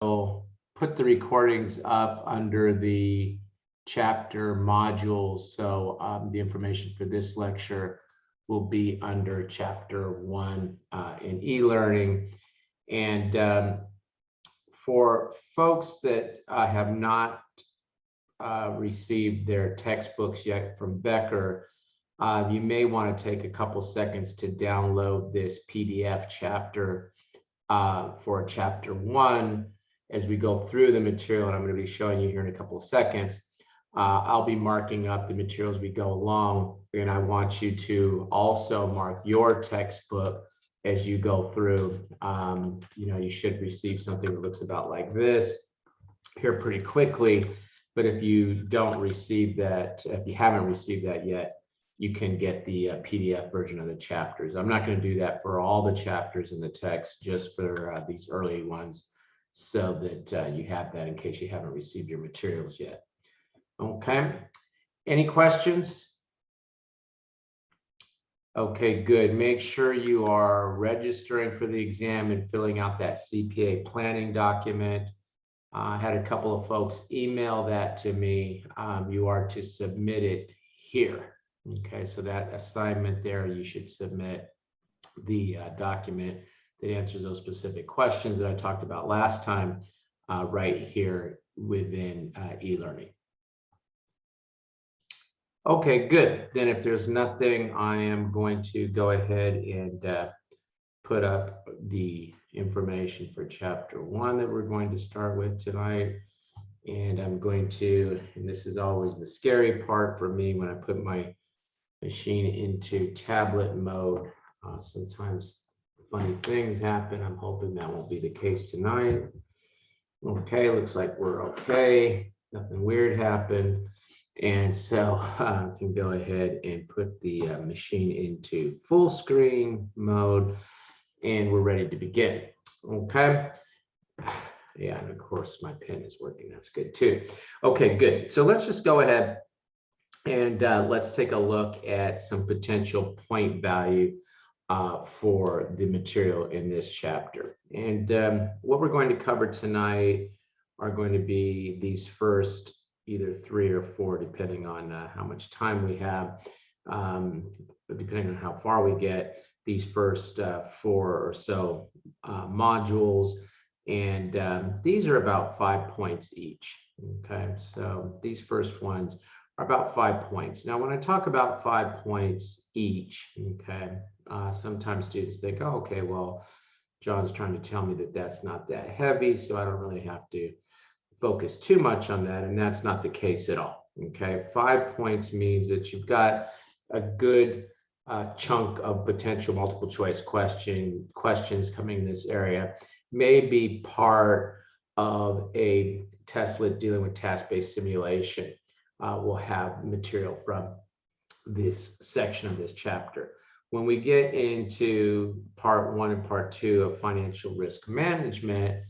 will put the recordings up under the chapter modules. So the information for this lecture will be under chapter 1 in e-learning. And for folks that have not received their textbooks yet from Becker, you may want to take a couple seconds to download this PDF chapter for chapter 1 as we go through the material, and I'm going to be showing you here in a couple of seconds. I'll be marking up the materials we go along, and I want you to also mark your textbook as you go through. You should receive something that looks about like this here pretty quickly, but if you don't receive that, if you haven't received that yet, you can get the PDF version of the chapters. I'm not going to do that for all the chapters in the text, just for these early ones, so that you have that in case you haven't received your materials yet. Okay, any questions? Okay, good. Make sure you are registering for the exam and filling out that CPA planning document. I had a couple of folks email that to me. You are to submit it here. Okay, so that assignment there, you should submit the document that answers those specific questions that I talked about last time right here within e-learning. Okay, good. Then if there's nothing, I am going to go ahead and put up the information for chapter 1 that we're going to start with tonight. And I'm going to, and this is always the scary part for me when I put my machine into tablet mode. Sometimes funny things happen. I'm hoping that won't be the case tonight. Okay, looks like we're okay. Nothing weird happened. And so I can go ahead and put the machine into full screen mode, and we're ready to begin. Okay. Yeah, and of course my pen is working. That's good too. Okay, good. So let's just go ahead and let's take a look at some potential point value for the material in this chapter. And what we're going to cover tonight are going to be these first either 3 or 4, depending on how much time we have, but depending on how far we get, these first 4 or so modules. And these are about 5 points each. Okay, so these first ones are about 5 points. Now, when I talk about 5 points each, okay, sometimes students think, oh, okay, well, John's trying to tell me that that's not that heavy, so I don't really have to focus too much on that, and that's not the case at all. Okay, 5 points means that you've got a good chunk of potential multiple choice questions coming in this area. May be part of a testlet dealing with task-based simulation. We'll have material from this section of this chapter. When we get into part 1 and part 2 of financial risk management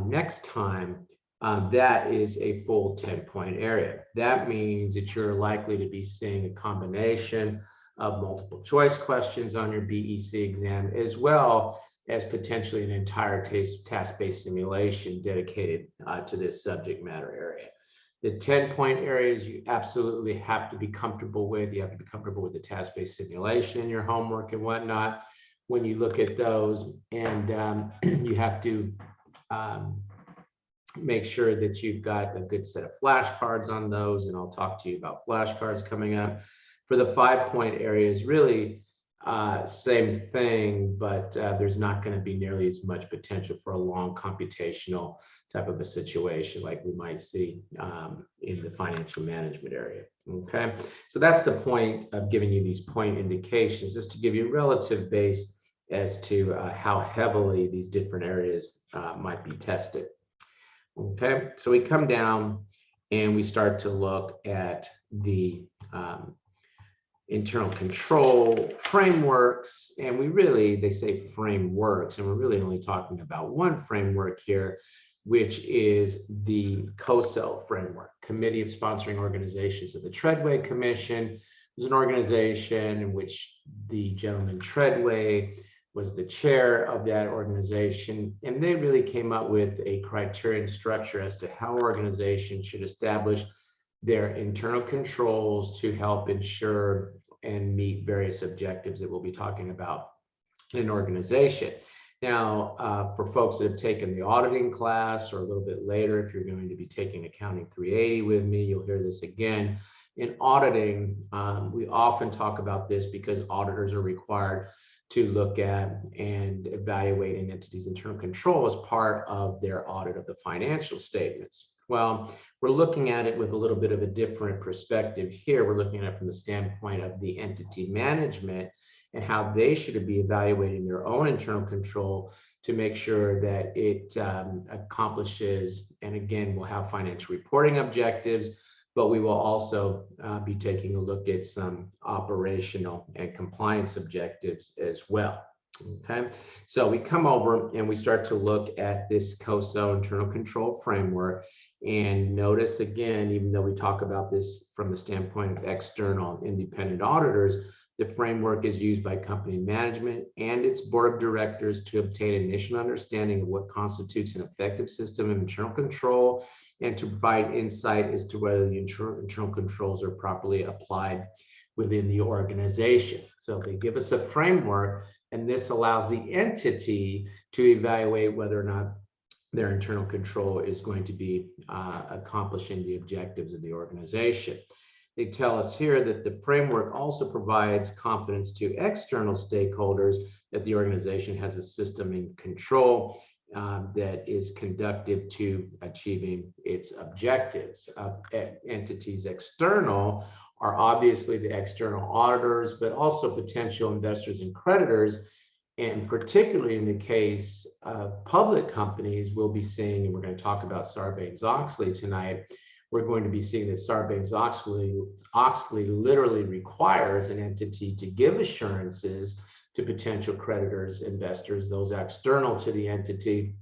next time, that is a full 10-point area. That means that you're likely to be seeing a combination of multiple choice questions on your BEC exam, as well as potentially an entire task-based simulation dedicated to this subject matter area. The 10-point areas you absolutely have to be comfortable with. You have to be comfortable with the task-based simulation in your homework and whatnot when you look at those. And you have to make sure that you've got a good set of flashcards on those. And I'll talk to you about flashcards coming up. For the 5-point areas, really same thing, but there's not going to be nearly as much potential for a long computational type of a situation like we might see in the financial management area. Okay, so that's the point of giving you these point indications, just to give you a relative base as to how heavily these different areas might be tested. Okay, so we come down and we start to look at the internal control frameworks, and they say frameworks, and we're really only talking about one framework here, which is the COSO framework, Committee of Sponsoring Organizations of the Treadway Commission. It was an organization in which the gentleman Treadway was the chair of that organization, and they really came up with a criterion structure as to how organizations should establish their internal controls to help ensure and meet various objectives that we'll be talking about in an organization. Now, for folks that have taken the auditing class or a little bit later, if you're going to be taking Accounting 380 with me, you'll hear this again. In auditing, we often talk about this because auditors are required to look at and evaluate an entity's internal control as part of their audit of the financial statements. Well, we're looking at it with a little bit of a different perspective here. We're looking at it from the standpoint of the entity management and how they should be evaluating their own internal control to make sure that it accomplishes, and again, we'll have financial reporting objectives, but we will also be taking a look at some operational and compliance objectives as well. Okay, so we come over and we start to look at this COSO internal control framework, and notice again, even though we talk about this from the standpoint of external independent auditors, the framework is used by company management and its board of directors to obtain initial understanding of what constitutes an effective system of internal control and to provide insight as to whether the internal controls are properly applied within the organization. So they give us a framework, and this allows the entity to evaluate whether or not their internal control is going to be accomplishing the objectives of the organization. They tell us here that the framework also provides confidence to external stakeholders that the organization has a system in control that is conducive to achieving its objectives. Entities external are obviously the external auditors, but also potential investors and creditors. And particularly in the case of public companies, we'll be seeing, and we're going to talk about Sarbanes-Oxley tonight, we're going to be seeing that Sarbanes-Oxley literally requires an entity to give assurances to potential creditors, investors, those external to the entity,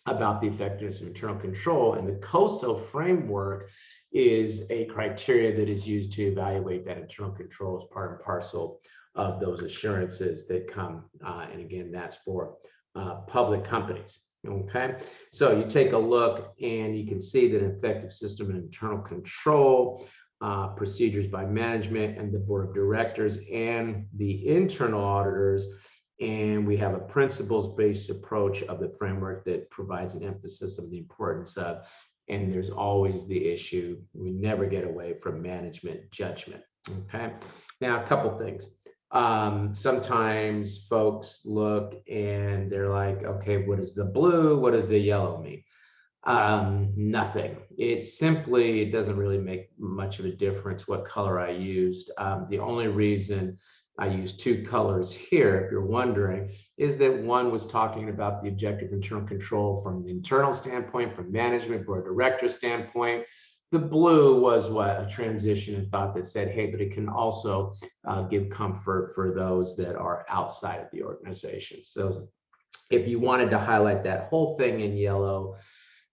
about the effectiveness of internal control. And the COSO framework is a criteria that is used to evaluate that internal control as part and parcel of those assurances that come. And again, that's for public companies. Okay, so you take a look and you can see that an effective system of internal control, procedures by management and the board of directors and the internal auditors. And we have a principles-based approach of the framework that provides an emphasis on the importance of, and there's always the issue, we never get away from management judgment. Okay, now a couple things. Sometimes folks look and they're like, okay, what is the blue? What does the yellow mean? Nothing. It doesn't really make much of a difference what color I used. The only reason I used two colors here, if you're wondering, is that one was talking about the objective internal control from the internal standpoint, from management, board of director standpoint. The blue was what a transition and thought that said, hey, but it can also give comfort for those that are outside of the organization. So if you wanted to highlight that whole thing in yellow,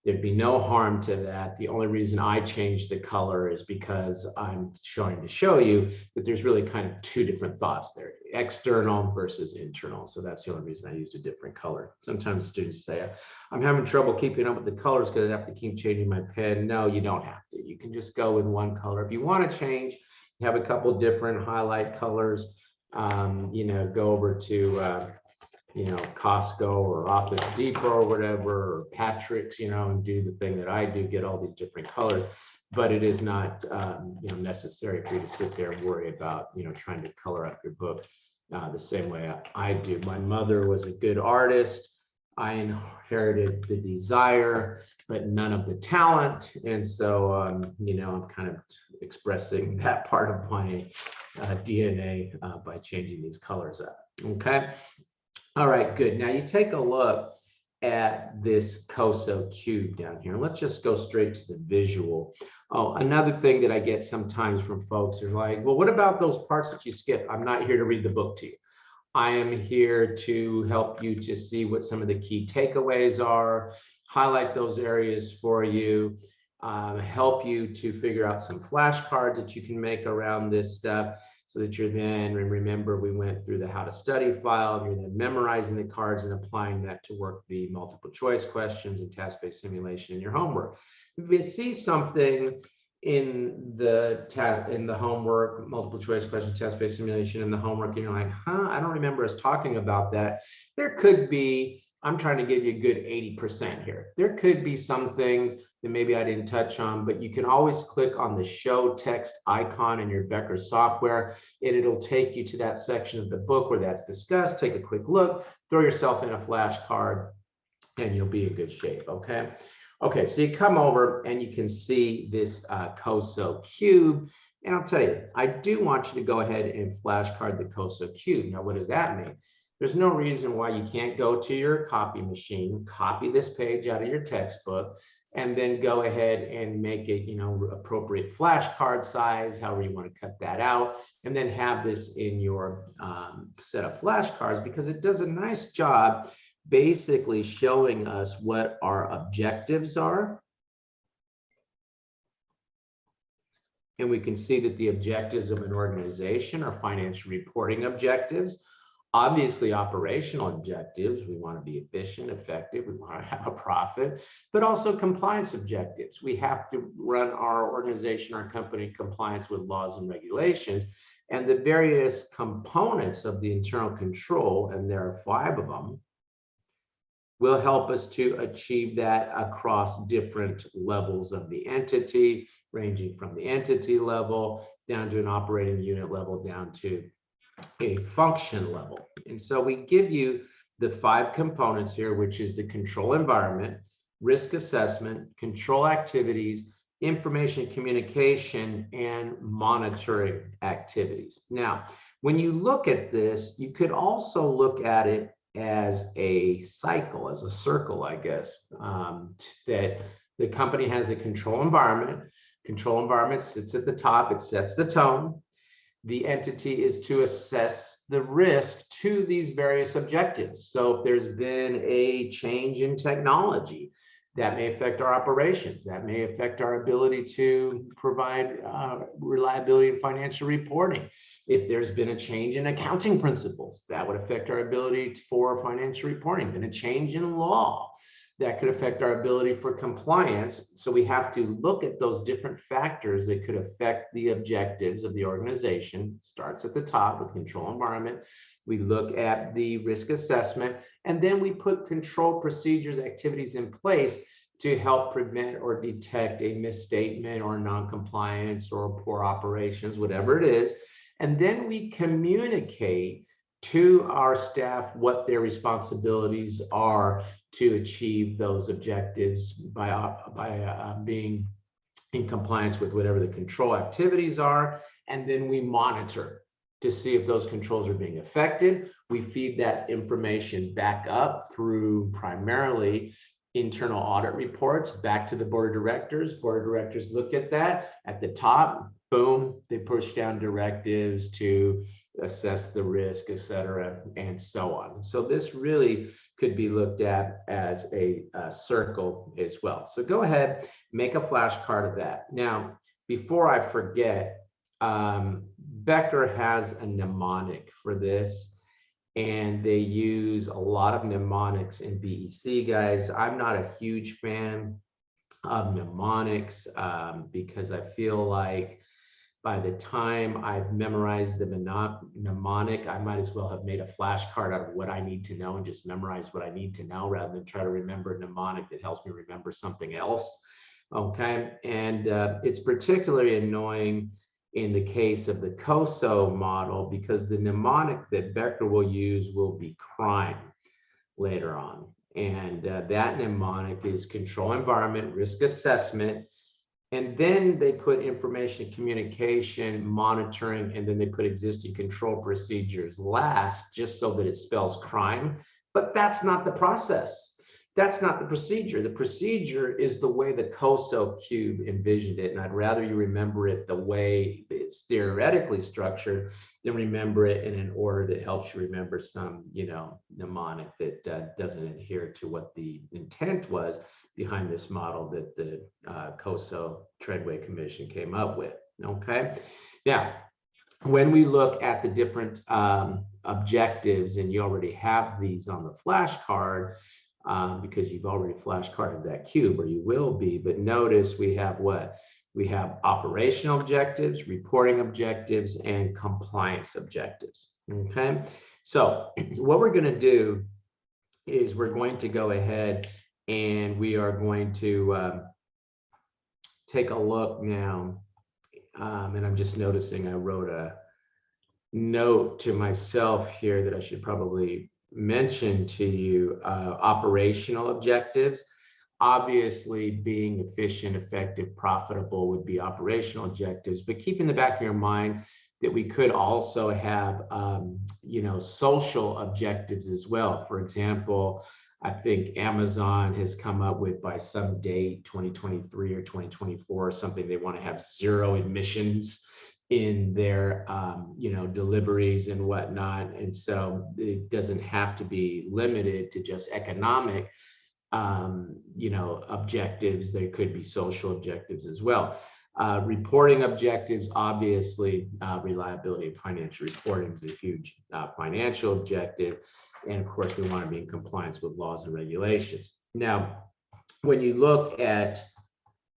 there'd be no harm to that. The only reason I changed the color is because I'm trying to show you that there's really kind of two different thoughts there, external versus internal. So that's the only reason I used a different color. Sometimes students say, I'm having trouble keeping up with the colors because I have to keep changing my pen. No, you don't have to. You can just go with one color. If you want to change, you have a couple different highlight colors, go over to, Costco or Office Depot or whatever, or Patrick's, and do the thing that I do, get all these different colors. But it is not, necessary for you to sit there and worry about, trying to color up your book the same way I do. My mother was a good artist. I inherited the desire, but none of the talent. And so, I'm kind of expressing that part of my DNA by changing these colors up. Okay. All right, good. Now you take a look at this COSO cube down here. Let's just go straight to the visual. Oh, another thing that I get sometimes from folks are like, well, what about those parts that you skip? I'm not here to read the book to you. I am here to help you to see what some of the key takeaways are, highlight those areas for you, help you to figure out some flashcards that you can make around this stuff. so that you're then, and remember we went through the how to study file, you're then memorizing the cards and applying that to work the multiple choice questions and task-based simulation in your homework. If you see something in the homework, multiple choice questions, task-based simulation in the homework, and you're like, I don't remember us talking about that. There could be, I'm trying to give you a good 80% here. There could be some things that maybe I didn't touch on, but you can always click on the show text icon in your Becker software, and it'll take you to that section of the book where that's discussed. Take a quick look, throw yourself in a flashcard, and you'll be in good shape, okay? Okay, so you come over and you can see this COSO cube. And I'll tell you, I do want you to go ahead and flashcard the COSO cube. Now, what does that mean? There's no reason why you can't go to your copy machine, copy this page out of your textbook, and then go ahead and make it, appropriate flashcard size, however you want to cut that out, and then have this in your set of flashcards, because it does a nice job basically showing us what our objectives are. And we can see that the objectives of an organization are financial reporting objectives, obviously operational objectives. We want to be efficient, effective, we want to have a profit, but also compliance objectives. We have to run our organization, our company, in compliance with laws and regulations, and the various components of the internal control, and there are 5 of them, will help us to achieve that across different levels of the entity, ranging from the entity level down to an operating unit level, down to a function level. And so we give you the 5 components here, which is the control environment, risk assessment, control activities, information communication, and monitoring activities. Now, when you look at this, you could also look at it as a cycle, as a circle, I guess, that the company has a control environment. Control environment sits at the top, it sets the tone. The entity is to assess the risk to these various objectives. So if there's been a change in technology, that may affect our operations, that may affect our ability to provide reliability in financial reporting. If there's been a change in accounting principles, that would affect our ability for financial reporting. Been a change in law, that could affect our ability for compliance. So we have to look at those different factors that could affect the objectives of the organization. It starts at the top with control environment. We look at the risk assessment, and then we put control procedures, activities in place to help prevent or detect a misstatement or non-compliance or poor operations, whatever it is. And then we communicate to our staff what their responsibilities are to achieve those objectives by being in compliance with whatever the control activities are. And then we monitor to see if those controls are being affected. We feed that information back up through primarily internal audit reports back to the board of directors. Board of directors look at that. At the top, boom, they push down directives to assess the risk, et cetera, and so on. So this really could be looked at as a circle as well. So go ahead, make a flashcard of that. Now, before I forget, Becker has a mnemonic for this, and they use a lot of mnemonics in BEC, guys. I'm not a huge fan of mnemonics because I feel like by the time I've memorized the mnemonic, I might as well have made a flashcard out of what I need to know and just memorize what I need to know rather than try to remember a mnemonic that helps me remember something else. Okay, and it's particularly annoying in the case of the COSO model because the mnemonic that Becker will use will be crime later on. And that mnemonic is control environment, risk assessment, and then they put information communication, monitoring, and then they put existing control procedures last, just so that it spells crime. But that's not the process. That's not the procedure. The procedure is the way the COSO cube envisioned it. And I'd rather you remember it the way it's theoretically structured than remember it in an order that helps you remember some, mnemonic that doesn't adhere to what the intent was behind this model that the COSO Treadway Commission came up with. Okay. Now, when we look at the different objectives, and you already have these on the flashcard because you've already flashcarded that cube, or you will be, but notice we have what? We have operational objectives, reporting objectives, and compliance objectives, okay? So what we're gonna do is we're going to go ahead and we are going to take a look now. And I'm just noticing I wrote a note to myself here that I should probably mention to you. Operational objectives. Obviously, being efficient, effective, profitable would be operational objectives, but keep in the back of your mind that we could also have, social objectives as well. For example, I think Amazon has come up with, by some date, 2023 or 2024, something, they want to have zero emissions in their deliveries and whatnot. And so it doesn't have to be limited to just economic objectives. There could be social objectives as well. Reporting objectives, obviously, reliability of financial reporting is a huge financial objective. And of course, we want to be in compliance with laws and regulations. Now, when you look at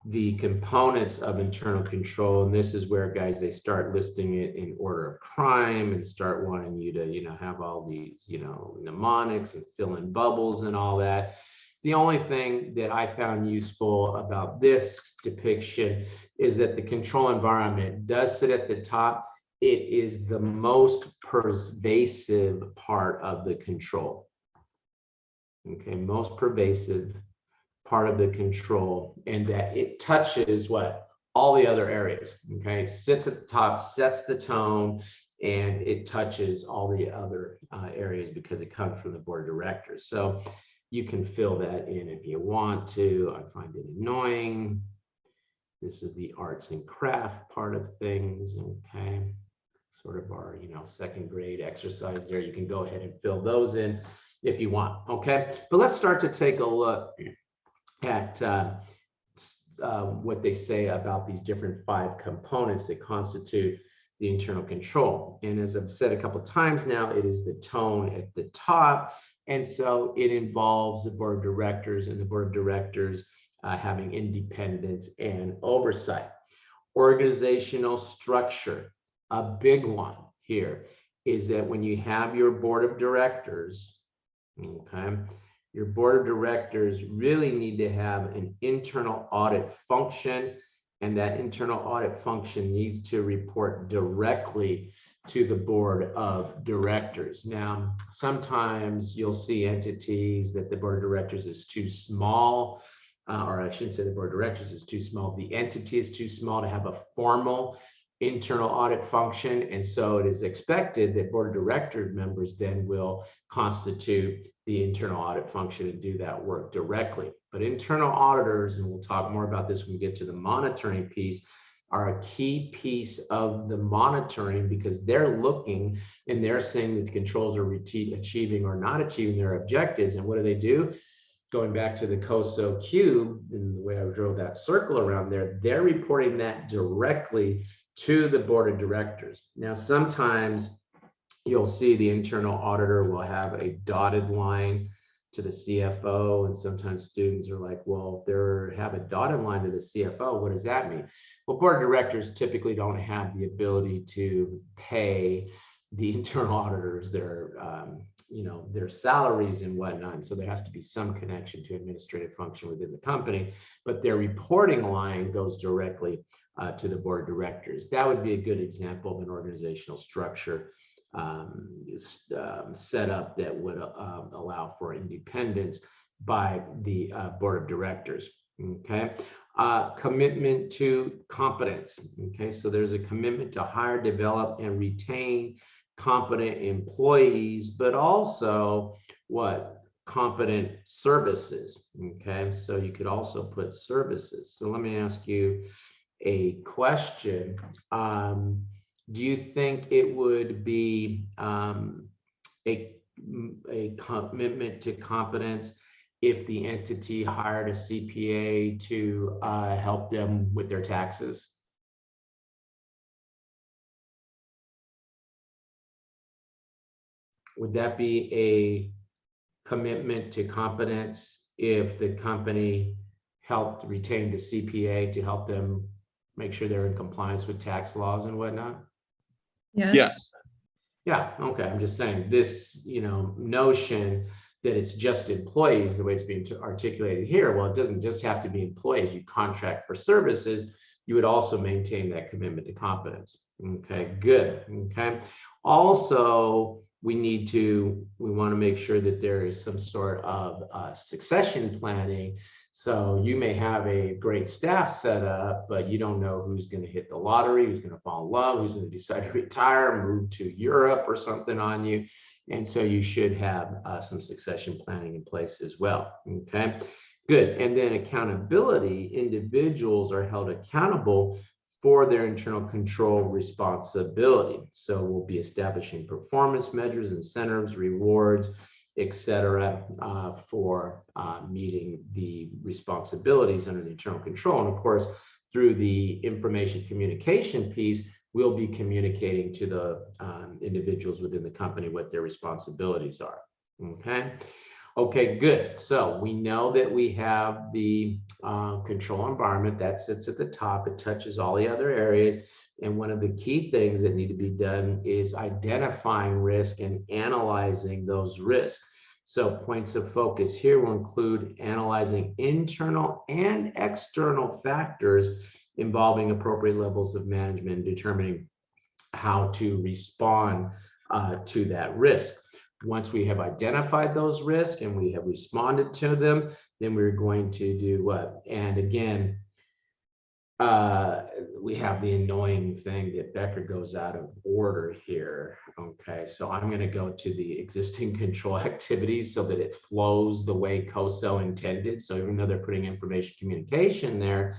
the components of internal control, and this is where, guys, they start listing it in order of crime and start wanting you to, have all these, mnemonics and fill in bubbles and all that. The only thing that I found useful about this depiction is that the control environment does sit at the top. It is the most pervasive part of the control. Okay, most pervasive part of the control, and that it touches what? All the other areas. Okay, sits at the top, sets the tone, and it touches all the other areas because it comes from the board of directors. So you can fill that in if you want to. I find it annoying. This is the arts and craft part of things. Okay, sort of our second grade exercise there. You can go ahead and fill those in if you want. Okay, but let's start to take a look at what they say about these different 5 components that constitute the internal control. And as I've said a couple of times now, it is the tone at the top. And so it involves the board of directors, and the board of directors having independence and oversight. Organizational structure, a big one here, is that when you have your board of directors, okay, your board of directors really need to have an internal audit function, and that internal audit function needs to report directly to the board of directors. Now, sometimes you'll see entities that the board of directors is too small, or I shouldn't say the board of directors is too small, the entity is too small to have a formal internal audit function. And so it is expected that board of director members then will constitute the internal audit function and do that work directly. But internal auditors, and we'll talk more about this when we get to the monitoring piece, are a key piece of the monitoring, because they're looking and they're saying that the controls are achieving or not achieving their objectives. And what do? Going back to the COSO cube and the way I drove that circle around there, they're reporting that directly to the board of directors. Now, sometimes you'll see the internal auditor will have a dotted line to the CFO, and sometimes students are like, well, they have a dotted line to the CFO. What does that mean? Well, board of directors typically don't have the ability to pay the internal auditors their salaries and whatnot. So there has to be some connection to administrative function within the company, but their reporting line goes directly to the board of directors. That would be a good example of an organizational structure set up that would allow for independence by the board of directors. Okay, commitment to competence. Okay, so there's a commitment to hire, develop, and retain competent employees, but also what? Competent services. Okay, so you could also put services. So let me ask you a question. Do you think it would be a commitment to competence if the entity hired a CPA to help them with their taxes? Would that be a commitment to competence if the company helped retain the CPA to help them make sure they're in compliance with tax laws and whatnot? Yes. Yeah, okay, I'm just saying this, notion that it's just employees, the way it's being articulated here, well, it doesn't just have to be employees. You contract for services, you would also maintain that commitment to competence. Okay, good. Okay. Also, we want to make sure that there is some sort of succession planning. So you may have a great staff set up, but you don't know who's going to hit the lottery, who's going to fall in love, who's going to decide to retire, move to Europe or something on you. And so you should have some succession planning in place as well. Okay, good. And then accountability, individuals are held accountable for their internal control responsibility. So we'll be establishing performance measures, incentives, rewards, etc., for meeting the responsibilities under the internal control. And of course, through the information communication piece, we'll be communicating to the individuals within the company what their responsibilities are. Okay, good. So we know that we have the control environment that sits at the top. It touches all the other areas. And one of the key things that need to be done is identifying risk and analyzing those risks. So points of focus here will include analyzing internal and external factors involving appropriate levels of management and determining how to respond to that risk. Once we have identified those risks and we have responded to them, then we're going to do what? And again, we have the annoying thing that Becker goes out of order here. Okay, so I'm going to go to the existing control activities so that it flows the way COSO intended. So even though they're putting information communication there,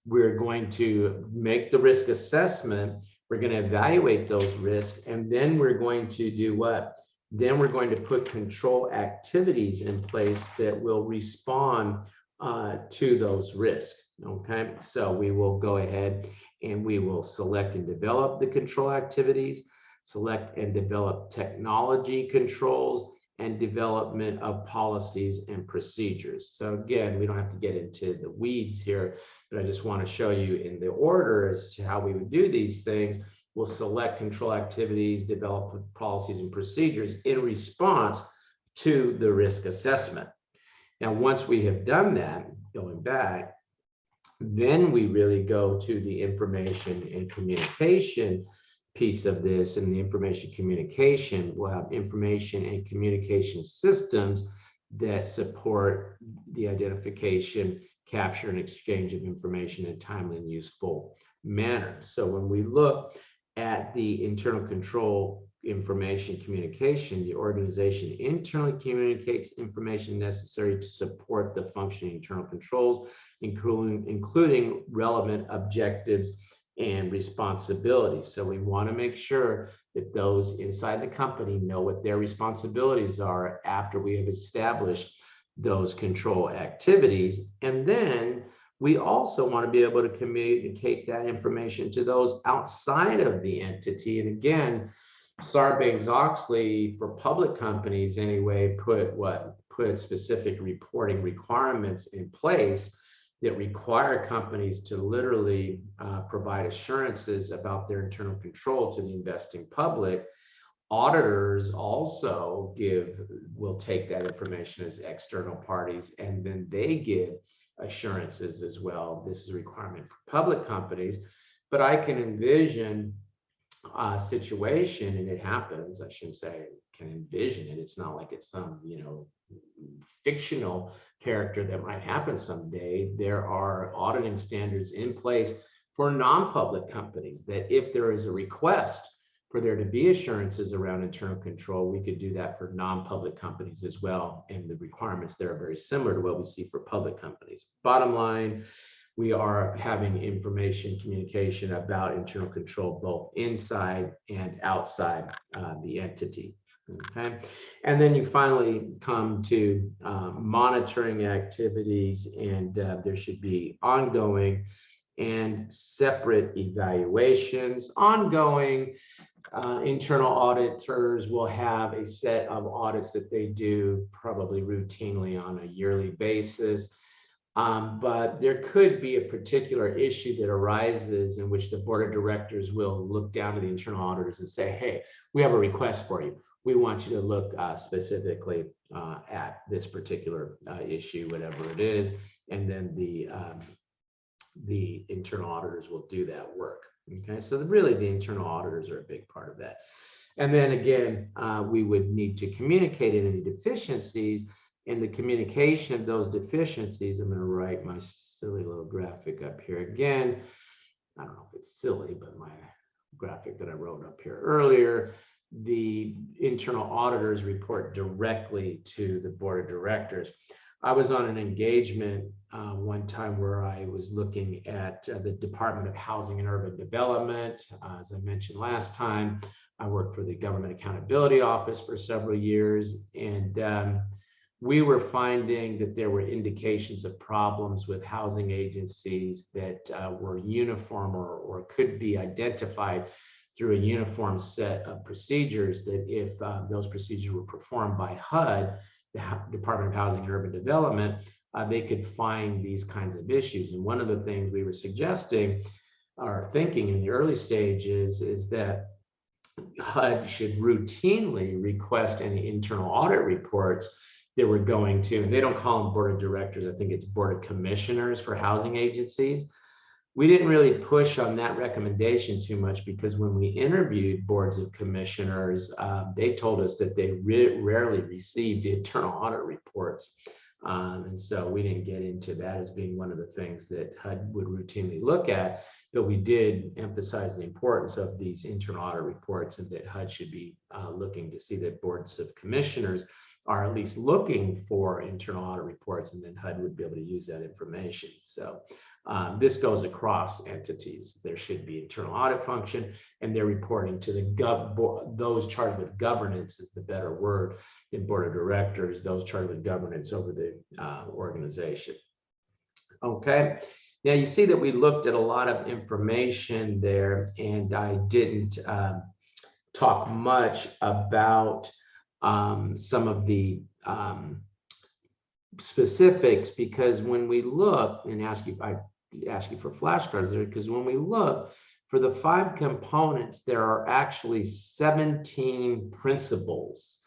we're going to make the risk assessment. We're going to evaluate those risks, and then we're going to do what? Then we're going to put control activities in place that will respond to those risks. Okay, so we will go ahead and we will select and develop the control activities, select and develop technology controls, and development of policies and procedures. So again, we don't have to get into the weeds here, but I just want to show you in the order as to how we would do these things. We'll select control activities, develop policies and procedures in response to the risk assessment. Now, once we have done that, going back, then we really go to the information and communication piece of this. And the information communication will have information and communication systems that support the identification, capture, and exchange of information in a timely and useful manner. So when we look at the internal control information communication, the organization internally communicates information necessary to support the functioning internal controls, including relevant objectives and responsibilities. So we want to make sure that those inside the company know what their responsibilities are after we have established those control activities. And then we also want to be able to communicate that information to those outside of the entity. And again, Sarbanes-Oxley, for public companies anyway, put specific reporting requirements in place that require companies to literally provide assurances about their internal control to the investing public. Auditors also will take that information as external parties, and then they give assurances as well. This is a requirement for public companies, but I can envision a situation, and it happens, I shouldn't say can envision it. It's not like it's some, fictional character that might happen someday. There are auditing standards in place for non-public companies that if there is a request for there to be assurances around internal control, we could do that for non-public companies as well. And the requirements there are very similar to what we see for public companies. Bottom line, we are having information communication about internal control both inside and outside the entity. Okay, and then you finally come to monitoring activities, and there should be ongoing and separate evaluations. Ongoing internal auditors will have a set of audits that they do probably routinely on a yearly basis. But there could be a particular issue that arises in which the board of directors will look down to the internal auditors and say, hey, we have a request for you. We want you to look specifically at this particular issue, whatever it is. And then the internal auditors will do that work. Okay, so really the internal auditors are a big part of that. And then again, we would need to communicate any deficiencies. In the communication of those deficiencies, I'm going to write my silly little graphic up here again. I don't know if it's silly, but my graphic that I wrote up here earlier, the internal auditors report directly to the board of directors. I was on an engagement one time where I was looking at the Department of Housing and Urban Development. As I mentioned last time, I worked for the Government Accountability Office for several years, and we were finding that there were indications of problems with housing agencies that were uniform or could be identified through a uniform set of procedures, that if those procedures were performed by HUD, the Department of Housing and Urban Development, they could find these kinds of issues. And one of the things we were suggesting or thinking in the early stages is that HUD should routinely request any internal audit reports that we're going to, and they don't call them board of directors, I think it's board of commissioners for housing agencies. We didn't really push on that recommendation too much because when we interviewed boards of commissioners, they told us that they rarely received internal audit reports. And so we didn't get into that as being one of the things that HUD would routinely look at, but we did emphasize the importance of these internal audit reports and that HUD should be looking to see that boards of commissioners are at least looking for internal audit reports, and then HUD would be able to use that information. So this goes across entities. There should be internal audit function, and they're reporting to the those charged with governance is the better word than board of directors, those charged with governance over the organization. Okay, now you see that we looked at a lot of information there, and I didn't talk much about some of the specifics, because when we look and I ask you for flashcards there, because when we look for the 5 components, there are actually 17 principles.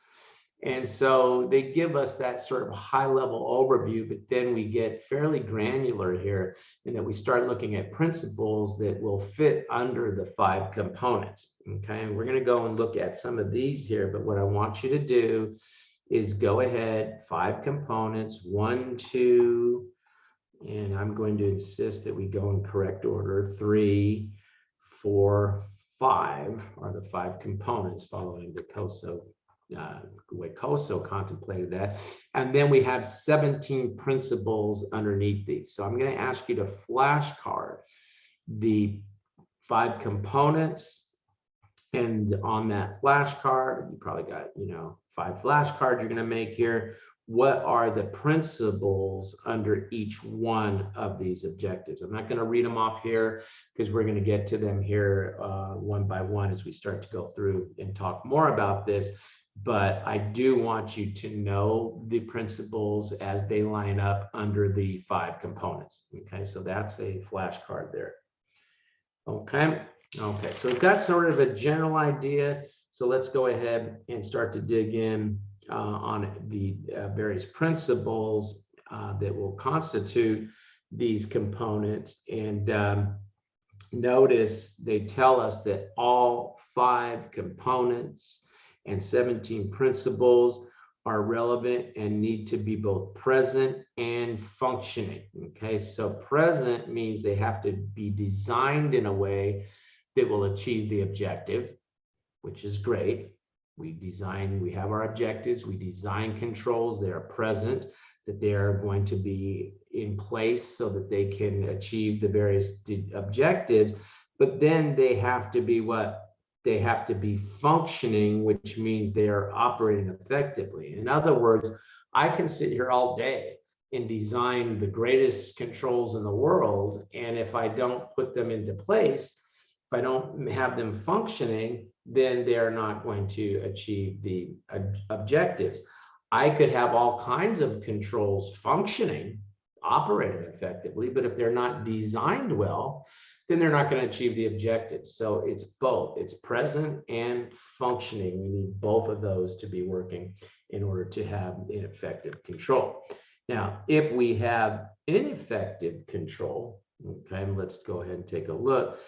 And so they give us that sort of high level overview, but then we get fairly granular here in that we start looking at principles that will fit under the 5 components. Okay, and we're going to go and look at some of these here, but what I want you to do is go ahead, 5 components, 1, 2, and I'm going to insist that we go in correct order, 3, 4, 5 are the 5 components following the way COSO contemplated that. And then we have 17 principles underneath these. So I'm going to ask you to flashcard the 5 components. And on that flashcard, you probably got, 5 flashcards you're going to make here. What are the principles under each one of these objectives? I'm not going to read them off here because we're going to get to them here one by one as we start to go through and talk more about this. But I do want you to know the principles as they line up under the 5 components. Okay, so that's a flashcard there. Okay, so we've got sort of a general idea. So let's go ahead and start to dig in on the various principles that will constitute these components. And notice they tell us that all 5 components and 17 principles are relevant and need to be both present and functioning. Okay, so present means they have to be designed in a way that will achieve the objective, which is great. We have our objectives, we design controls, they are present, that they are going to be in place so that they can achieve the various objectives, but then they have to be what? They have to be functioning, which means they are operating effectively. In other words, I can sit here all day and design the greatest controls in the world, and if I don't put them into place, If I don't have them functioning, then they're not going to achieve the objectives. I could have all kinds of controls functioning, operating effectively, but if they're not designed well, then they're not going to achieve the objectives. So it's both, it's present and functioning. We need both of those to be working in order to have an effective control. Now, if we have ineffective control, okay, let's go ahead and take a look.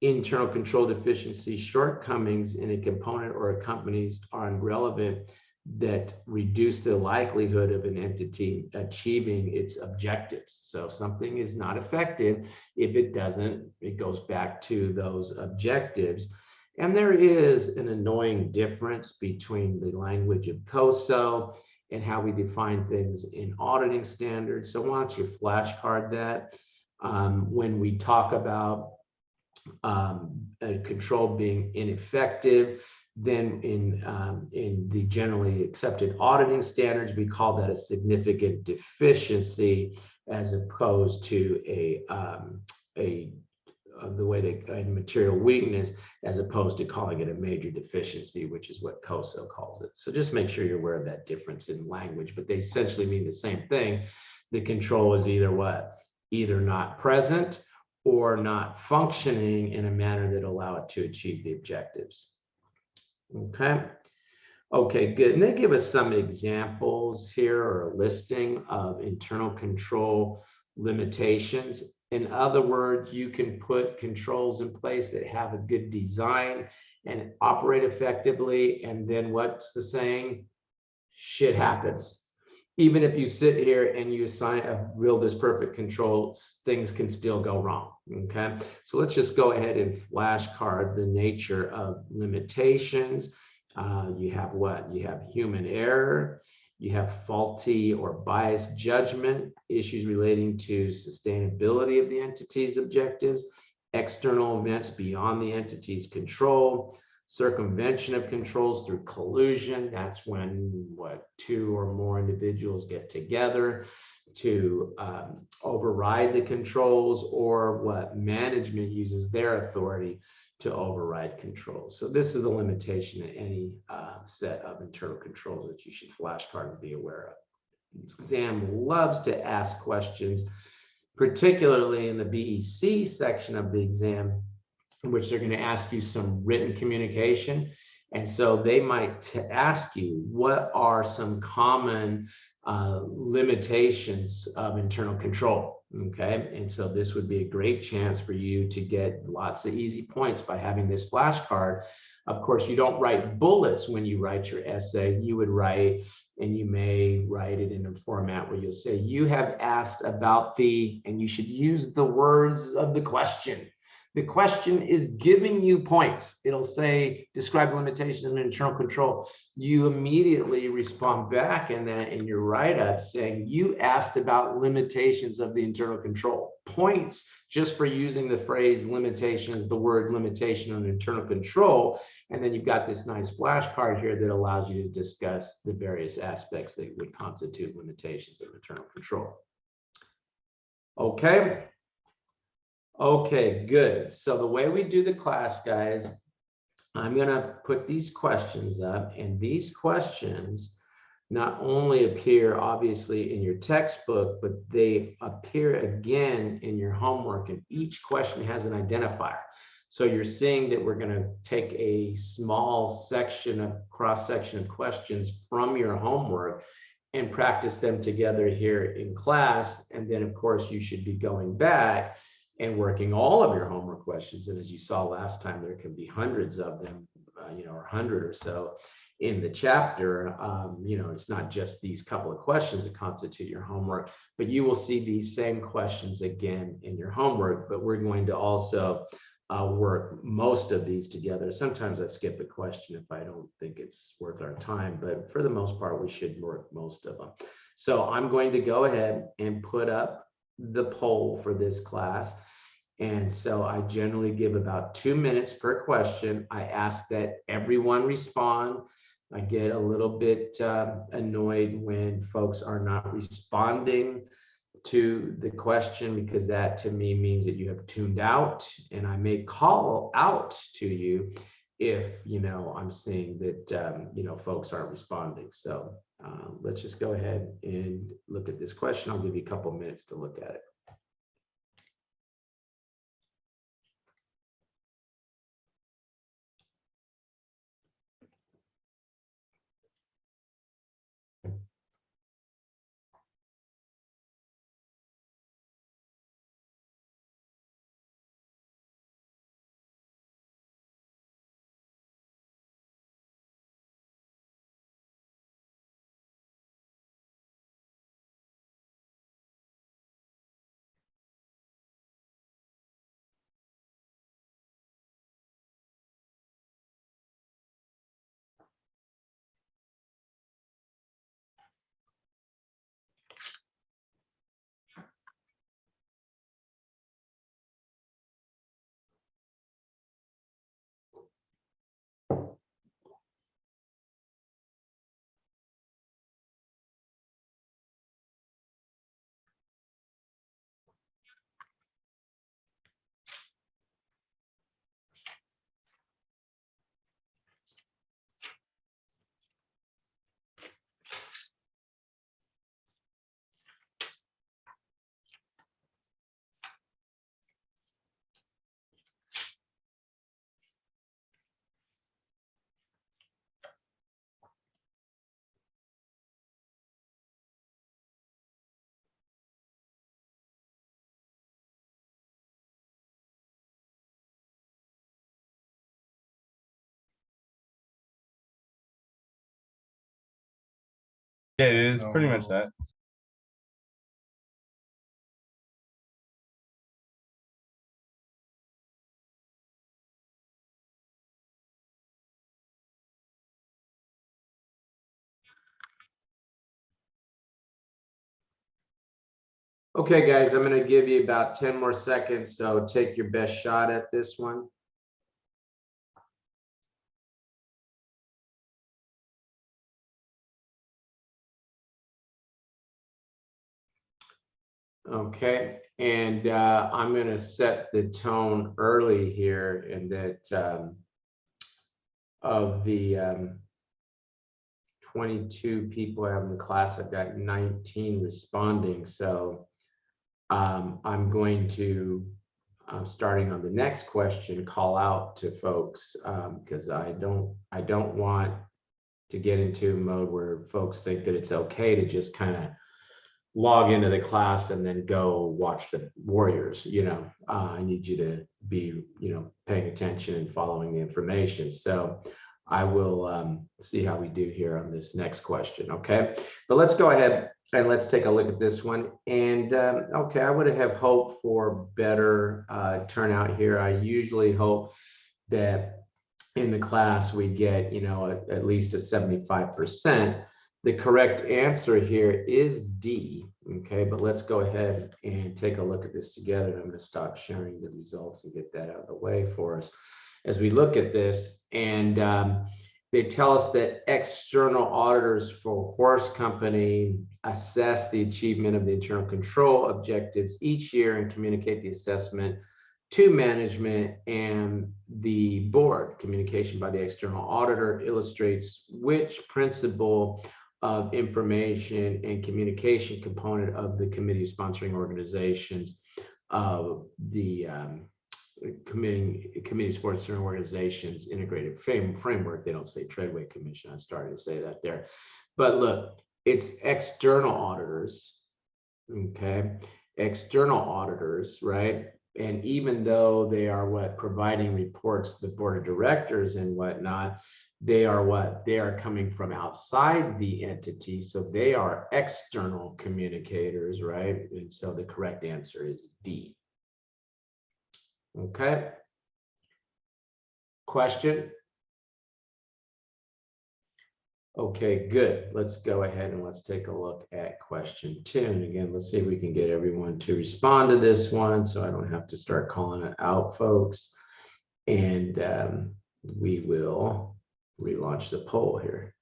Internal control deficiency shortcomings in a component or a company's are irrelevant that reduce the likelihood of an entity achieving its objectives. So something is not effective if it doesn't, it goes back to those objectives. And there is an annoying difference between the language of COSO and how we define things in auditing standards. So why don't you flashcard that? When we talk about a control being ineffective, then in the generally accepted auditing standards, we call that a significant deficiency, as opposed to the way they material weakness, as opposed to calling it a major deficiency, which is what COSO calls it. So just make sure you're aware of that difference in language, but they essentially mean the same thing. The control is either what? Either not present or not functioning in a manner that allow it to achieve the objectives. Okay. Okay, good. And they give us some examples here, or a listing of internal control limitations. In other words, you can put controls in place that have a good design and operate effectively. And then what's the saying? Shit happens. Even if you sit here and you assign a real this perfect control, things can still go wrong. Okay, so let's just go ahead and flashcard the nature of limitations. You have what? You have human error, you have faulty or biased judgment, issues relating to sustainability of the entity's objectives, external events beyond the entity's control, circumvention of controls through collusion. That's when what, two or more individuals get together to override the controls, or what, management uses their authority to override controls. So this is the limitation in any set of internal controls that you should flashcard and be aware of. This exam loves to ask questions, particularly in the BEC section of the exam, in which they're going to ask you some written communication. And so they might ask you, what are some common limitations of internal control? Okay, and so this would be a great chance for you to get lots of easy points by having this flashcard. Of course, you don't write bullets when you write your essay. You would write, and you may write it in a format where you'll say, you have asked about the, and you should use the words of the question. The question is giving you points. It'll say, describe limitations in internal control. You immediately respond back in that, in your write-up, saying you asked about limitations of the internal control. Points just for using the phrase limitation as the word limitation on internal control. And then you've got this nice flashcard here that allows you to discuss the various aspects that would constitute limitations of internal control. Okay. Okay, good. So the way we do the class, guys, I'm going to put these questions up, and these questions not only appear obviously in your textbook, but they appear again in your homework, and each question has an identifier. So you're seeing that we're going to take a small section of cross-section of questions from your homework and practice them together here in class. And then of course you should be going back and working all of your homework questions. And as you saw last time, there can be hundreds of them, or 100 or so in the chapter. It's not just these couple of questions that constitute your homework, but you will see these same questions again in your homework. But we're going to also work most of these together. Sometimes I skip a question if I don't think it's worth our time, but for the most part, we should work most of them. So I'm going to go ahead and put up the poll for this class. And so I generally give about 2 minutes per question. I ask that everyone respond. I get a little bit annoyed when folks are not responding to the question, because that to me means that you have tuned out, and I may call out to you if I'm seeing that folks aren't responding. So let's just go ahead and look at this question. I'll give you a couple minutes to look at it. Yeah, it is pretty much that. Okay, guys, I'm going to give you about 10 more seconds, so take your best shot at this one. Okay, and I'm going to set the tone early here, in that of the 22 people I have in the class, I've got 19 responding. So I'm going to, starting on the next question, call out to folks, because I don't want to get into a mode where folks think that it's okay to just kind of log into the class and then go watch the Warriors. I need you to be paying attention and following the information. So I will see how we do here on this next question. Okay, but let's go ahead and let's take a look at this one. And okay, I would have hoped for better turnout here. I usually hope that in the class we get at least a 75%. The correct answer here is D. Okay, but let's go ahead and take a look at this together. I'm going to stop sharing the results and get that out of the way for us as we look at this. And they tell us that external auditors for Horse Company assess the achievement of the internal control objectives each year and communicate the assessment to management and the board. Communication by the external auditor illustrates which principle of information and communication component of the committee sponsoring organizations of the committee sponsoring organizations integrated framework. They don't say Treadway Commission. I started to say that there, but look, it's external auditors. Okay, external auditors, right? And even though they are providing reports to the board of directors and whatnot, they are coming from outside the entity, so they are external communicators, right? And so the correct answer is D. Okay, question? Okay, good. Let's go ahead and let's take a look at question 2. And again, let's see if we can get everyone to respond to this one so I don't have to start calling it out, folks. And we will relaunch the poll here.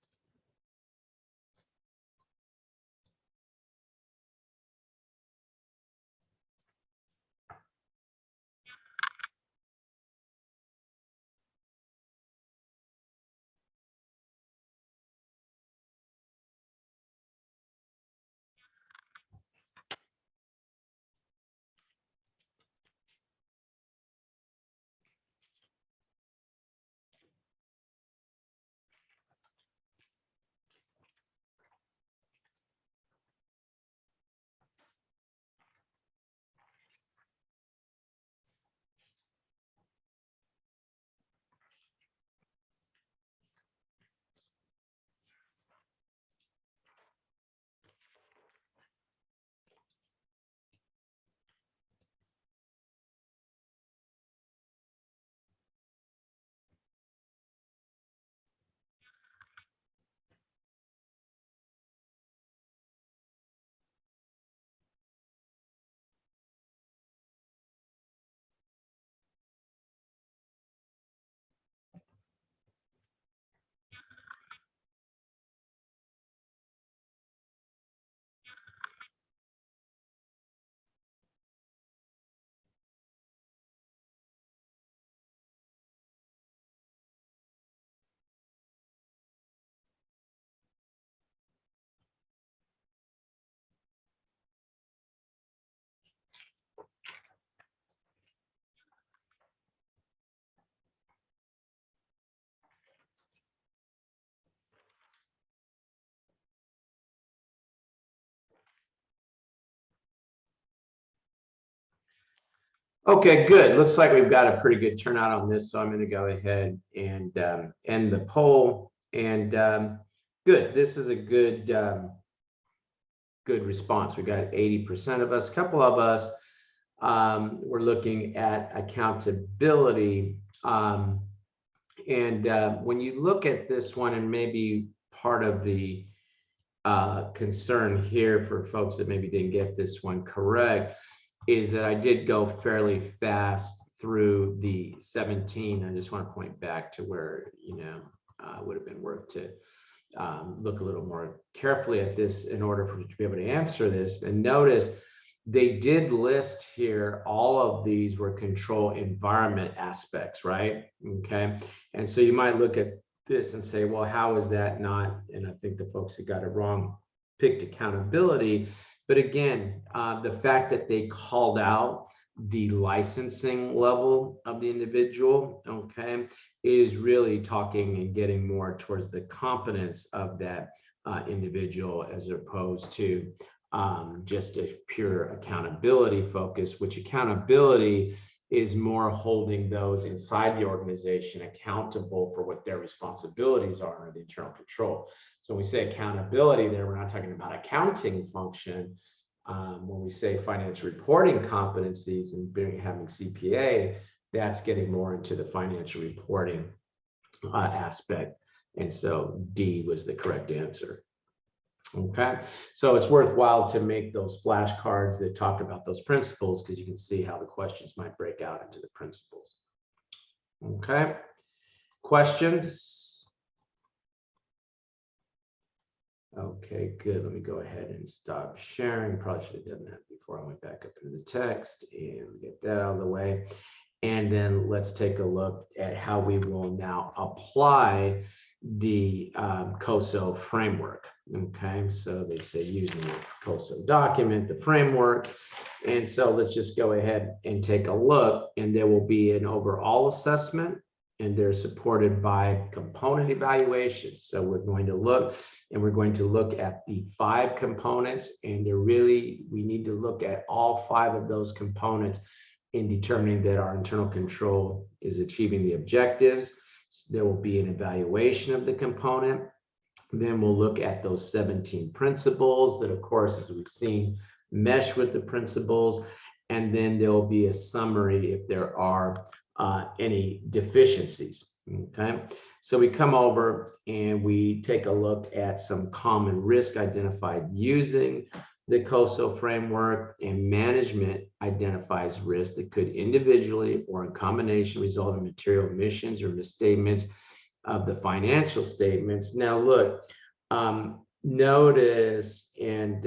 Okay, good. Looks like we've got a pretty good turnout on this, so I'm going to go ahead and end the poll. And good. This is a good good response. We got 80% of us. A couple of us we're looking at accountability. When you look at this one, and maybe part of the concern here for folks that maybe didn't get this one correct is that I did go fairly fast through the 17. I just want to point back to where, would have been worth to look a little more carefully at this in order for you to be able to answer this. And notice they did list here, all of these were control environment aspects, right? Okay. And so you might look at this and say, well, how is that not? And I think the folks who got it wrong picked accountability. But again, the fact that they called out the licensing level of the individual, okay, is really talking and getting more towards the competence of that individual as opposed to just a pure accountability focus, which accountability is more holding those inside the organization accountable for what their responsibilities are under the internal control. So when we say accountability there, we're not talking about accounting function. When we say financial reporting competencies and having CPA, that's getting more into the financial reporting aspect. And so D was the correct answer. Okay, so it's worthwhile to make those flashcards that talk about those principles because you can see how the questions might break out into the principles. Okay, questions? Okay, good. Let me go ahead and stop sharing. Probably should have done that before I went back up into the text and get that out of the way. And then let's take a look at how we will now apply the COSO framework. Okay, so they say using the COSO document, the framework. And so let's just go ahead and take a look, and there will be an overall assessment, and they're supported by component evaluations. So we're going to look, and we're going to look at the 5 components, and we need to look at all 5 of those components in determining that our internal control is achieving the objectives. There will be an evaluation of the component. Then we'll look at those 17 principles that, of course, as we've seen, mesh with the principles. And then there will be a summary if there are any deficiencies. Okay, so we come over and we take a look at some common risk identified using the COSO framework, and management identifies risks that could individually or in combination result in material omissions or misstatements of the financial statements. Now look, notice, and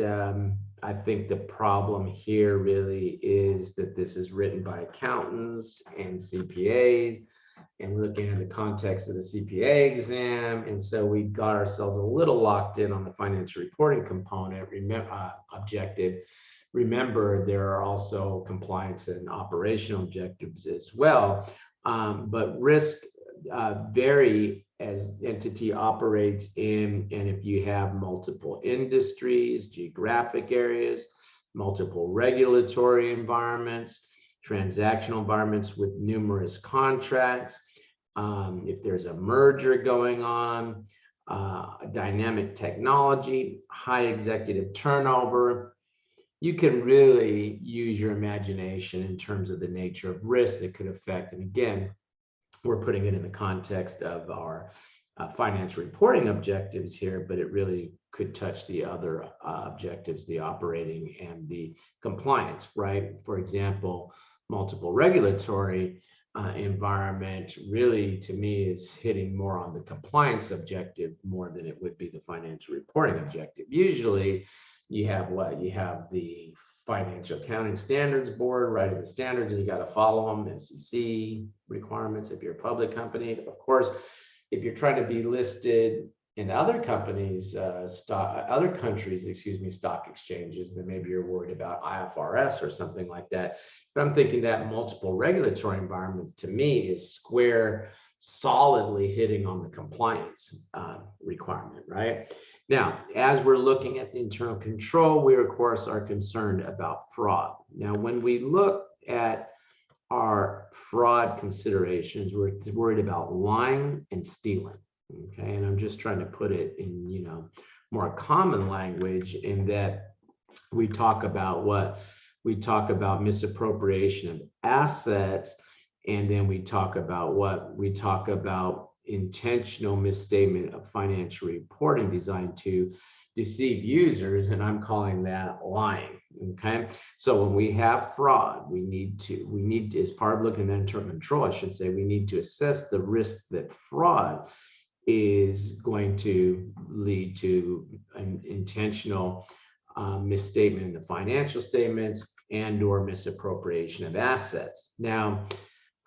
I think the problem here really is that this is written by accountants and CPAs, and we're looking at the context of the CPA exam. And so we got ourselves a little locked in on the financial reporting component objective. Remember, there are also compliance and operational objectives as well. But risk vary as entity operates in, and if you have multiple industries, geographic areas, multiple regulatory environments, transactional environments with numerous contracts, if there's a merger going on, dynamic technology, high executive turnover, you can really use your imagination in terms of the nature of risk that could affect. And again, we're putting it in the context of our financial reporting objectives here, but it really could touch the other objectives, the operating and the compliance, right? For example, multiple regulatory environment really, to me, is hitting more on the compliance objective more than it would be the financial reporting objective. Usually you have what? You have the Financial Accounting Standards Board writing the standards, and you got to follow them, SEC requirements if you're a public company. Of course, if you're trying to be listed in other companies, other countries, stock exchanges, then maybe you're worried about IFRS or something like that. But I'm thinking that multiple regulatory environments, to me, is square, solidly hitting on the compliance requirement, right? Now, as we're looking at the internal control, we, of course, are concerned about fraud. Now, when we look at are fraud considerations. We're worried about lying and stealing. Okay, and I'm just trying to put it in, more common language, in that we talk about misappropriation of assets, and then we talk about intentional misstatement of financial reporting designed to deceive users, and I'm calling that lying. Okay, so when we have fraud, we need as part of looking at internal control, I should say, we need to assess the risk that fraud is going to lead to an intentional misstatement in the financial statements and/or misappropriation of assets. Now,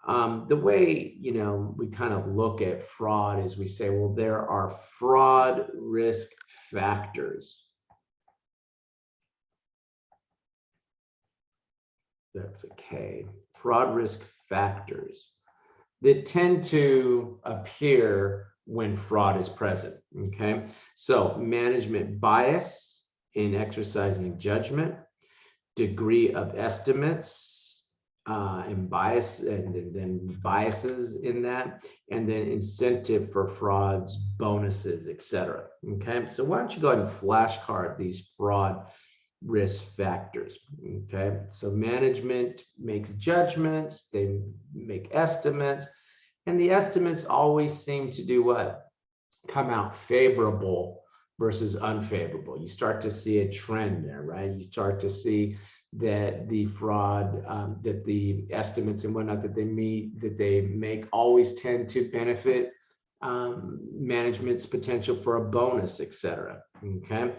the way we kind of look at fraud is we say, well, there are fraud risk factors. That's a K. Fraud risk factors that tend to appear when fraud is present. Okay, so management bias in exercising judgment, degree of estimates and bias, and then biases in that, and then incentive for frauds, bonuses, etc. Okay, so why don't you go ahead and flashcard these fraud risk factors. Okay, so management makes judgments, they make estimates, and the estimates always seem to do what? Come out favorable versus unfavorable. You start to see a trend there, right? You start to see that the fraud, that the estimates and whatnot that they make always tend to benefit management's potential for a bonus, etc. Okay,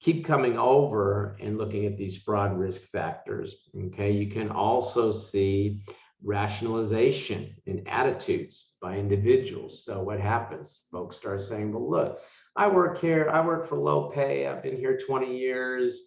keep coming over and looking at these fraud risk factors. Okay, you can also see rationalization in attitudes by individuals. So what happens? Folks start saying, well, look, I work here, I work for low pay, I've been here 20 years,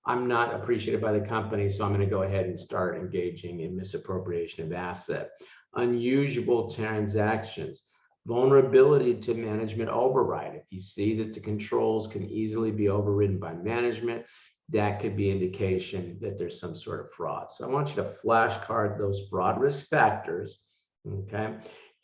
I'm not appreciated by the company, so I'm going to go ahead and start engaging in misappropriation of asset. Unusual transactions, vulnerability to management override. If you see that the controls can easily be overridden by management, that could be indication that there's some sort of fraud. So I want you to flashcard those fraud risk factors, okay?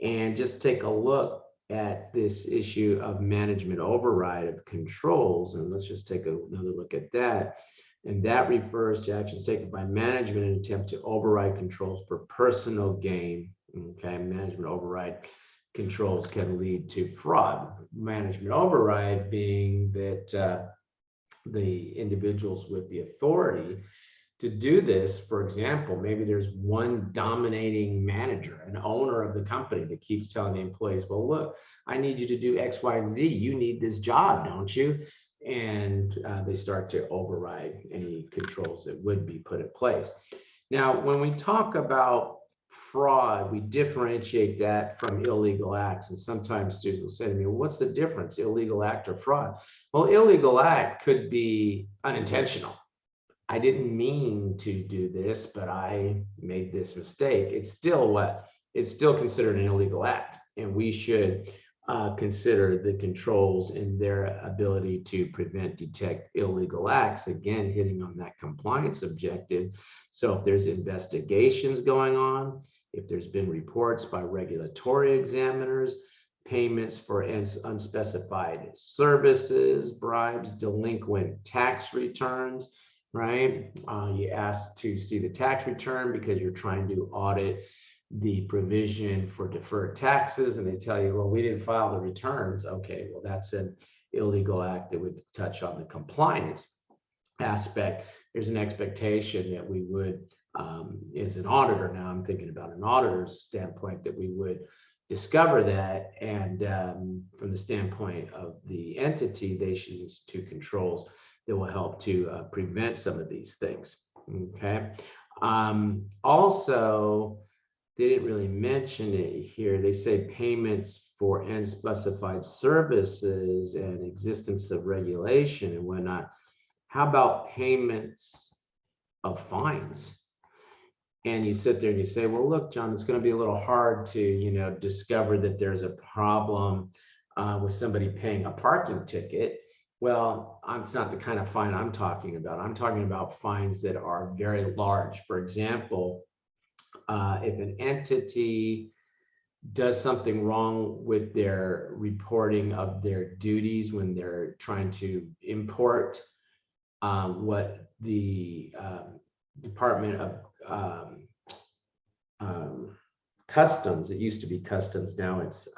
And just take a look at this issue of management override of controls. And let's just take another look at that. And that refers to actions taken by management in an attempt to override controls for personal gain, okay? Management override controls can lead to fraud. Management override being that the individuals with the authority to do this, for example, maybe there's one dominating manager, an owner of the company that keeps telling the employees, well, look, I need you to do X, Y, and Z. You need this job, don't you? And they start to override any controls that would be put in place. Now, when we talk about fraud, we differentiate that from illegal acts. And sometimes students will say to me, well, what's the difference, illegal act or fraud? Well, illegal act could be unintentional. I didn't mean to do this, but I made this mistake. It's still what? It's still considered an illegal act. And we should consider the controls in their ability to prevent, detect illegal acts, again, hitting on that compliance objective. So if there's investigations going on, if there's been reports by regulatory examiners, payments for unspecified services, bribes, delinquent tax returns, right? You ask to see the tax return because you're trying to audit the provision for deferred taxes, and they tell you, well, we didn't file the returns. Okay, well, that's an illegal act that would touch on the compliance aspect. There's an expectation that we would, as an auditor, now I'm thinking about an auditor's standpoint, that we would discover that, and from the standpoint of the entity, they should institute controls that will help to prevent some of these things. Okay. Also, they didn't really mention it here. They say payments for unspecified services and existence of regulation and whatnot. How about payments of fines? And you sit there and you say, well, look, John, it's going to be a little hard to, discover that there's a problem with somebody paying a parking ticket. Well, it's not the kind of fine I'm talking about. I'm talking about fines that are very large. For example, if an entity does something wrong with their reporting of their duties when they're trying to import what the Department of Customs, it used to be Customs, now it's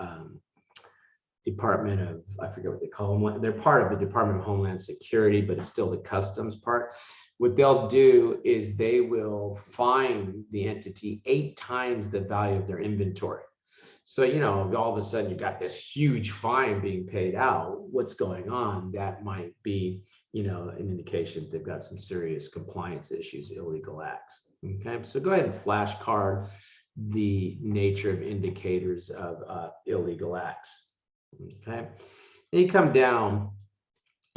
Department of, I forget what they call them. They're part of the Department of Homeland Security, but it's still the customs part. What they'll do is they will fine the entity 8 times the value of their inventory. So, you know, all of a sudden you got this huge fine being paid out. What's going on? That might be, you know, an indication that they've got some serious compliance issues, illegal acts. Okay, so go ahead and flashcard the nature of indicators of illegal acts. Okay, then you come down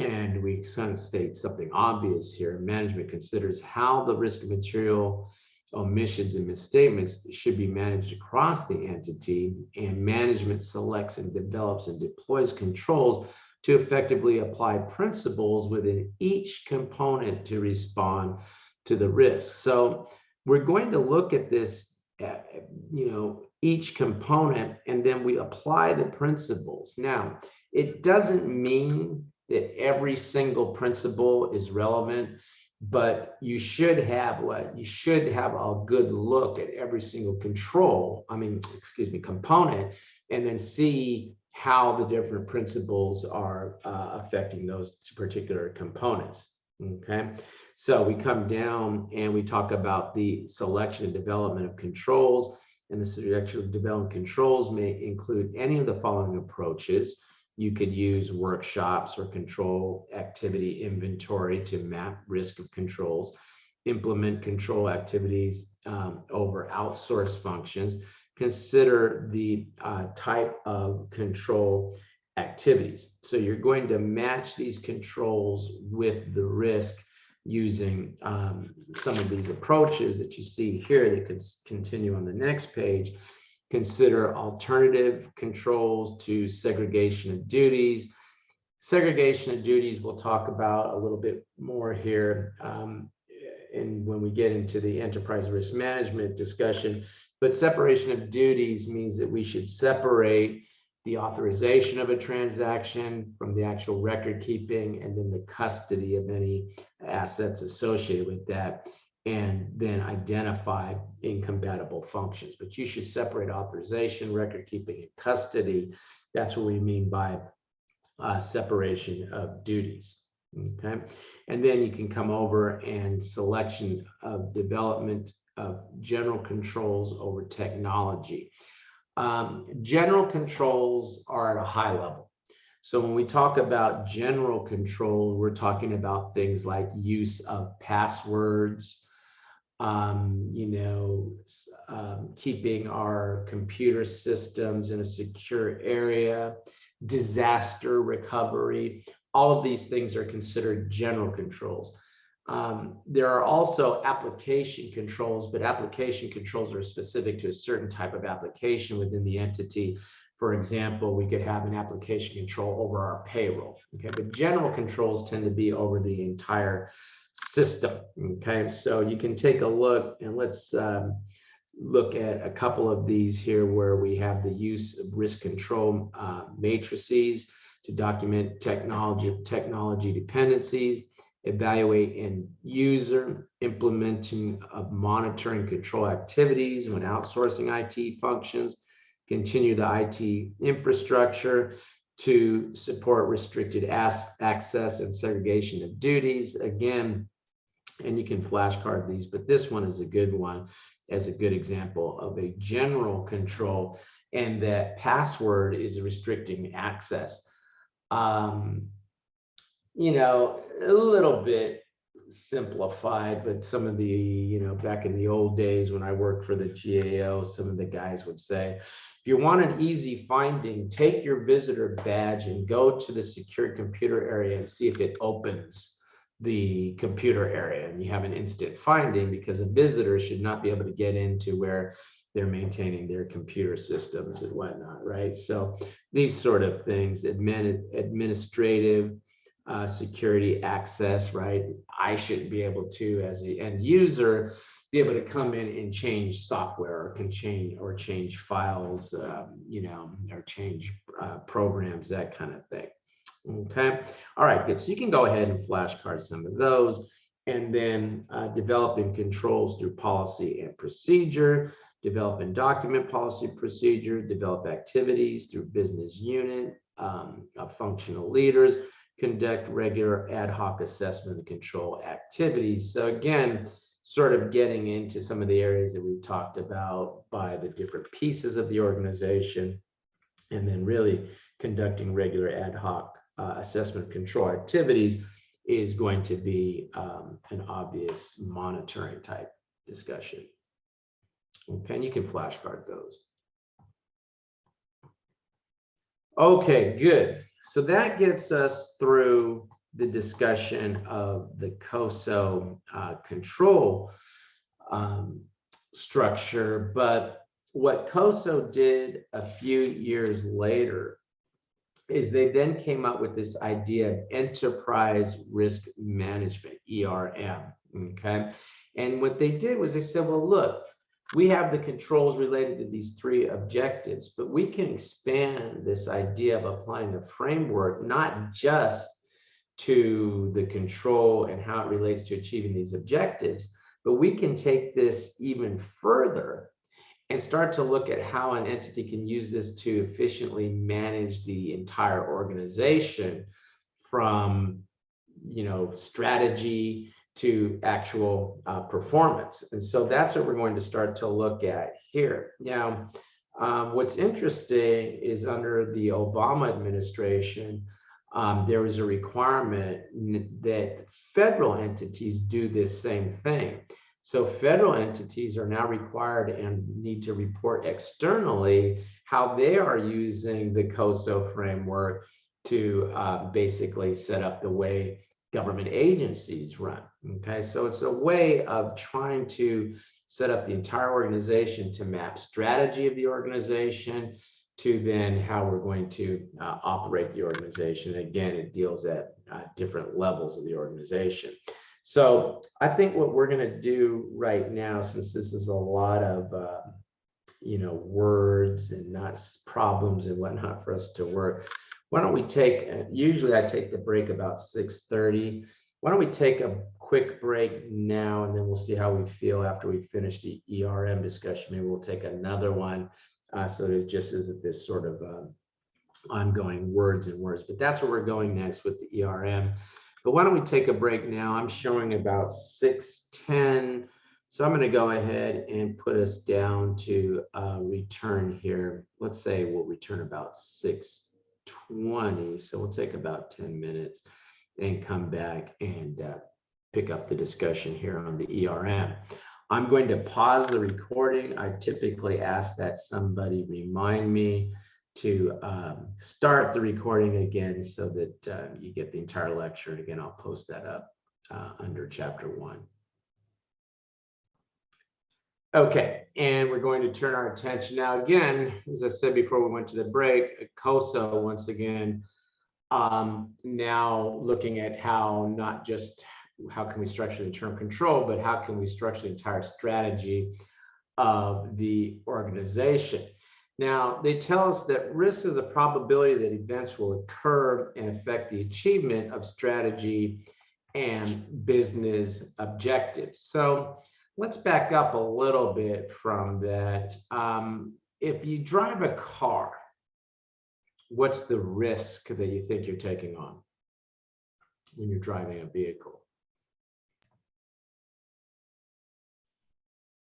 and we kind of state something obvious here. Management considers how the risk of material omissions and misstatements should be managed across the entity, and management selects and develops and deploys controls to effectively apply principles within each component to respond to the risk. So we're going to look at this, you know, each component, and then we apply the principles. Now, it doesn't mean that every single principle is relevant, but you should have a good look at every single component, and then see how the different principles are affecting those particular components. Okay, so we come down and we talk about the selection and development of controls, and the selection of development controls may include any of the following approaches. You could use workshops or control activity inventory to map risk of controls, implement control activities over outsourced functions, consider the type of control activities. So you're going to match these controls with the risk using some of these approaches that you see here that can continue on the next page. Consider alternative controls to segregation of duties. Segregation of duties we'll talk about a little bit more here and when we get into the enterprise risk management discussion. But separation of duties means that we should separate the authorization of a transaction from the actual record keeping, and then the custody of any assets associated with that, and then identify incompatible functions. But you should separate authorization, record keeping, and custody. That's what we mean by separation of duties. Okay, and then you can come over and selection of development of general controls over technology. General controls are at a high level. So when we talk about general controls, we're talking about things like use of passwords, keeping our computer systems in a secure area, disaster recovery. All of these things are considered general controls. There are also application controls, but application controls are specific to a certain type of application within the entity. For example, we could have an application control over our payroll. Okay, but general controls tend to be over the entire system. Okay, so you can take a look, and let's look at a couple of these here where we have the use of risk control matrices to document technology dependencies, evaluate end user, implementing of monitoring control activities when outsourcing IT functions, continue the IT infrastructure to support restricted access and segregation of duties. Again, and you can flashcard these, but this one is a good one as a good example of a general control, and that password is restricting access. A little bit simplified, but some of the, back in the old days when I worked for the GAO, some of the guys would say, if you want an easy finding, take your visitor badge and go to the secure computer area and see if it opens the computer area, and you have an instant finding, because a visitor should not be able to get into where they're maintaining their computer systems and whatnot, right? So these sort of things, administrative security access, right? I shouldn't be able to, as the end user, be able to come in and change software, or can change files, or change programs, that kind of thing. Okay. All right, good. So you can go ahead and flashcard some of those, and then developing controls through policy and procedure, develop and document policy procedure, develop activities through business unit, functional leaders, conduct regular ad hoc assessment and control activities. So again, sort of getting into some of the areas that we've talked about by the different pieces of the organization, and then really conducting regular ad hoc assessment control activities is going to be an obvious monitoring type discussion. Okay, and you can flashcard those. Okay, good. So that gets us through the discussion of the COSO control structure. But what COSO did a few years later is they then came up with this idea of enterprise risk management, ERM. Okay. And what they did was they said, well, look, we have the controls related to these three objectives, but we can expand this idea of applying a framework, not just to the control and how it relates to achieving these objectives, but we can take this even further and start to look at how an entity can use this to efficiently manage the entire organization, from strategy to actual performance. And so that's what we're going to start to look at here. Now, what's interesting is under the Obama administration, there was a requirement that federal entities do this same thing. So federal entities are now required and need to report externally how they are using the COSO framework to basically set up the way government agencies run. Okay, so it's a way of trying to set up the entire organization to map strategy of the organization to then how we're going to operate the organization. Again, it deals at different levels of the organization. So I think what we're going to do right now, since this is a lot of words and not problems and whatnot for us to work, why don't we take, usually I take the break about 6:30. Why don't we take a quick break now, and then we'll see how we feel after we finish the ERM discussion. Maybe we'll take another one. So it just isn't this sort of ongoing words and words, but that's where we're going next with the ERM. But why don't we take a break now? I'm showing about 6:10. So I'm going to go ahead and put us down to return here. Let's say we'll return about 6:20. So we'll take about 10 minutes and come back and pick up the discussion here on the ERM. I'm going to pause the recording. I typically ask that somebody remind me to start the recording again so that you get the entire lecture. And again, I'll post that up under chapter 1. Okay, and we're going to turn our attention now. Again, as I said before we went to the break, COSO, once again, now looking at how not just how can we structure the term control, but how can we structure the entire strategy of the organization. Now, they tell us that risk is a probability that events will occur and affect the achievement of strategy and business objectives. So let's back up a little bit from that. If you drive a car, what's the risk that you think you're taking on when you're driving a vehicle?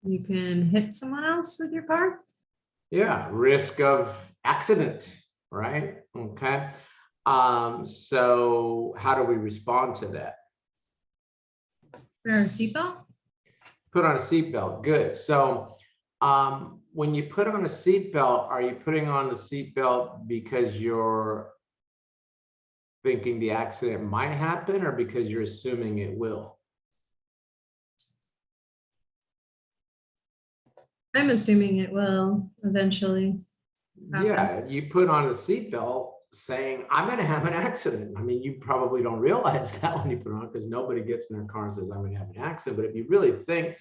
You can hit someone else with your car. Yeah, risk of accident, right? Okay. So how do we respond to that? Wear a seatbelt. Put on a seatbelt. Good. So when you put on a seatbelt, are you putting on the seatbelt because you're thinking the accident might happen, or because you're assuming it will? I'm assuming it will eventually happen. Yeah, you put on a seatbelt saying, I'm going to have an accident. I mean, you probably don't realize that when you put it on, because nobody gets in their car and says, I'm going to have an accident. But if you really think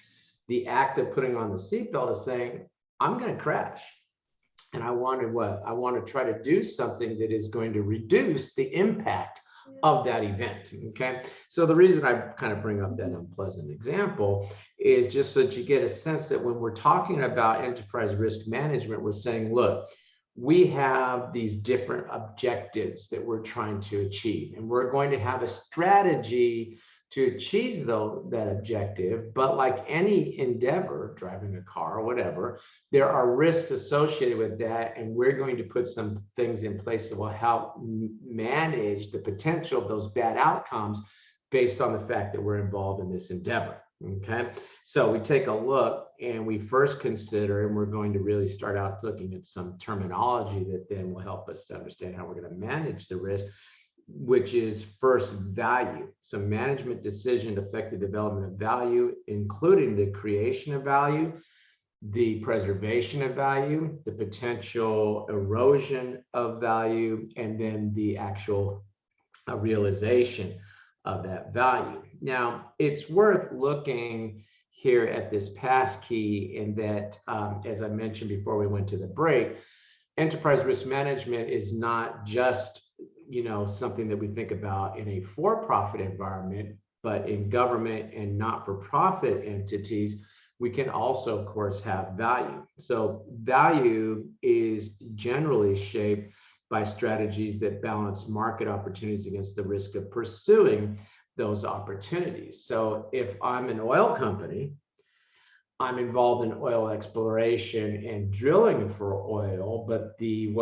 The act of putting on the seatbelt is saying, I'm going to crash. And I want to what? I want to try to do something that is going to reduce the impact of that event. Okay. So the reason I kind of bring up that unpleasant example is just so that you get a sense that when we're talking about enterprise risk management, we're saying, look, we have these different objectives that we're trying to achieve, and we're going to have a strategy to achieve that objective. But like any endeavor, driving a car or whatever, there are risks associated with that, and we're going to put some things in place that will help manage the potential of those bad outcomes based on the fact that we're involved in this endeavor. Okay, so we take a look and we first consider, and we're going to really start out looking at some terminology that then will help us to understand how we're going to manage the risk, which is first value. So management decision to affect the development of value, including the creation of value, the preservation of value, the potential erosion of value, and then the actual realization of that value. Now, it's worth looking here at this passkey in that, as I mentioned before we went to the break, enterprise risk management is not just something that we think about in a for-profit environment, but in government and not-for-profit entities, we can also, of course, have value. So value is generally shaped by strategies that balance market opportunities against the risk of pursuing those opportunities. So if I'm an oil company, I'm involved in oil exploration and drilling for oil, but the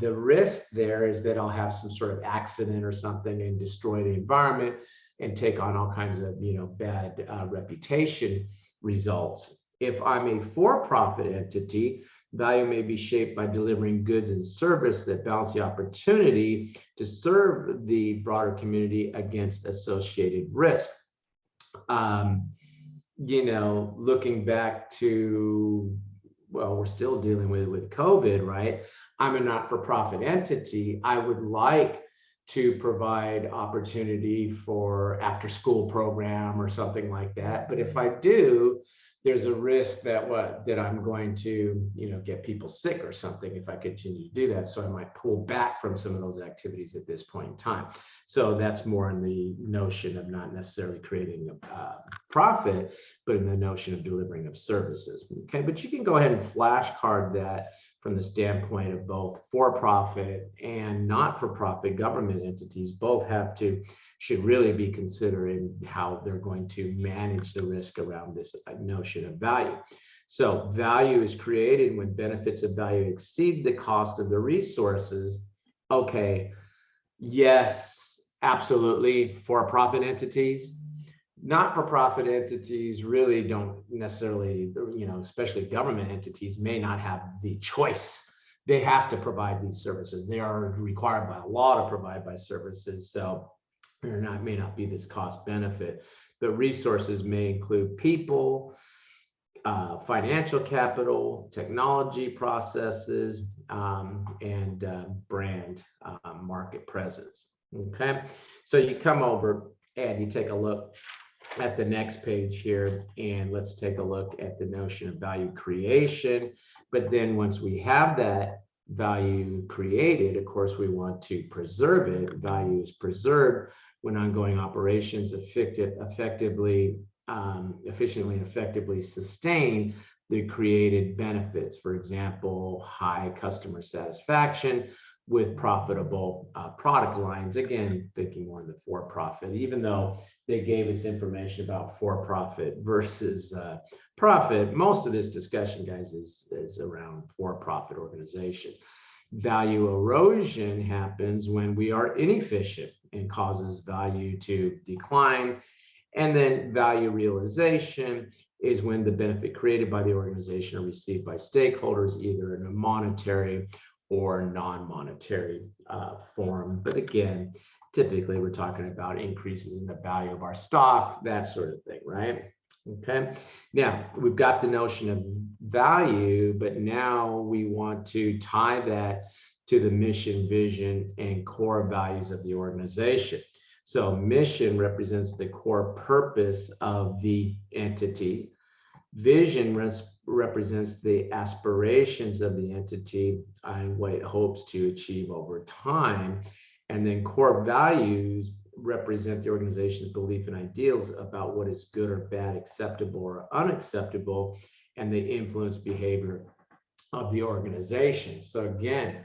risk there is that I'll have some sort of accident or something and destroy the environment and take on all kinds of bad reputation results. If I'm a for-profit entity, value may be shaped by delivering goods and service that balance the opportunity to serve the broader community against associated risk. Looking back to, well, we're still dealing with COVID, right? I'm a not-for-profit entity. I would like to provide opportunity for after-school program or something like that. But if I do, there's a risk that I'm going to, get people sick or something if I continue to do that. So I might pull back from some of those activities at this point in time. So that's more in the notion of not necessarily creating a profit, but in the notion of delivering of services. Okay, but you can go ahead and flashcard that from the standpoint of both for-profit and not-for-profit government entities. Both should really be considering how they're going to manage the risk around this notion of value. So value is created when benefits of value exceed the cost of the resources. Okay, yes, absolutely, for-profit entities. Not-for-profit entities really don't necessarily, especially government entities, may not have the choice. They have to provide these services. They are required by law to provide by services. So there may not be this cost benefit. The resources may include people, financial capital, technology processes, and brand market presence. Okay, so you come over and you take a look at the next page here, and let's take a look at the notion of value creation. But then once we have that value created, of course, we want to preserve it. Value is preserved when ongoing operations efficiently and effectively sustain the created benefits. For example, high customer satisfaction with profitable product lines. Again, thinking more of the for-profit, even though they gave us information about for-profit versus profit. Most of this discussion, guys, is around for-profit organizations. Value erosion happens when we are inefficient and causes value to decline. And then value realization is when the benefit created by the organization are received by stakeholders, either in a monetary or non-monetary form. But again, typically we're talking about increases in the value of our stock, that sort of thing, right? Okay, now we've got the notion of value, but now we want to tie that to the mission, vision, and core values of the organization. So mission represents the core purpose of the entity. Vision represents the aspirations of the entity and what it hopes to achieve over time. And then core values represent the organization's belief and ideals about what is good or bad, acceptable or unacceptable, and they influence behavior of the organization. So again,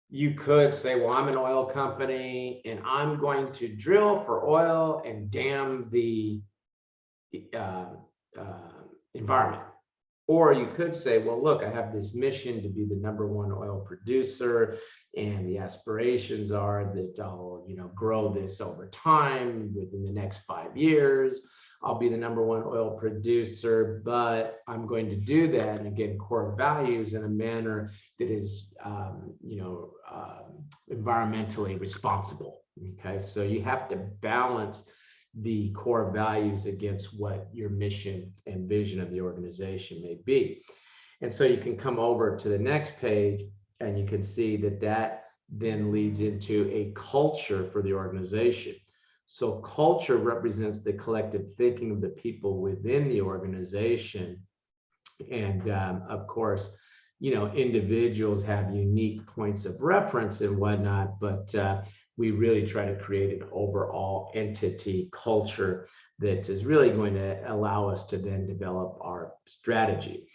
you could say, well, I'm an oil company and I'm going to drill for oil and damn the environment. Or you could say, well, look, I have this mission to be the #1 oil producer, and the aspirations are that I'll, grow this over time within the next 5 years. I'll be the #1 oil producer, but I'm going to do that, and again, core values in a manner that is, environmentally responsible. Okay, so you have to balance the core values against what your mission and vision of the organization may be. And so you can come over to the next page and you can see that that then leads into a culture for the organization. So culture represents the collective thinking of the people within the organization. And of course, individuals have unique points of reference and whatnot, but we really try to create an overall entity culture that is really going to allow us to then develop our strategy.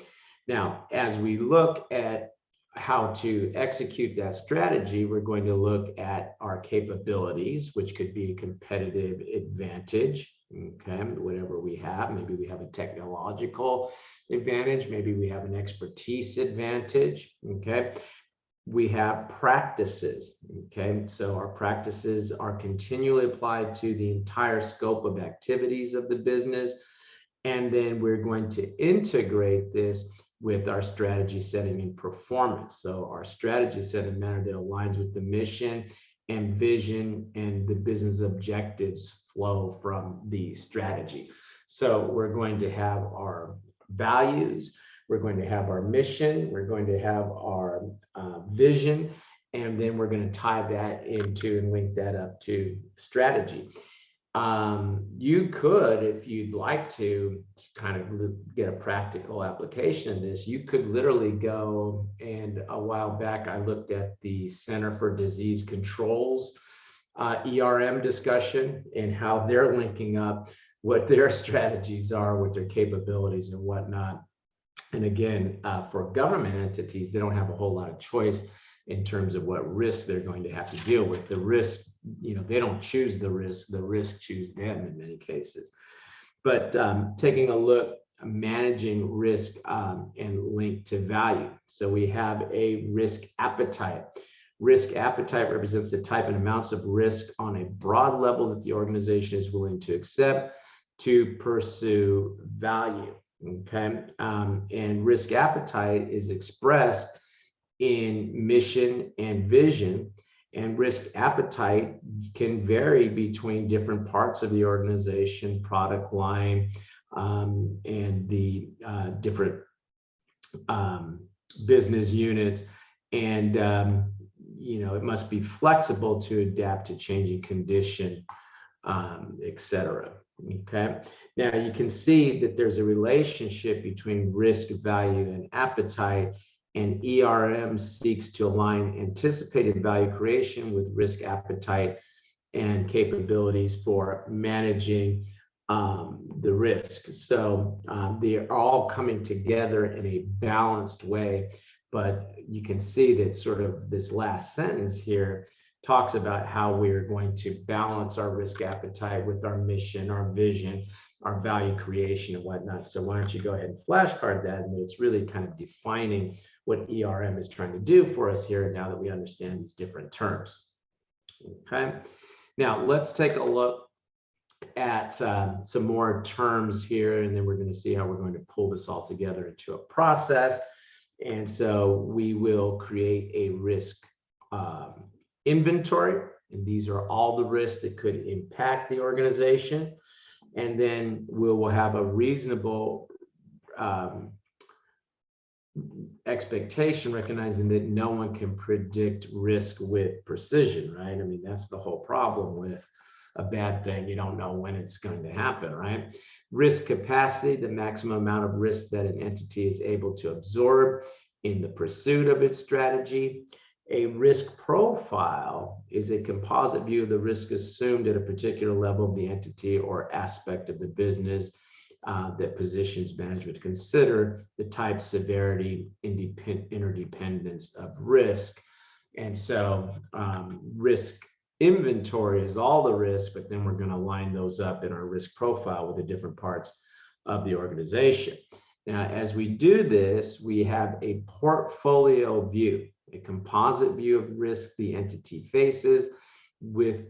Now, as we look at how to execute that strategy, we're going to look at our capabilities, which could be a competitive advantage. Okay, whatever we have, maybe we have a technological advantage, maybe we have an expertise advantage. Okay, we have practices. Okay, so our practices are continually applied to the entire scope of activities of the business, and then we're going to integrate this with our strategy setting and performance. So our strategy set in a manner that aligns with the mission and vision, and the business objectives flow from the strategy. So we're going to have our values, we're going to have our mission, we're going to have our vision, and then we're going to tie that into and link that up to strategy. You could, if you'd like to kind of get a practical application of this, you could literally go, and a while back I looked at the Center for Disease Control's ERM discussion and how they're linking up what their strategies are with their capabilities and whatnot. And again, for government entities, they don't have a whole lot of choice in terms of what risks they're going to have to deal with. The risk, they don't choose the risk choose them in many cases. But taking a look, managing risk and link to value. So we have a risk appetite. Risk appetite represents the type and amounts of risk on a broad level that the organization is willing to accept to pursue value. Okay, and risk appetite is expressed in mission and vision, and risk appetite can vary between different parts of the organization, product line, and the different business units, and it must be flexible to adapt to changing condition, etc. Okay, now you can see that there's a relationship between risk, value, and appetite, and ERM seeks to align anticipated value creation with risk appetite and capabilities for managing the risk. So they are all coming together in a balanced way, but you can see that sort of this last sentence here talks about how we're going to balance our risk appetite with our mission, our vision, our value creation and whatnot. So why don't you go ahead and flashcard that, and it's really kind of defining what ERM is trying to do for us here now that we understand these different terms. Okay, now let's take a look at some more terms here, and then we're going to see how we're going to pull this all together into a process. And so we will create a risk inventory, and these are all the risks that could impact the organization. And then we will have a reasonable expectation, recognizing that no one can predict risk with precision, right? I mean, that's the whole problem with a bad thing. You don't know when it's going to happen, right? Risk capacity, the maximum amount of risk that an entity is able to absorb in the pursuit of its strategy. A risk profile is a composite view of the risk assumed at a particular level of the entity or aspect of the business that positions management to consider the type, severity, interdependence of risk. And so risk inventory is all the risk, but then we're going to line those up in our risk profile with the different parts of the organization. Now, as we do this, we have a portfolio view, a composite view of risk the entity faces with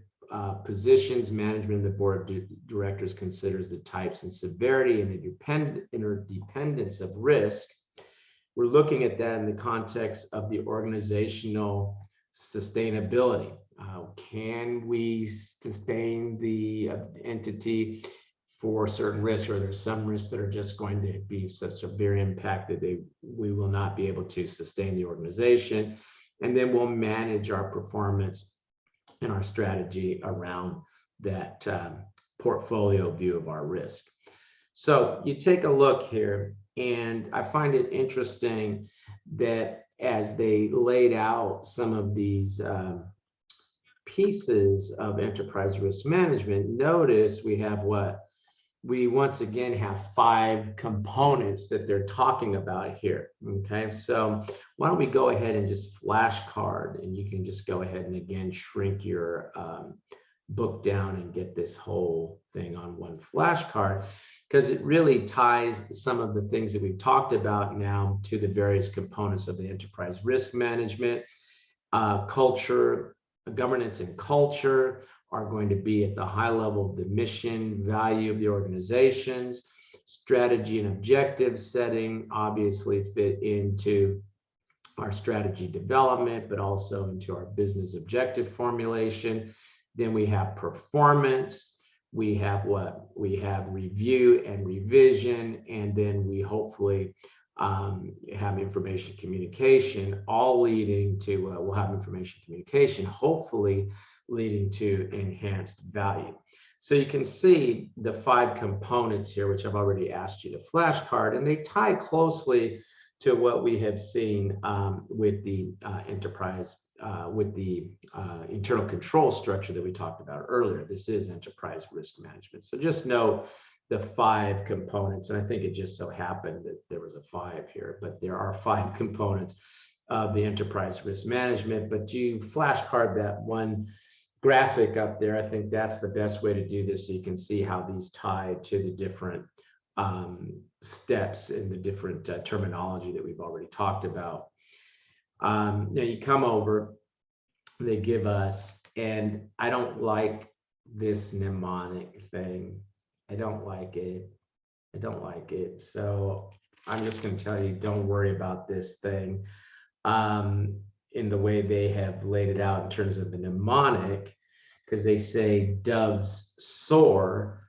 positions management and the board of directors considers the types and severity and interdependence of risk. We're looking at that in the context of the organizational sustainability. Can we sustain the entity for certain risks, or there's some risks that are just going to be such a severe impact that we will not be able to sustain the organization. And then we'll manage our performance and our strategy around that portfolio view of our risk. So you take a look here, and I find it interesting that as they laid out some of these pieces of enterprise risk management, notice we have what? We once again have 5 components that they're talking about here, okay? So why don't we go ahead and just flashcard, and you can just go ahead and again shrink your book down and get this whole thing on one flashcard, because it really ties some of the things that we've talked about now to the various components of the enterprise risk management. Culture, governance and culture are going to be at the high level of the mission, value of the organizations. Strategy and objective setting obviously fit into our strategy development, but also into our business objective formulation. Then we have performance. We have what? We have review and revision, and then we hopefully have information communication, all leading to, we'll have information communication, hopefully leading to enhanced value. So you can see the 5 components here, which I've already asked you to flashcard, and they tie closely to what we have seen with the enterprise, with the internal control structure that we talked about earlier. This is enterprise risk management. So just know the 5 components, and I think it just so happened that there was a 5 here, but there are 5 components of the enterprise risk management. But you flashcard that one graphic up there. I think that's the best way to do this, so you can see how these tie to the different steps in the different terminology that we've already talked about. Now you come over, they give us, and I don't like this mnemonic thing. I don't like it. I don't like it. So I'm just going to tell you, don't worry about this thing in the way they have laid it out in terms of the mnemonic, because they say doves soar.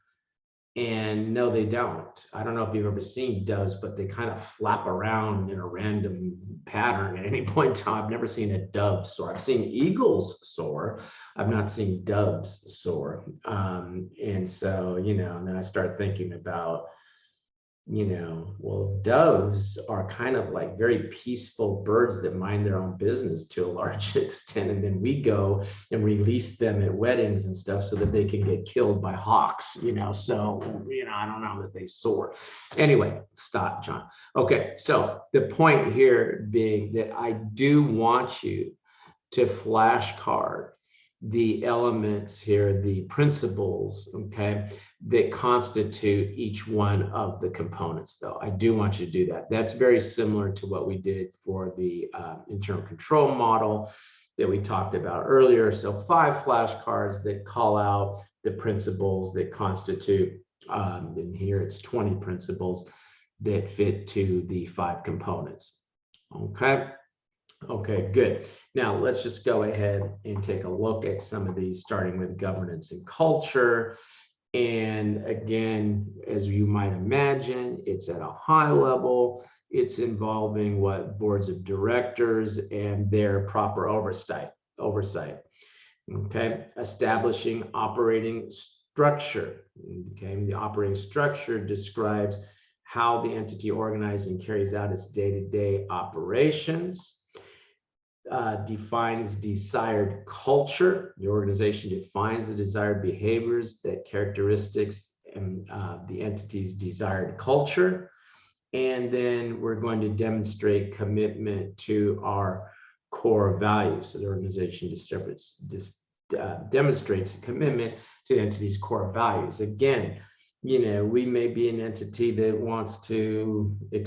And no, they don't. I don't know if you've ever seen doves, but they kind of flap around in a random pattern at any point in time. I've never seen a dove soar. I've seen eagles soar. I've not seen doves soar. And so, and then I start thinking about, well, doves are kind of like very peaceful birds that mind their own business to a large extent. And then we go and release them at weddings and stuff so that they can get killed by hawks, so, I don't know that they soar. Anyway, stop, John. Okay, so the point here being that I do want you to flashcard the elements here, the principles, okay, that constitute each one of the components, though. I do want you to do that. That's very similar to what we did for the internal control model that we talked about earlier. So 5 flashcards that call out the principles that constitute, and here it's 20 principles that fit to the 5 components, okay? Okay, good. Now let's just go ahead and take a look at some of these, starting with governance and culture. And again, as you might imagine, it's at a high level. It's involving what? Boards of directors and their proper oversight. Okay, establishing operating structure. Okay, the operating structure describes how the entity organizes and carries out its day-to-day operations. Defines desired culture. The organization defines the desired behaviors that characteristics and the entity's desired culture. And then we're going to demonstrate commitment to our core values. So the organization demonstrates a commitment to the entity's core values. Again, we may be an entity that wants to, be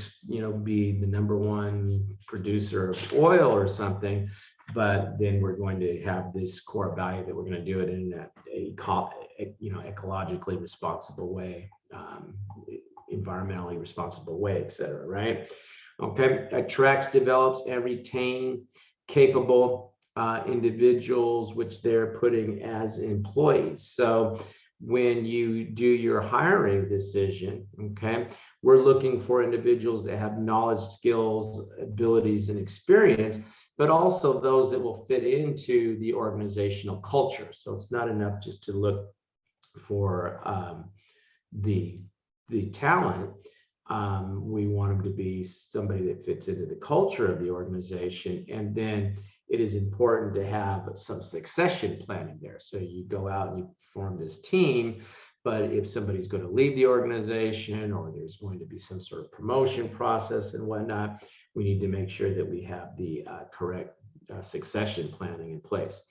the #1 producer of oil or something, but then we're going to have this core value that we're going to do it in a ecologically responsible way, environmentally responsible way, et cetera, right? Okay, attracts, develops, and retain capable individuals, which they're putting as employees. So when you do your hiring decision, okay, we're looking for individuals that have knowledge, skills, abilities, and experience, but also those that will fit into the organizational culture. So it's not enough just to look for the talent. We want them to be somebody that fits into the culture of the organization. And then it is important to have some succession planning there. So you go out and you form this team, but if somebody's going to leave the organization or there's going to be some sort of promotion process and whatnot, we need to make sure that we have the correct succession planning in place.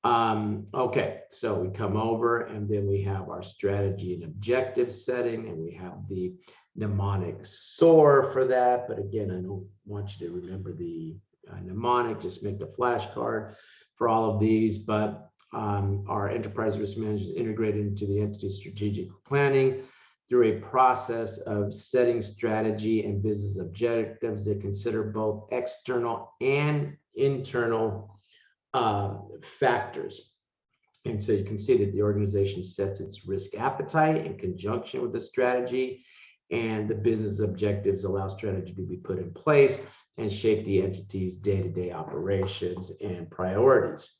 Okay, so we come over and then we have our strategy and objective setting, and we have the mnemonic SOAR for that. But again, I don't want you to remember the mnemonic, just make the flashcard for all of these. But our enterprise risk management is integrated into the entity's strategic planning through a process of setting strategy and business objectives that consider both external and internal factors. And so you can see that the organization sets its risk appetite in conjunction with the strategy, and the business objectives allow strategy to be put in place and shape the entity's day-to-day operations and priorities.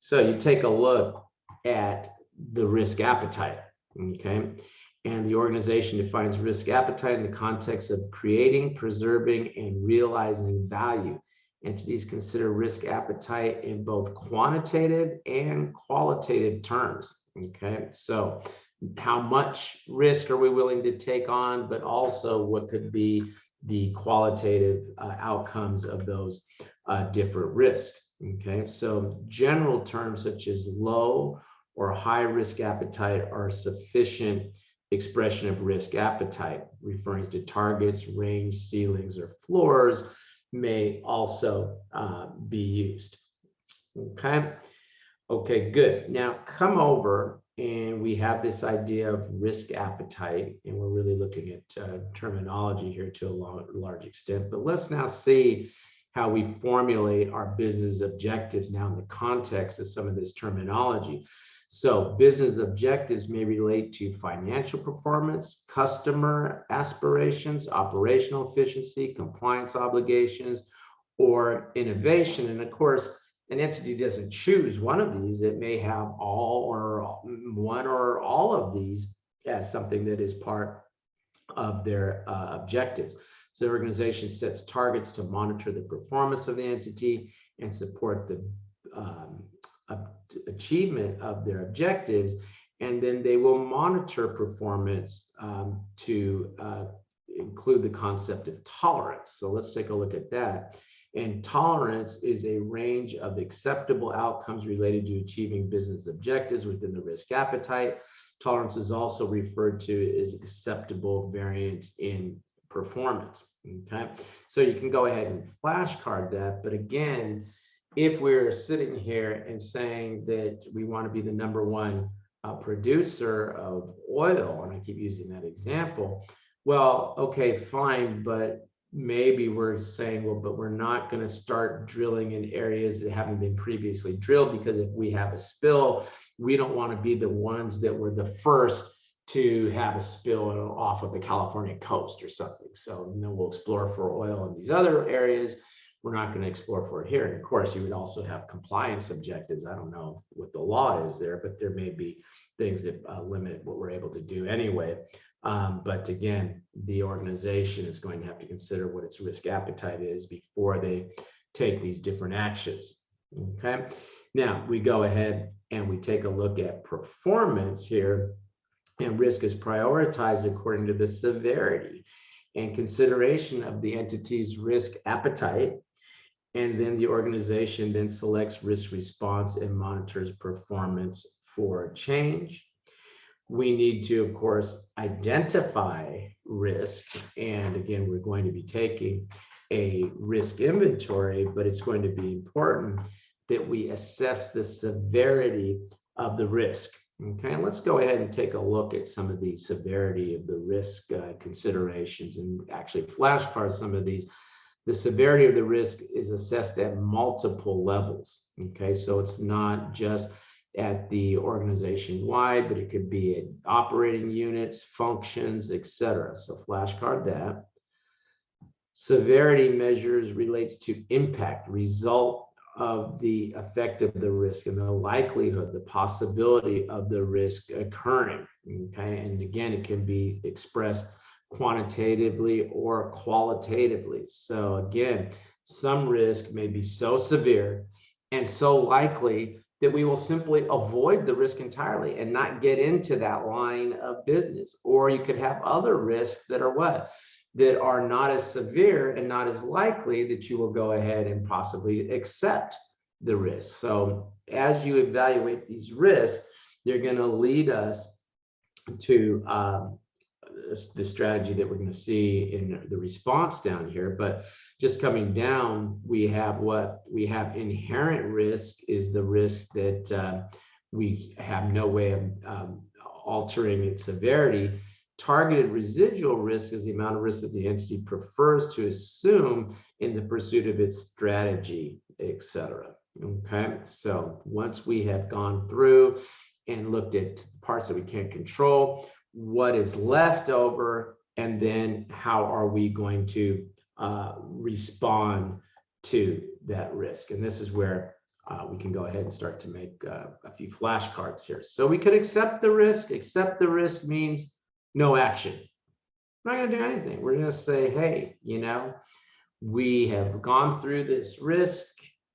So you take a look at the risk appetite, okay? And the organization defines risk appetite in the context of creating, preserving, and realizing value. Entities consider risk appetite in both quantitative and qualitative terms, okay? So how much risk are we willing to take on, but also what could be the qualitative outcomes of those different risks, okay? So general terms such as low or high risk appetite are sufficient expression of risk appetite, referring to targets, range, ceilings, or floors may also be used. Okay, good. Now come over, and we have this idea of risk appetite, and we're really looking at terminology here to a large extent. But let's now see how we formulate our business objectives now in the context of some of this terminology. So business objectives may relate to financial performance, customer aspirations, operational efficiency, compliance obligations, or innovation. And of course, an entity doesn't choose one of these. It may have all or one or all of these as something that is part of their objectives. So the organization sets targets to monitor the performance of the entity and support the achievement of their objectives, and then they will monitor performance to include the concept of tolerance. So let's take a look at that. And tolerance is a range of acceptable outcomes related to achieving business objectives within the risk appetite. Tolerance is also referred to as acceptable variance in performance. Okay, so you can go ahead and flashcard that. But again, if we're sitting here and saying that we want to be the #1 producer of oil, and I keep using that example, well, okay, fine, but maybe we're saying, well, but we're not going to start drilling in areas that haven't been previously drilled, because if we have a spill, we don't want to be the ones that were the first to have a spill off of the California coast or something. So we'll explore for oil in these other areas we're not going to explore for it here. And of course, you would also have compliance objectives. I don't know what the law is there, but there may be things that limit what we're able to do anyway. But again, the organization is going to have to consider what its risk appetite is before they take these different actions. Okay. Now we go ahead and we take a look at performance here, and risk is prioritized according to the severity and consideration of the entity's risk appetite. And then the organization then selects risk response and monitors performance for change. We need to, of course, identify risk. And again, we're going to be taking a risk inventory, but it's going to be important that we assess the severity of the risk. Okay, and let's go ahead and take a look at some of the severity of the risk considerations and actually flashcards some of these. The severity of the risk is assessed at multiple levels. Okay, so it's not just at the organization wide, but it could be at operating units, functions, etc. So flashcard that. Severity measures relates to impact, result of the effect of the risk and the likelihood, the possibility of the risk occurring. Okay, and again, it can be expressed quantitatively or qualitatively. So again, some risk may be so severe and so likely that we will simply avoid the risk entirely and not get into that line of business. Or you could have other risks that are what? That are not as severe and not as likely that you will go ahead and possibly accept the risk. So as you evaluate these risks, they're going to lead us to the strategy that we're going to see in the response down here. But just coming down, we have inherent risk is the risk that we have no way of altering its severity. Targeted residual risk is the amount of risk that the entity prefers to assume in the pursuit of its strategy, etc. Okay, so once we have gone through and looked at parts that we can't control, what is left over, and then how are we going to respond to that risk? And this is where we can go ahead and start to make a few flashcards here. So we could accept the risk. Accept the risk means no action. We're not going to do anything. We're going to say, hey, we have gone through this risk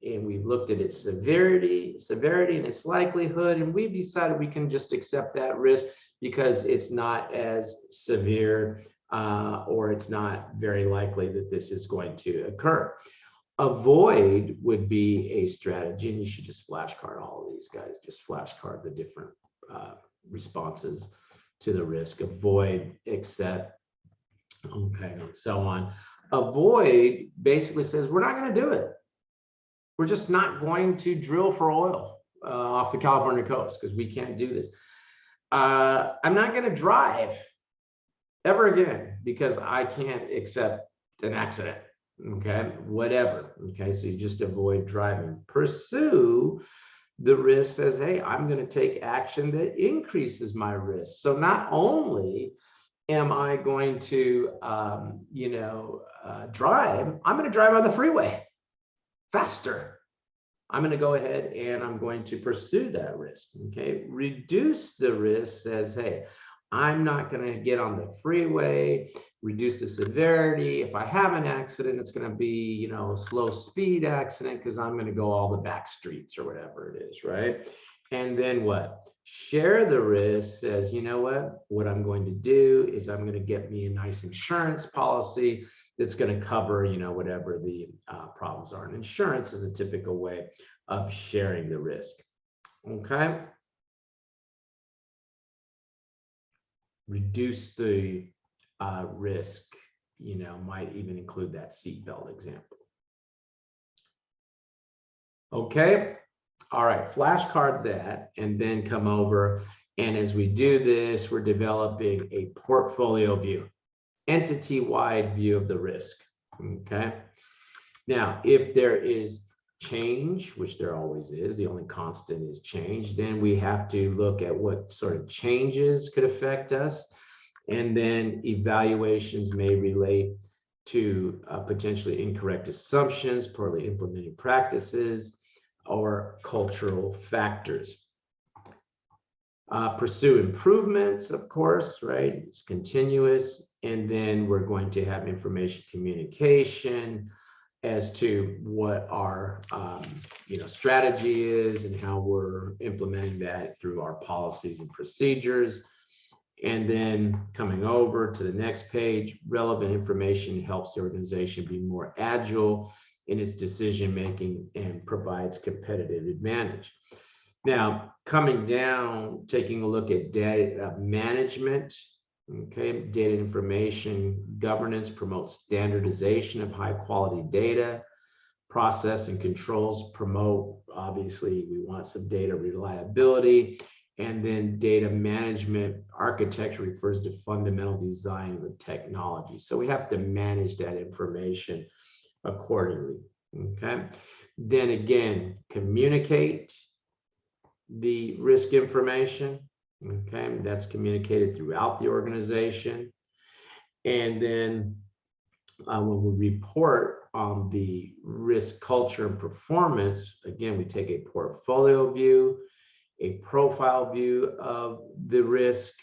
and we've looked at its severity and its likelihood, and we've decided we can just accept that risk because it's not as severe or it's not very likely that this is going to occur. Avoid would be a strategy, and you should just flashcard all of these guys, just flashcard the different responses to the risk. Avoid, accept, okay, and so on. Avoid basically says we're not going to do it. We're just not going to drill for oil off the California coast because we can't do this. I'm not going to drive ever again because I can't accept an accident. Okay, whatever. Okay, so you just avoid driving. Pursue the risk says, hey, I'm going to take action that increases my risk. So not only am I going to, drive, I'm going to drive on the freeway faster. I'm going to go ahead and I'm going to pursue that risk. Okay, reduce the risk says, hey, I'm not going to get on the freeway. Reduce the severity. If I have an accident, it's going to be, a slow speed accident because I'm going to go all the back streets or whatever it is, right? And then what? Share the risk says, what I'm going to do is I'm going to get me a nice insurance policy that's going to cover, whatever the problems are. And insurance is a typical way of sharing the risk. Okay. Reduce the risk, might even include that seatbelt example. Okay. All right, flashcard that, and then come over. And as we do this, we're developing a portfolio view, entity-wide view of the risk. Okay. Now, if there is change, which there always is, the only constant is change, then we have to look at what sort of changes could affect us. And then evaluations may relate to potentially incorrect assumptions, poorly implemented practices, or cultural factors. Pursue improvements, of course, right? It's continuous. And then we're going to have information communication as to what our strategy is and how we're implementing that through our policies and procedures. And then coming over to the next page, relevant information helps the organization be more agile in its decision making and provides competitive advantage. Now, coming down, taking a look at data management, okay, data information governance promotes standardization of high quality data. Process and controls promote, obviously, we want some data reliability. And then data management architecture refers to fundamental design of the technology. So we have to manage that information accordingly, okay? Then again, communicate the risk information, okay? That's communicated throughout the organization. And then when we report on the risk culture and performance, again, we take a portfolio view, a profile view of the risk,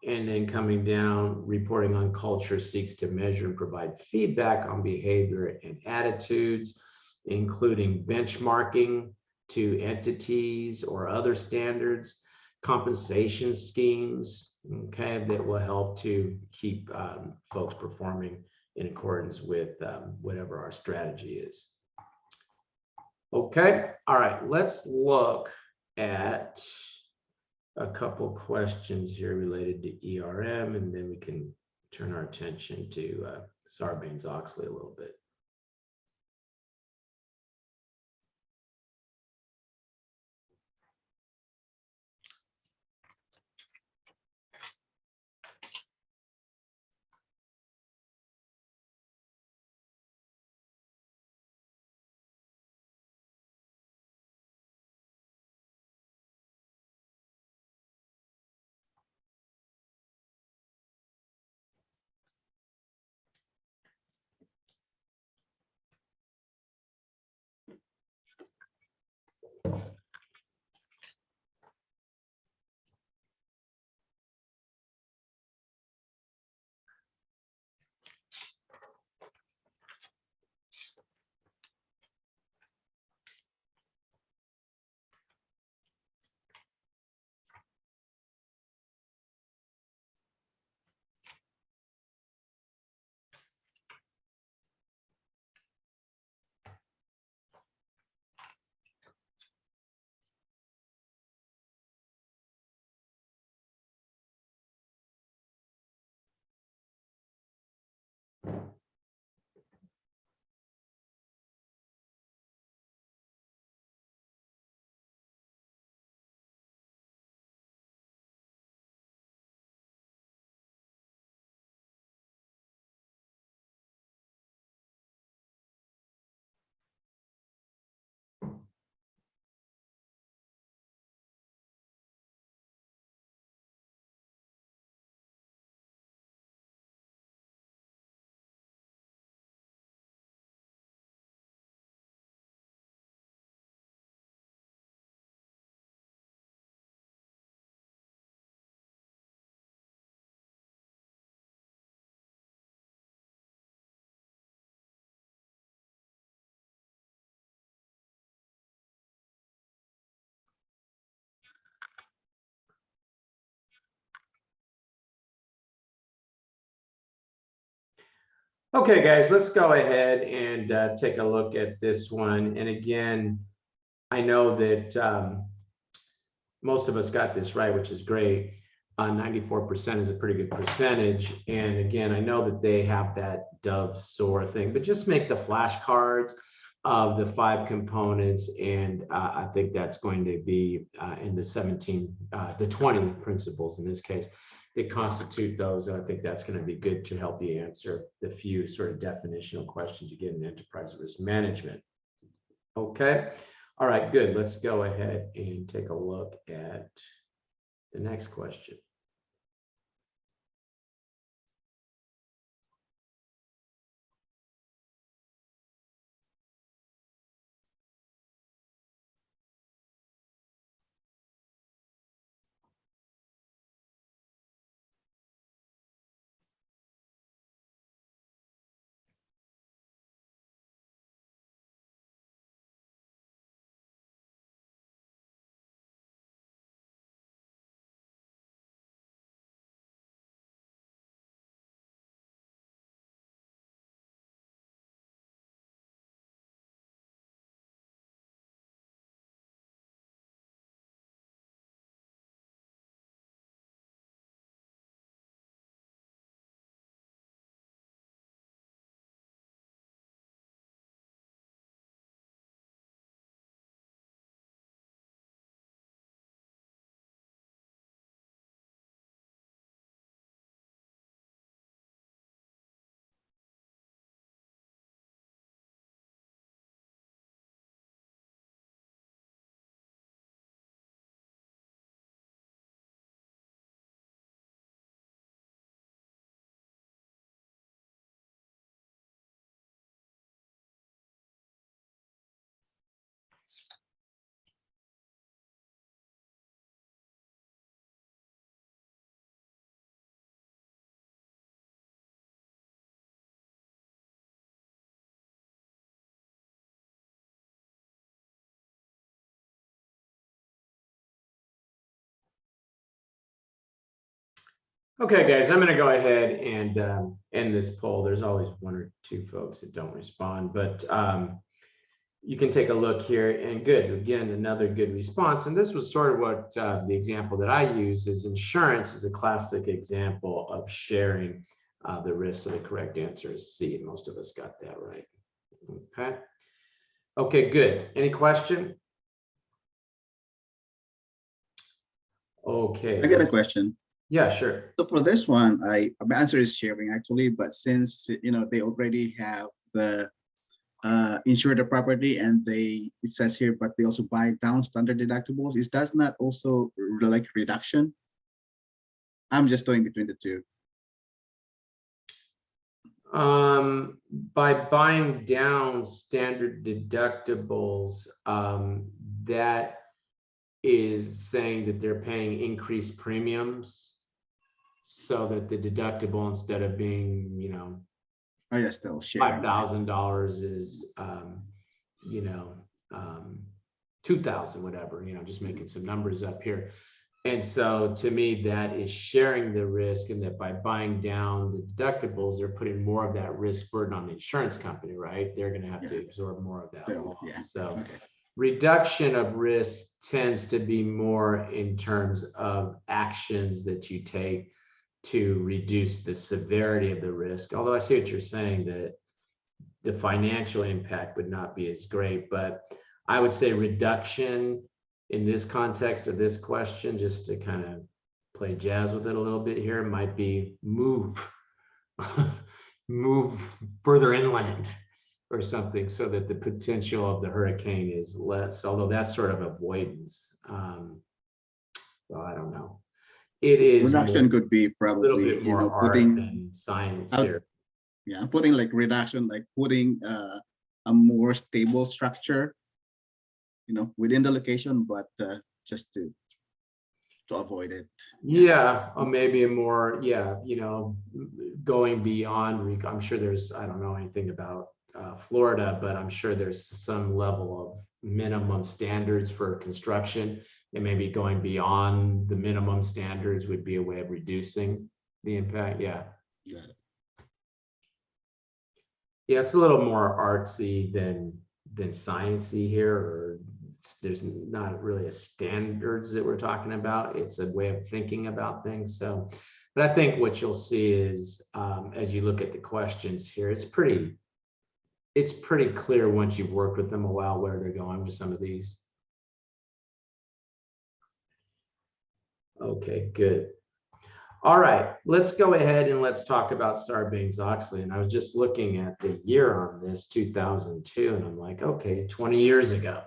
and then coming down, reporting on culture seeks to measure and provide feedback on behavior and attitudes, including benchmarking to entities or other standards, compensation schemes, okay, that will help to keep folks performing in accordance with whatever our strategy is. Okay, all right, let's look at a couple questions here related to ERM, and then we can turn our attention to Sarbanes-Oxley a little bit. Okay, guys, let's go ahead and take a look at this one. And again, I know that most of us got this right, which is great. 94% is a pretty good percentage. And again, I know that they have that dove SOAR thing, but just make the flashcards of the 5 components. And I think that's going to be in the 20 principles in this case that constitute those. And I think that's going to be good to help you answer the few sort of definitional questions you get in enterprise risk management. Okay. All right, good. Let's go ahead and take a look at the next question. Okay, guys, I'm going to go ahead and end this poll. There's always one or two folks that don't respond, but you can take a look here, and good. Again, another good response. And this was sort of what the example that I use is insurance is a classic example of sharing the risk. So the correct answer is C. Most of us got that right. Okay. Okay, good. Any question? Okay. I got a question. Yeah, sure. So for this one, my answer is sharing actually, but since they already have the insure the property and it says here, but they also buy down standard deductibles. Is that not also like reduction? I'm just going between the two. By buying down standard deductibles, that is saying that they're paying increased premiums so that the deductible, instead of being, Oh yeah, still sharing. $5,000 is, $2,000, whatever, just making some numbers up here. And so to me, that is sharing the risk, and that by buying down the deductibles, they're putting more of that risk burden on the insurance company, right? They're going to have to absorb more of that loss. Yeah. So Okay. reduction of risk tends to be more in terms of actions that you take to reduce the severity of the risk. Although I see what you're saying, that the financial impact would not be as great, but I would say reduction in this context of this question, just to kind of play jazz with it a little bit here, might be move further inland or something, so that the potential of the hurricane is less, although that's sort of avoidance. Well, I don't know. It is Reduction could be a probably little bit more art putting than science out, here. yeah, putting like reduction, like putting a more stable structure, within the location, but just to avoid it. Yeah, or maybe a more, going beyond, I'm sure there's, I don't know anything about Florida, but I'm sure there's some level of minimum standards for construction, and maybe going beyond the minimum standards would be a way of reducing the impact. Yeah. Got it. Yeah, it's a little more artsy than sciencey here, or there's not really a standards that we're talking about. It's a way of thinking about things. So, but I think what you'll see is, as you look at the questions here, it's pretty clear once you've worked with them a while where they're going with some of these. Okay, good. All right, let's go ahead and let's talk about Sarbanes-Oxley. And I was just looking at the year on this, 2002, and I'm like, okay, 20 years ago.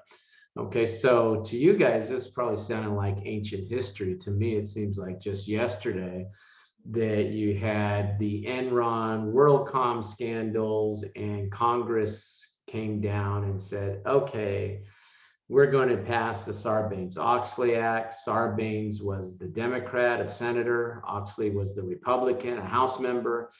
Okay, so to you guys, this probably sounded like ancient history. To me, it seems like just yesterday that you had the Enron, WorldCom scandals, and Congress came down and said, okay, we're going to pass the Sarbanes-Oxley Act. Sarbanes was the Democrat, a senator. Oxley was the Republican, a House member.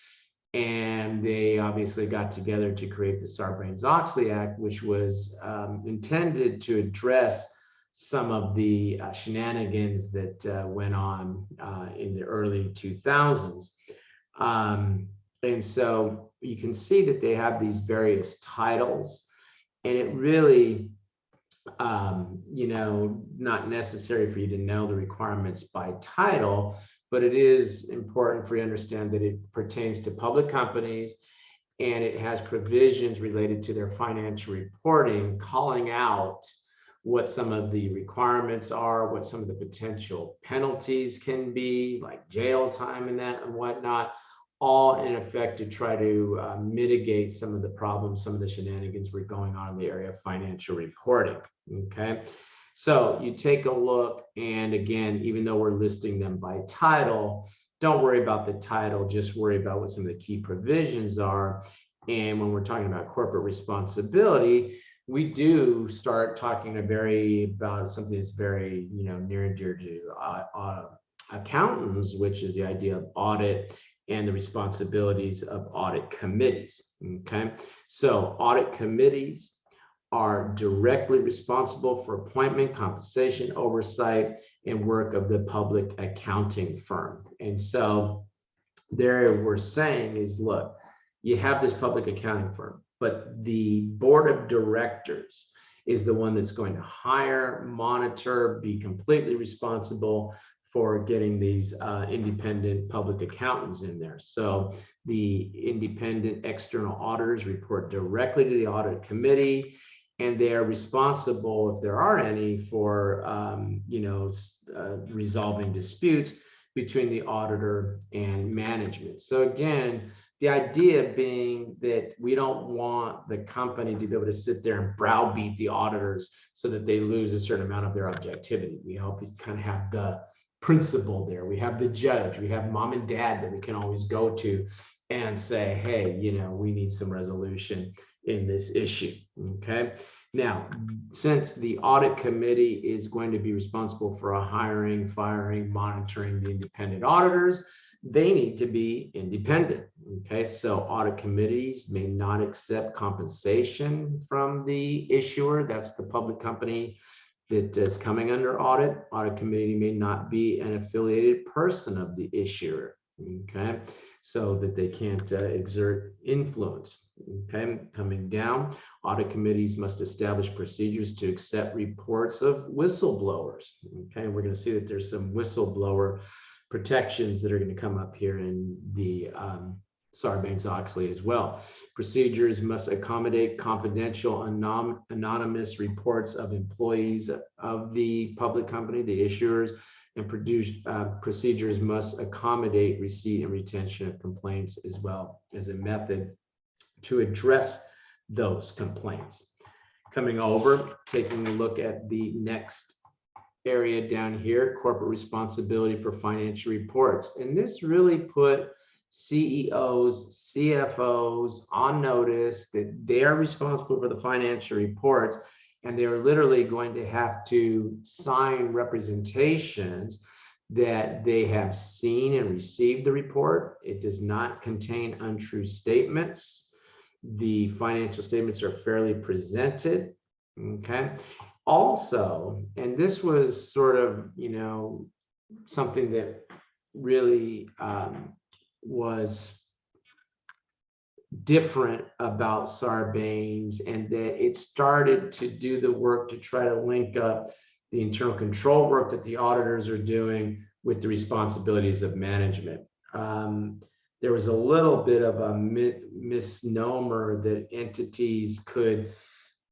And they obviously got together to create the Sarbanes-Oxley Act, which was intended to address some of the shenanigans that went on in the early 2000s. And so you can see that they have these various titles, and it really, not necessary for you to know the requirements by title, but it is important for you to understand that it pertains to public companies, and it has provisions related to their financial reporting, calling out what some of the requirements are, what some of the potential penalties can be, like jail time and that and whatnot, all in effect to try to mitigate some of the problems, some of the shenanigans were going on in the area of financial reporting. Okay, so you take a look, and again, even though we're listing them by title, don't worry about the title, just worry about what some of the key provisions are. And when we're talking about corporate responsibility, we do start talking about something that's very, near and dear to accountants, which is the idea of audit and the responsibilities of audit committees. Okay, so audit committees are directly responsible for appointment, compensation, oversight, and work of the public accounting firm. And so there we're saying is, look, you have this public accounting firm, but the board of directors is the one that's going to hire, monitor, be completely responsible for getting these independent public accountants in there. So the independent external auditors report directly to the audit committee, and they are responsible, if there are any, for resolving disputes between the auditor and management. So again, the idea being that we don't want the company to be able to sit there and browbeat the auditors so that they lose a certain amount of their objectivity. We hope we kind of have the principal there. We have the judge, we have mom and dad that we can always go to and say, hey, we need some resolution in this issue, okay? Now, since the audit committee is going to be responsible for hiring, firing, monitoring the independent auditors, they need to be independent, okay? So audit committees may not accept compensation from the issuer. That's the public company that is coming under audit. Audit committee may not be an affiliated person of the issuer, okay? So that they can't exert influence, okay? Coming down, audit committees must establish procedures to accept reports of whistleblowers, okay? We're gonna see that there's some whistleblower protections that are gonna come up here in the Sarbanes-Oxley as well. Procedures must accommodate confidential, anonymous reports of employees of the public company, the issuers, and procedures must accommodate receipt and retention of complaints as well as a method to address those complaints. Coming over, taking a look at the next area down here, corporate responsibility for financial reports. And this really put CEOs, CFOs on notice that they are responsible for the financial reports, and they're literally going to have to sign representations that they have seen and received the report. It does not contain untrue statements. The financial statements are fairly presented, okay? Also, and this was sort of, something that really was different about Sarbanes, and that it started to do the work to try to link up the internal control work that the auditors are doing with the responsibilities of management. There was a little bit of a misnomer that entities could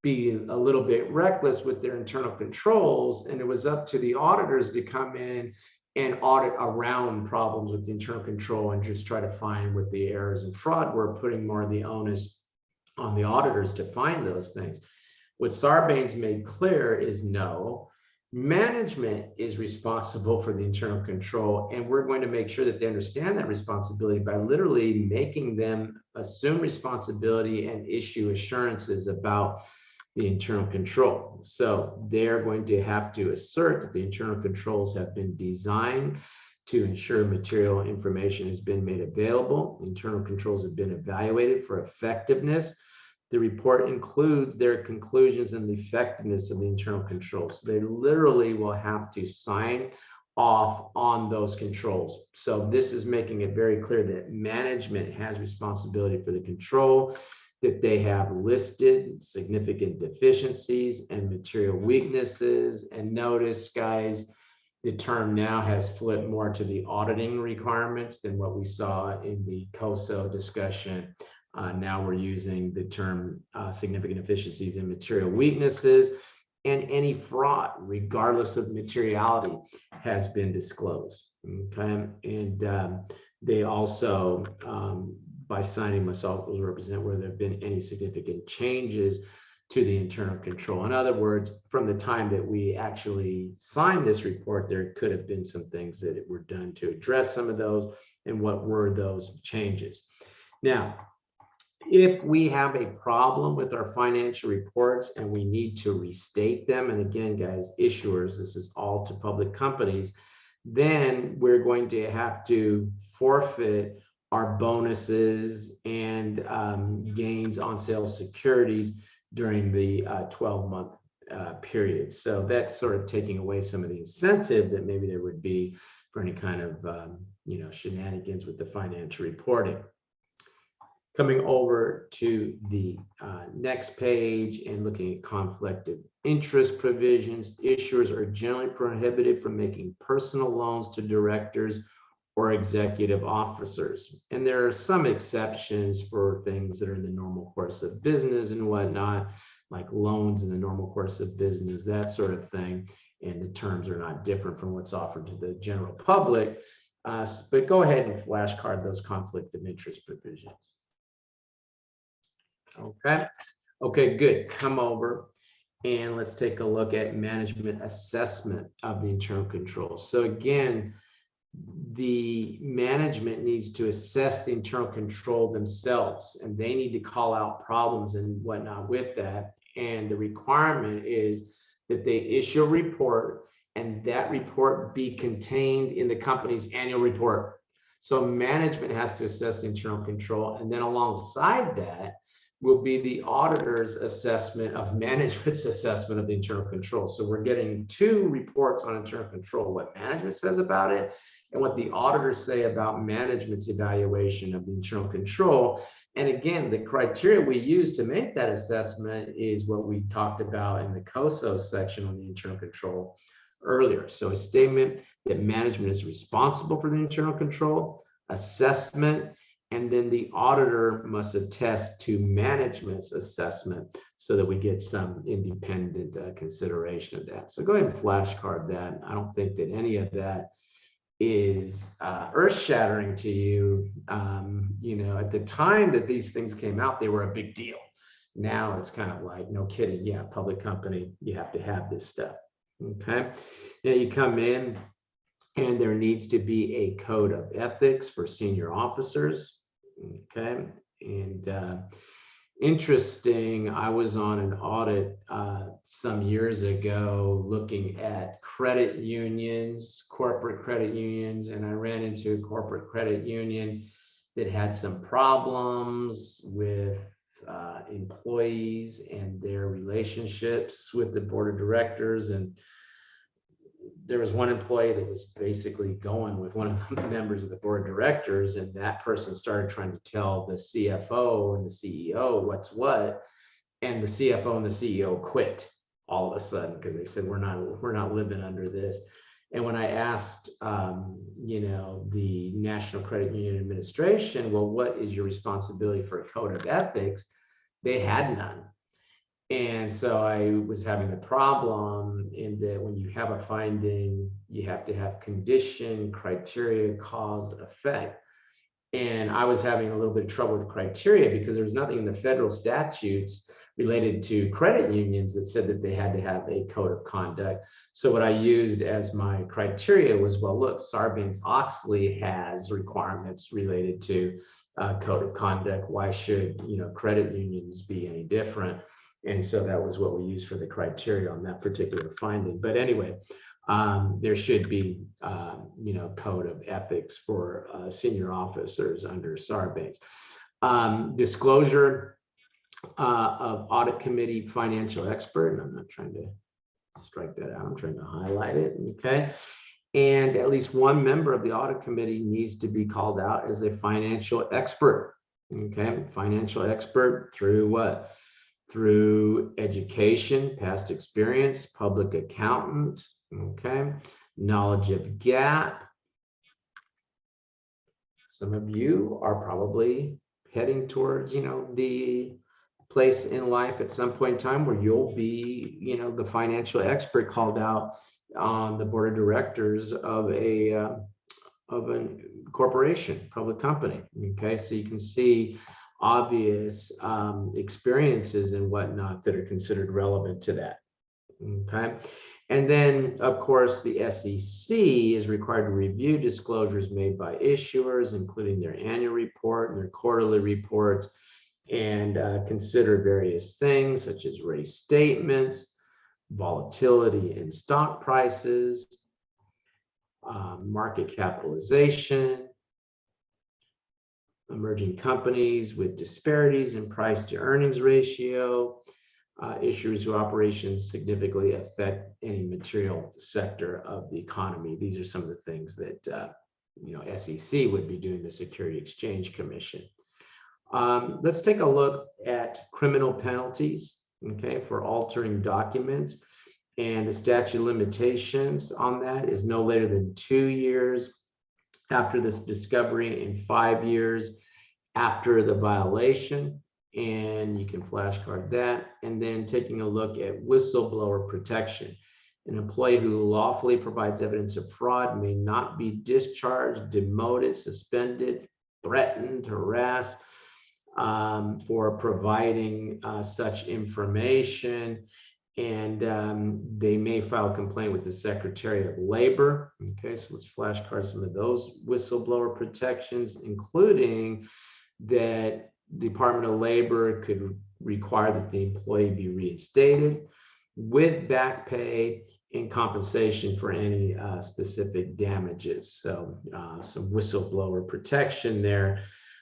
be a little bit reckless with their internal controls, and it was up to the auditors to come in and audit around problems with the internal control and just try to find what the errors and fraud were, putting more of the onus on the auditors to find those things. What Sarbanes made clear is no, management is responsible for the internal control, and we're going to make sure that they understand that responsibility by literally making them assume responsibility and issue assurances about the internal control. So they're going to have to assert that the internal controls have been designed to ensure material information has been made available. Internal controls have been evaluated for effectiveness. The report includes their conclusions and the effectiveness of the internal controls. So they literally will have to sign off on those controls. So this is making it very clear that management has responsibility for the control, that they have listed significant deficiencies and material weaknesses. And notice, guys, the term now has flipped more to the auditing requirements than what we saw in the COSO discussion. Now we're using the term significant deficiencies and material weaknesses, and any fraud, regardless of materiality, has been disclosed. Okay, and they also, by signing, must also represent whether there have been any significant changes to the internal control. In other words, from the time that we actually signed this report, there could have been some things that were done to address some of those, and what were those changes. Now, if we have a problem with our financial reports and we need to restate them, and again, guys, issuers, this is all to public companies, then we're going to have to forfeit our bonuses and gains on sale of securities during the 12-month period. So that's sort of taking away some of the incentive that maybe there would be for any kind of shenanigans with the financial reporting. Coming over to the next page and looking at conflict of interest provisions, issuers are generally prohibited from making personal loans to directors or executive officers. And there are some exceptions for things that are in the normal course of business and whatnot, like loans in the normal course of business, that sort of thing. And the terms are not different from what's offered to the general public. But go ahead and flashcard those conflict of interest provisions. Okay, good. Come over and let's take a look at management assessment of the internal controls. So again, the management needs to assess the internal control themselves, and they need to call out problems and whatnot with that. And the requirement is that they issue a report, and that report be contained in the company's annual report. So management has to assess the internal control, and then alongside that will be the auditor's assessment of management's assessment of the internal control. So we're getting two reports on internal control, what management says about it and what the auditors say about management's evaluation of the internal control. And again, the criteria we use to make that assessment is what we talked about in the COSO section on the internal control earlier. So a statement that management is responsible for the internal control, assessment, and then the auditor must attest to management's assessment so that we get some independent consideration of that. So go ahead and flashcard that. I don't think that any of that is earth-shattering to you. At the time that these things came out, they were a big deal. Now it's kind of like, no kidding, yeah, public company, you have to have this stuff, okay? Now you come in and there needs to be a code of ethics for senior officers, okay? And interesting, I was on an audit some years ago looking at credit unions, corporate credit unions, and I ran into a corporate credit union that had some problems with employees and their relationships with the board of directors. And there was one employee that was basically going with one of the members of the board of directors, and that person started trying to tell the CFO and the CEO what's what, and the CFO and the CEO quit all of a sudden because they said we're not living under this. And when I asked the National Credit Union Administration, well, what is your responsibility for a code of ethics? They had none. And so I was having the problem in that when you have a finding, you have to have condition, criteria, cause, effect. And I was having a little bit of trouble with criteria because there's nothing in the federal statutes related to credit unions that said that they had to have a code of conduct. So what I used as my criteria was, well, look, Sarbanes-Oxley has requirements related to code of conduct. Why should credit unions be any different? And so that was what we used for the criteria on that particular finding. But anyway, there should be, code of ethics for senior officers under Sarbanes. Disclosure of audit committee financial expert, and I'm not trying to strike that out, I'm trying to highlight it, okay? And at least one member of the audit committee needs to be called out as a financial expert, okay? Financial expert through what? Through education, past experience, public accountant, okay? Knowledge of GAAP. Some of you are probably heading towards, the place in life at some point in time where you'll be, the financial expert called out on the board of directors of a corporation, public company, okay? So you can see obvious experiences and whatnot that are considered relevant to that, okay? And then, of course, the SEC is required to review disclosures made by issuers, including their annual report and their quarterly reports, and consider various things such as race statements, volatility in stock prices, market capitalization, emerging companies with disparities in price to earnings ratio, issues or operations significantly affect any material sector of the economy. These are some of the things that SEC would be doing, the Security Exchange Commission. Let's take a look at criminal penalties, okay, for altering documents. And the statute of limitations on that is no later than 2 years after this discovery and 5 years after the violation. And you can flashcard that. And then taking a look at whistleblower protection. An employee who lawfully provides evidence of fraud may not be discharged, demoted, suspended, threatened, harassed for providing such information. And they may file a complaint with the Secretary of Labor. Okay, so let's flashcard some of those whistleblower protections, including that Department of Labor could require that the employee be reinstated with back pay and compensation for any specific damages. So some whistleblower protection there.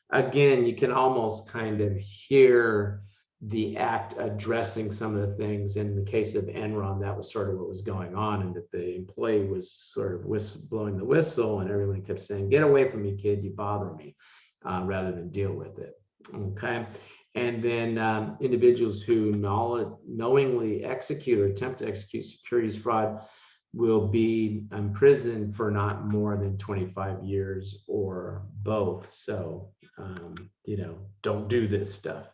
Again, you can almost kind of hear the act addressing some of the things. In the case of Enron, that was sort of what was going on, and that the employee was sort of blowing the whistle, and everyone kept saying, "Get away from me, kid, you bother me," rather than deal with it. Okay. And then individuals who knowingly execute or attempt to execute securities fraud will be imprisoned for not more than 25 years or both. So, don't do this stuff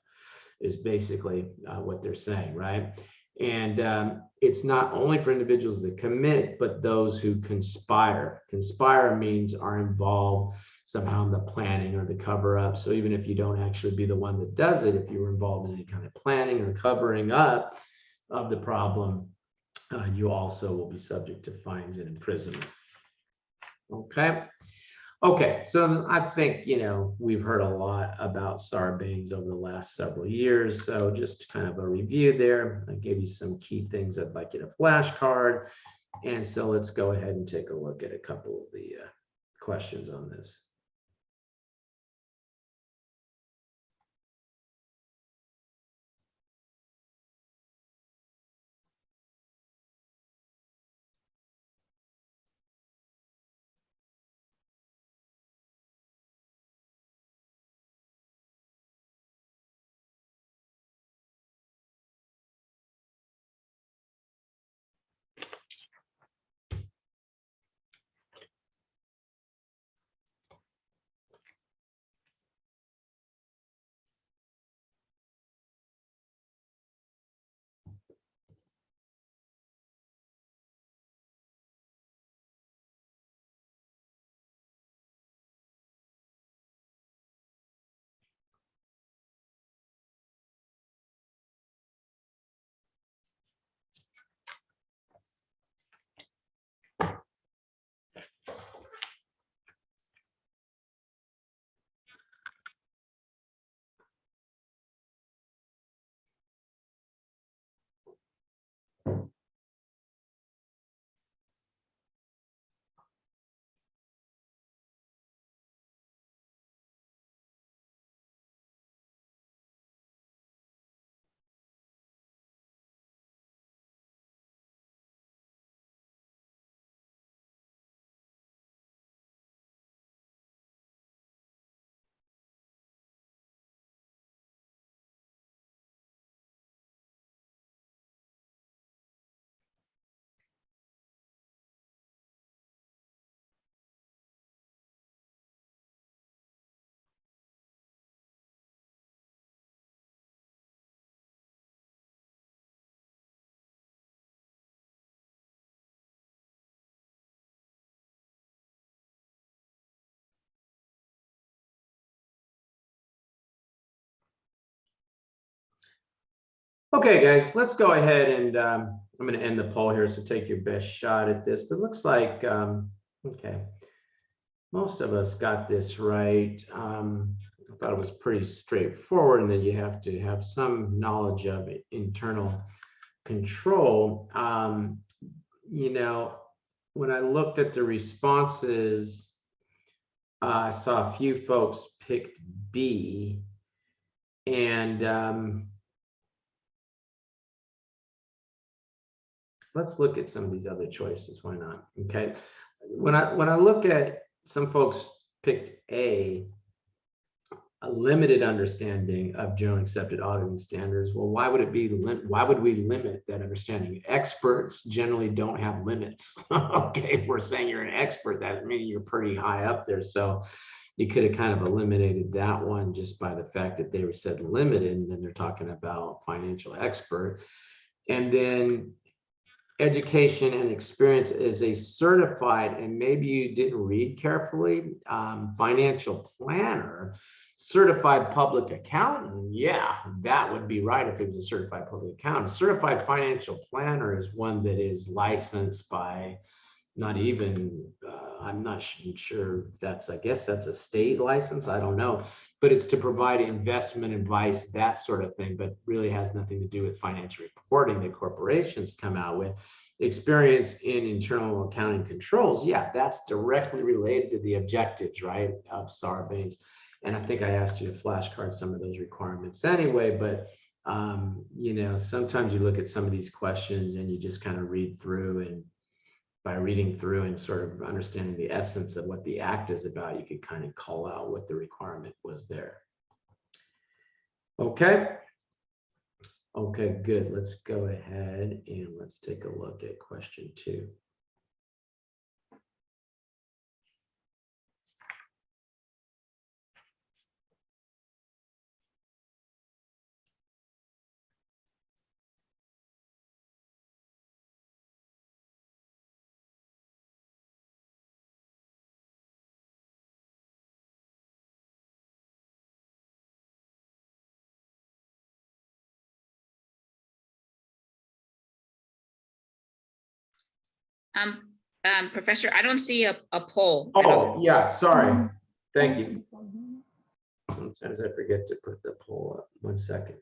is basically what they're saying, right? And it's not only for individuals that commit, but those who conspire. Conspire means are involved somehow in the planning or the cover up. So even if you don't actually be the one that does it, if you were involved in any kind of planning or covering up of the problem, you also will be subject to fines and imprisonment. Okay. Okay, so I think, we've heard a lot about Sarbanes over the last several years. So just kind of a review there. I gave you some key things I'd like you to flashcard. And so let's go ahead and take a look at a couple of the questions on this. Okay, guys, let's go ahead and I'm going to end the poll here, so take your best shot at this. But it looks like, okay, most of us got this right. I thought it was pretty straightforward, and that you have to have some knowledge of it, internal control. When I looked at the responses, I saw a few folks picked B, and let's look at some of these other choices. Why not? Okay. When I look at some folks picked a limited understanding of generally accepted auditing standards. Well, why would it be why would we limit that understanding? Experts generally don't have limits. Okay, if we're saying you're an expert, that means you're pretty high up there. So you could have kind of eliminated that one just by the fact that they were said limited, and then they're talking about financial expert. And then education and experience is a certified, and maybe you didn't read carefully, financial planner, certified public accountant. Yeah, that would be right if it was a certified public accountant. Certified financial planner is one that is licensed by not even, I'm not sure that's, I guess that's a state license. I don't know, but it's to provide investment advice, that sort of thing, but really has nothing to do with financial reporting that corporations come out with. Experience in internal accounting controls. Yeah, that's directly related to the objectives, right, of Sarbanes. And I think I asked you to flashcard some of those requirements anyway, but you know, sometimes you look at some of these questions and you just kind of read through, and by reading through and sort of understanding the essence of what the act is about, you could kind of call out what the requirement was there. Okay. Okay, good. Let's go ahead and let's take a look at question 2. Professor, I don't see a poll. at all. Oh, yeah, sorry. Thank you. Sometimes I forget to put the poll up. 1 second.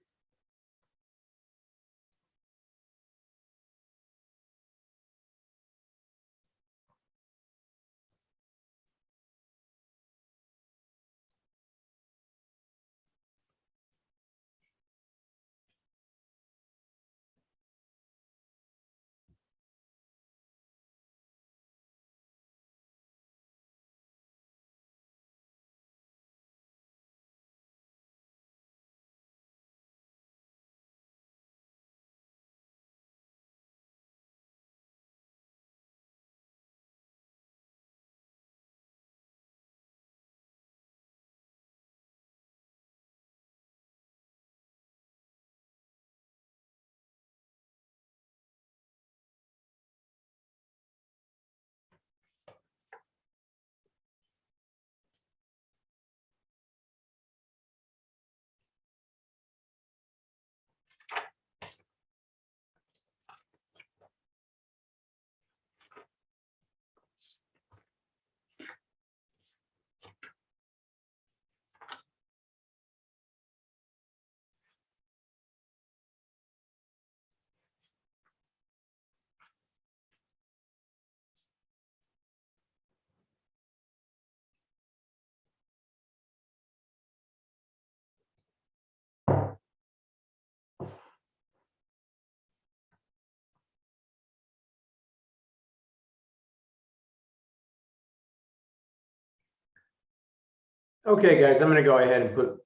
Okay, guys, I'm going to go ahead and put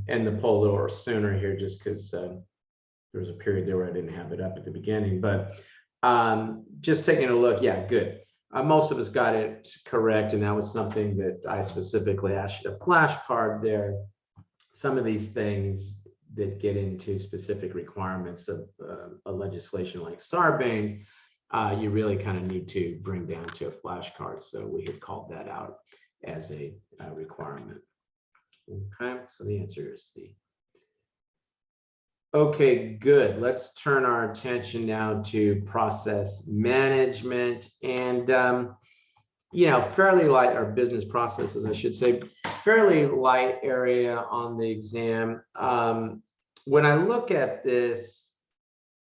end the poll a little sooner here, just because there was a period there where I didn't have it up at the beginning. But just taking a look, yeah, good. Most of us got it correct, and that was something that I specifically asked you to flashcard there. Some of these things that get into specific requirements of a legislation like Sarbanes, you really kind of need to bring down to a flashcard. So we had called that out as a requirement. Okay, so the answer is C. Okay, good. Let's turn our attention now to process management, and you know, fairly light, or business processes, I should say, fairly light area on the exam. When I look at this,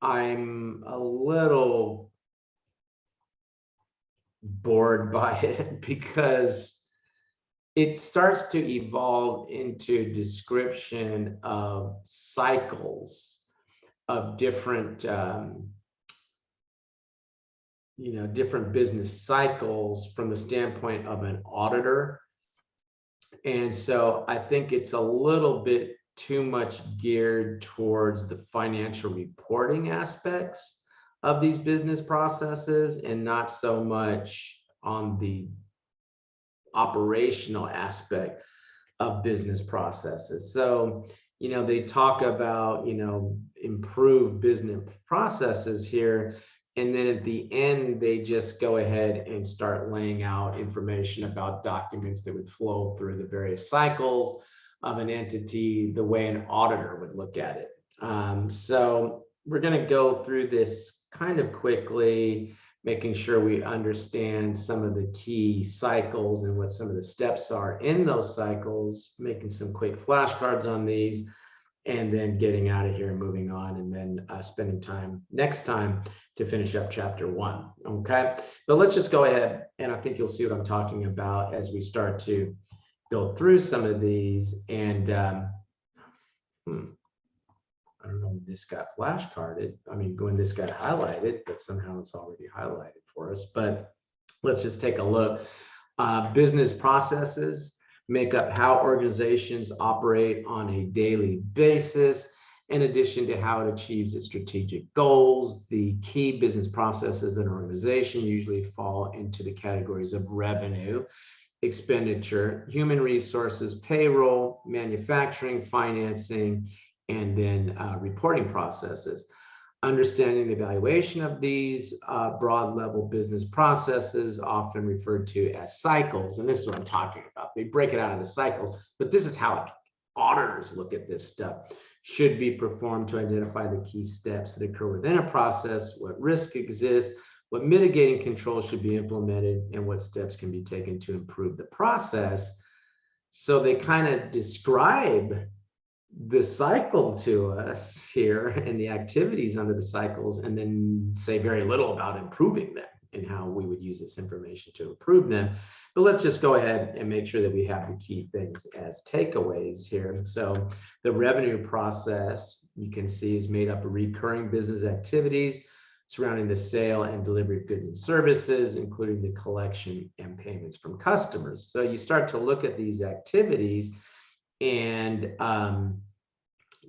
I'm a little bored by it because it starts to evolve into description of cycles of different different business cycles from the standpoint of an auditor. And so I think it's a little bit too much geared towards the financial reporting aspects of these business processes and not so much on the operational aspect of business processes. So, they talk about, improved business processes here. And then at the end, they just go ahead and start laying out information about documents that would flow through the various cycles of an entity, the way an auditor would look at it. So we're going to go through this kind of quickly, making sure we understand some of the key cycles and what some of the steps are in those cycles, making some quick flashcards on these, and then getting out of here and moving on, and then spending time next time to finish up chapter 1. Okay, but let's just go ahead, and I think you'll see what I'm talking about as we start to go through some of these. And I don't know when this got flashcarded. I mean, when this got highlighted, but somehow it's already highlighted for us. But let's just take a look. Business processes make up how organizations operate on a daily basis. In addition to how it achieves its strategic goals, the key business processes in an organization usually fall into the categories of revenue, expenditure, human resources, payroll, manufacturing, financing, and then reporting processes. Understanding the evaluation of these broad level business processes, often referred to as cycles. And this is what I'm talking about. They break it out into cycles, but this is how auditors look at this stuff. Should be performed to identify the key steps that occur within a process, what risk exists, what mitigating controls should be implemented, and what steps can be taken to improve the process. So they kind of describe the cycle to us here and the activities under the cycles, and then say very little about improving them and how we would use this information to improve them. But let's just go ahead and make sure that we have the key things as takeaways here. So the revenue process, you can see, is made up of recurring business activities surrounding the sale and delivery of goods and services, including the collection and payments from customers. So you start to look at these activities, and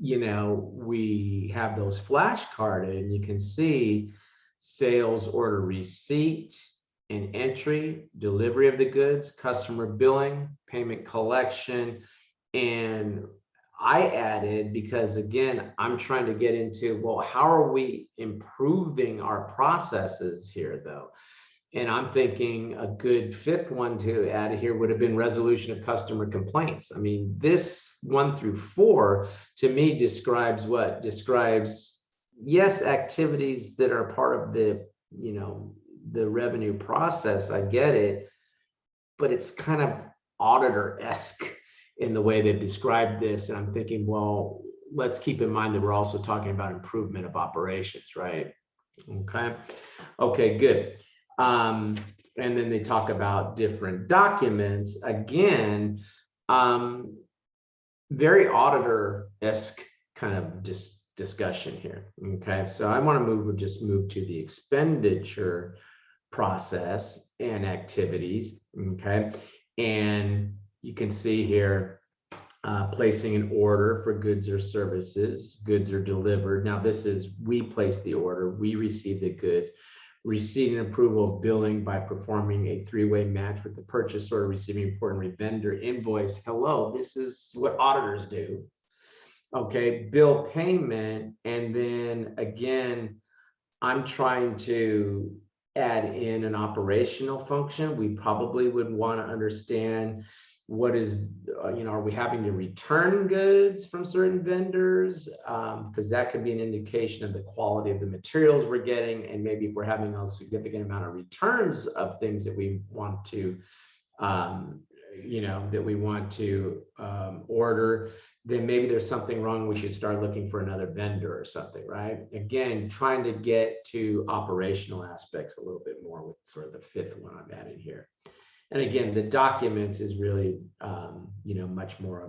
we have those flashcarded, and you can see sales order receipt and entry, delivery of the goods, customer billing, payment collection. And I added, because again, I'm trying to get into, well, how are we improving our processes here though? And I'm thinking a good 5th one to add here would have been resolution of customer complaints. I mean, this 1 through 4 to me describes what? Describes, yes, activities that are part of the, the revenue process. I get it, but it's kind of auditor-esque in the way they've described this. And I'm thinking, well, let's keep in mind that we're also talking about improvement of operations, right? Okay, good. And then they talk about different documents. Again, very auditor-esque kind of discussion here. Okay, so I want to just move to the expenditure process and activities. Okay, and you can see here placing an order for goods or services. Goods are delivered. Now this is, we place the order, we receive the goods. Receiving approval of billing by performing a 3-way match with the purchase order, receiving important vendor invoice. Hello, this is what auditors do. Okay, bill payment. And then again, I'm trying to add in an operational function. We probably would want to understand what is, are we having to return goods from certain vendors? Because that could be an indication of the quality of the materials we're getting. And maybe if we're having a significant amount of returns of things that we want to, order, then maybe there's something wrong. We should start looking for another vendor or something, right? Again, trying to get to operational aspects a little bit more with sort of the 5th one I'm adding here. And again, the documents is really, much more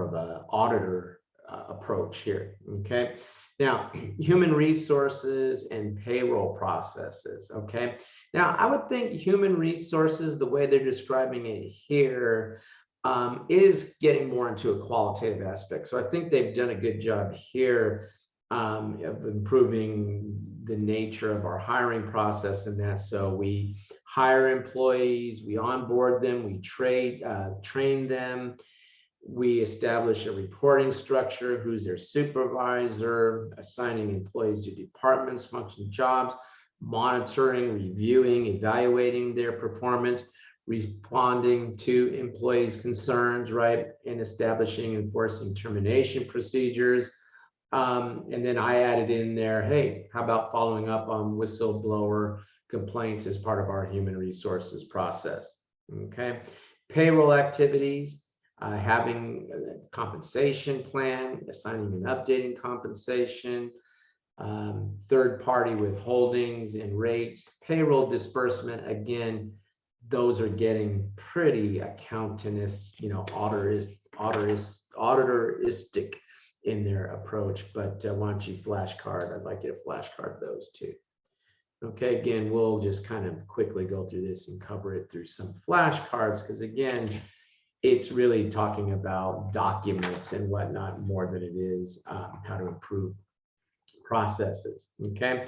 of a auditor approach here. Okay, Now, human resources and payroll processes, okay? Now, I would think human resources, the way they're describing it here, is getting more into a qualitative aspect. So I think they've done a good job here of improving the nature of our hiring process and that. So we hire employees, we onboard them, we train them, we establish a reporting structure, who's their supervisor, assigning employees to departments, functions, jobs, monitoring, reviewing, evaluating their performance, responding to employees' concerns, right, and establishing, enforcing termination procedures. And then I added in there, hey, how about following up on whistleblower complaints as part of our human resources process? Okay, payroll activities. Having a compensation plan, assigning and updating compensation, third-party withholdings and rates, payroll disbursement. Again, those are getting pretty accountanist, auditoristic in their approach. But why don't you flashcard? I'd like you to flashcard those too. Okay, again, we'll just kind of quickly go through this and cover it through some flashcards, because again, it's really talking about documents and whatnot more than it is how to improve processes. Okay,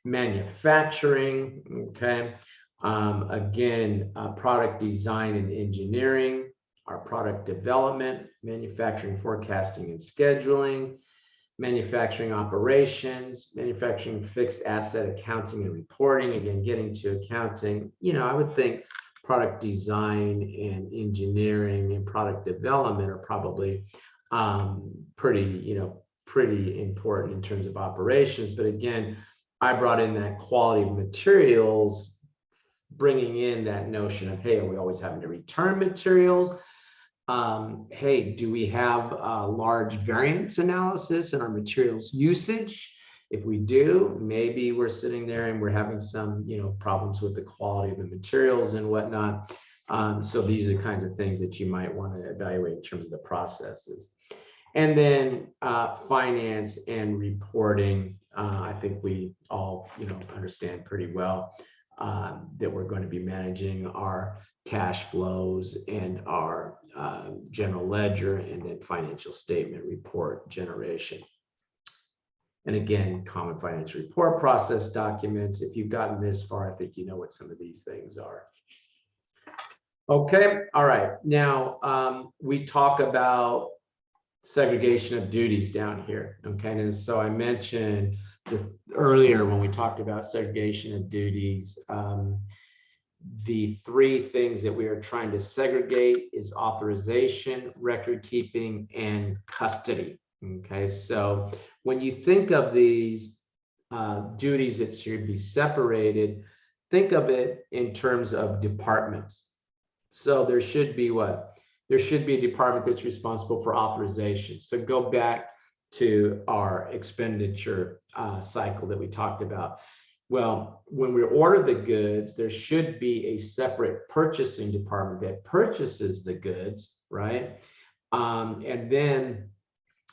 manufacturing. Okay, again, product design and engineering, our product development, manufacturing forecasting and scheduling, manufacturing operations, manufacturing fixed asset accounting and reporting. Again, getting to accounting, I would think product design and engineering and product development are probably pretty important in terms of operations. But again, I brought in that quality of materials, bringing in that notion of, hey, are we always having to return materials? Hey, do we have a large variance analysis in our materials usage? If we do, maybe we're sitting there and we're having some, problems with the quality of the materials and whatnot. So these are the kinds of things that you might want to evaluate in terms of the processes. And then finance and reporting. I think we all, understand pretty well that we're going to be managing our cash flows and our general ledger, and then financial statement report generation. And again, common financial report process documents. If you've gotten this far, I think you know what some of these things are. Okay, all right. Now, we talk about segregation of duties down here. Okay, and so I mentioned earlier when we talked about segregation of duties, the three things that we are trying to segregate is authorization, record keeping, and custody. Okay, so when you think of these duties that should be separated, think of it in terms of departments. So there should be what? There should be a department that's responsible for authorization. So go back to our expenditure cycle that we talked about. Well, when we order the goods, there should be a separate purchasing department that purchases the goods, right? And then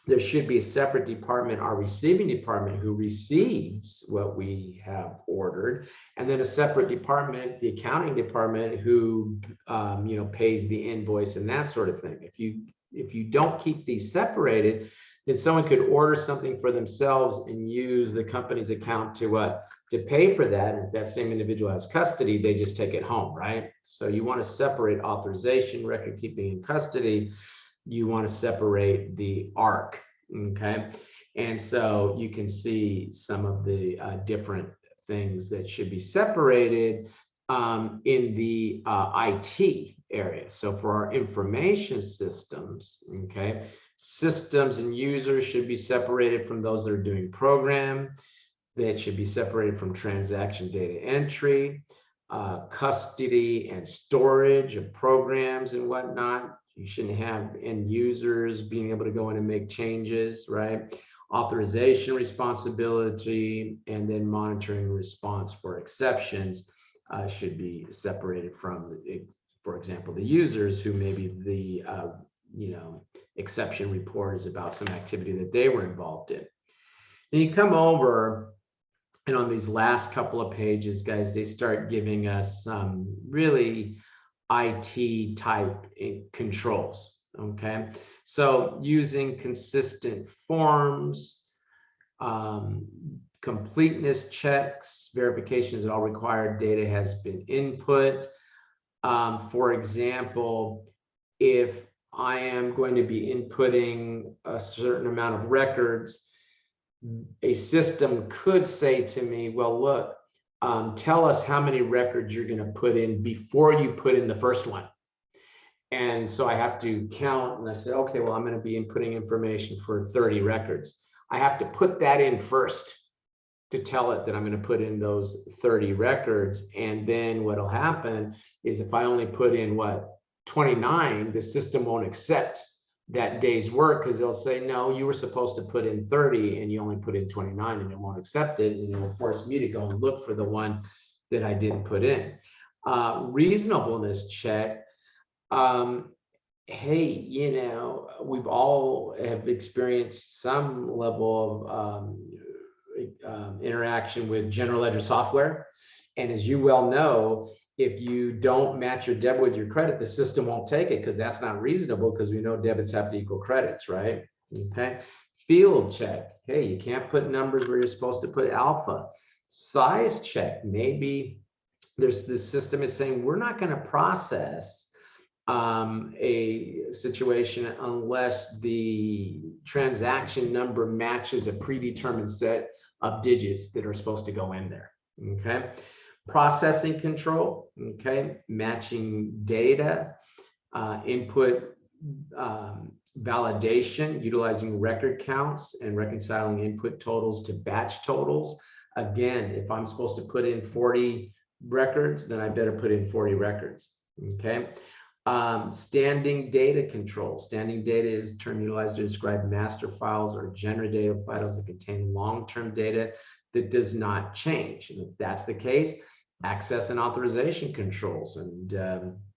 there should be a separate department, our receiving department, who receives what we have ordered, and then a separate department, the accounting department, who pays the invoice and that sort of thing. If you don't keep these separated, then someone could order something for themselves and use the company's account to pay for that. And if that same individual has custody, they just take it home, right? So you want to separate authorization, record keeping, and custody. You want to separate the ARC, okay? And so you can see some of the different things that should be separated in the IT area. So for our information systems, okay, systems and users should be separated from those that are doing program. That should be separated from transaction data entry, custody and storage of programs and whatnot. You shouldn't have end users being able to go in and make changes, right? Authorization responsibility, and then monitoring response for exceptions should be separated from, for example, the users who maybe the exception report is about some activity that they were involved in. And you come over, and on these last couple of pages, guys, they start giving us some really IT type controls, okay? So using consistent forms, completeness checks, verifications that all required data has been input. For example, if I am going to be inputting a certain amount of records, a system could say to me, well, look, tell us how many records you're going to put in before you put in the first one. And so I have to count, and I said, okay, well, I'm going to be inputting information for 30 records. I have to put that in first to tell it that I'm going to put in those 30 records. And then what'll happen is if I only put in 29, the system won't accept that day's work, because they'll say, no, you were supposed to put in 30 and you only put in 29, and it won't accept it. And it will force me to go and look for the one that I didn't put in. Reasonableness check. Hey, we've all have experienced some level of interaction with general ledger software. And as you well know, if you don't match your debit with your credit, the system won't take it, because that's not reasonable, because we know debits have to equal credits, right? Okay. Field check. Hey, you can't put numbers where you're supposed to put alpha. Size check. Maybe the system is saying, we're not going to process a situation unless the transaction number matches a predetermined set of digits that are supposed to go in there. Okay. Processing control. Okay. Matching data, input, validation, utilizing record counts and reconciling input totals to batch totals. Again, if I'm supposed to put in 40 records, then I better put in 40 records. Okay. Standing data control. Standing data is a term utilized to describe master files or general data files that contain long-term data that does not change. And if that's the case, access and authorization controls, and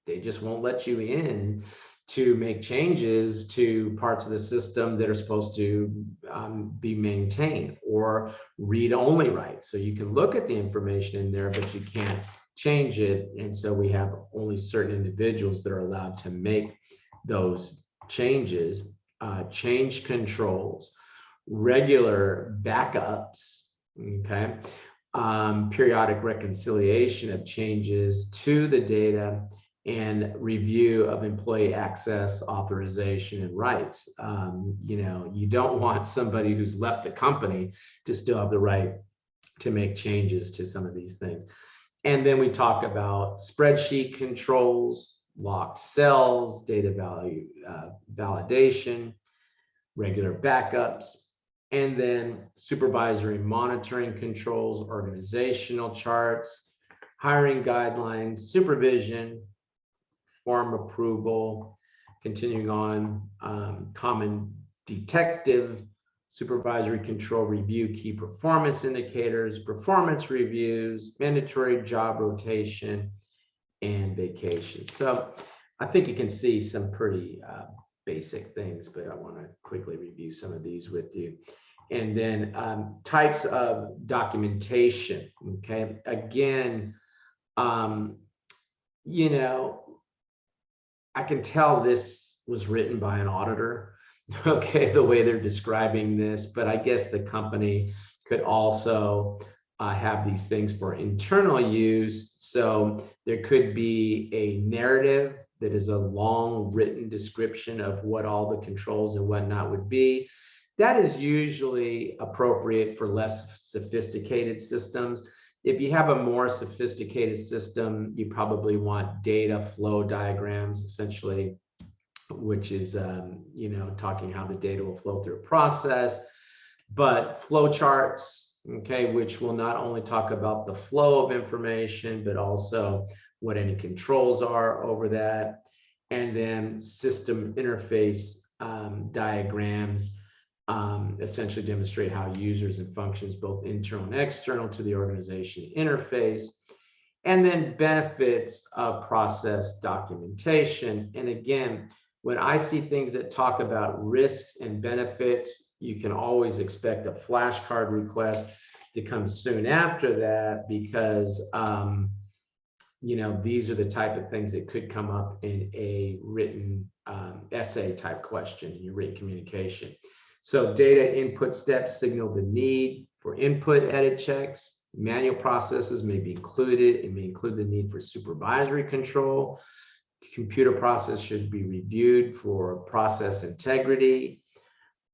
they just won't let you in to make changes to parts of the system that are supposed to be maintained, or read-only rights. So you can look at the information in there, but you can't change it. And so we have only certain individuals that are allowed to make those changes. Change controls, regular backups, okay, periodic reconciliation of changes to the data, and review of employee access, authorization, and rights. You don't want somebody who's left the company to still have the right to make changes to some of these things. And then we talk about spreadsheet controls, locked cells, data value validation, regular backups, and then supervisory monitoring controls, organizational charts, hiring guidelines, supervision, form approval, continuing on, common detective, supervisory control review, key performance indicators, performance reviews, mandatory job rotation, and vacation. So I think you can see some pretty basic things, but I want to quickly review some of these with you. And then types of documentation. Okay, again, I can tell this was written by an auditor. Okay, the way they're describing this, but I guess the company could also have these things for internal use. So there could be a narrative that is a long written description of what all the controls and whatnot would be. That is usually appropriate for less sophisticated systems. If you have a more sophisticated system, you probably want data flow diagrams, essentially, which is, talking how the data will flow through a process, but flow charts, okay, which will not only talk about the flow of information, but also what any controls are over that. And then system interface diagrams essentially demonstrate how users and functions, both internal and external to the organization, interface. And then benefits of process documentation. And again, when I see things that talk about risks and benefits, you can always expect a flashcard request to come soon after that because, you know, these are the type of things that could come up in a written essay type question in your written communication. So data input steps signal the need for input edit checks. Manual processes may be included. It may include the need for supervisory control. Computer process should be reviewed for process integrity.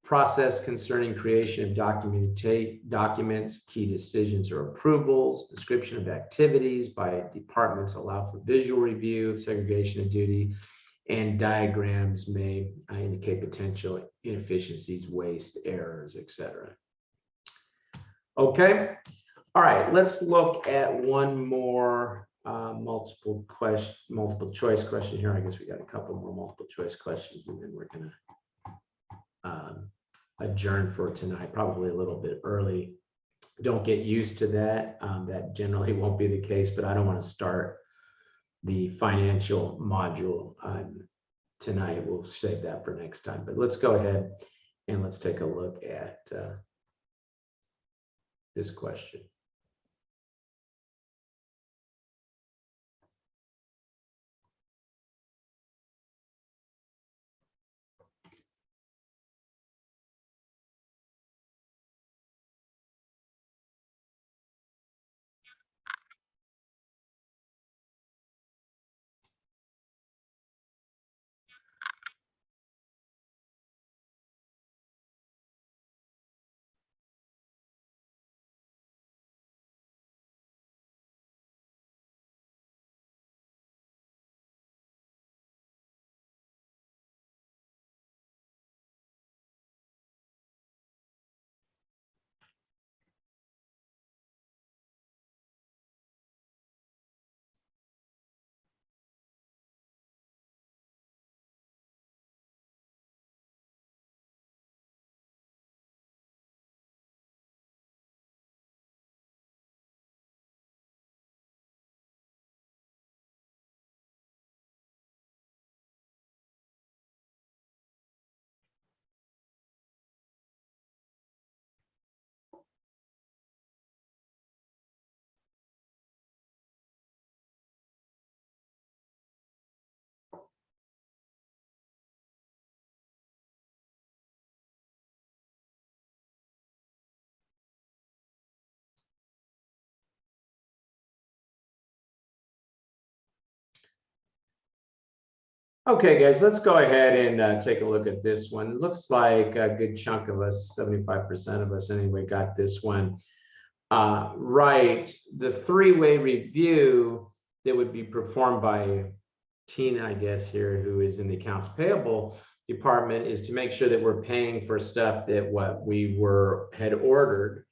Process concerning creation of documents, key decisions or approvals, description of activities by departments allow for visual review, segregation of duty, and diagrams may indicate potential inefficiencies, waste, errors, etc. Okay, all right, let's look at one more multiple choice question here. I guess we got a couple more multiple choice questions and then we're gonna adjourn for tonight, probably a little bit early. Don't get used to that. That generally won't be the case, but I don't want to start the financial module tonight. We'll save that for next time, but let's go ahead and let's take a look at this question. Okay, guys, let's go ahead and take a look at this one. It looks like a good chunk of us, 75% of us anyway, got this one right. The three-way review that would be performed by Tina, I guess here, who is in the accounts payable department, is to make sure that we're paying for stuff that what we had ordered,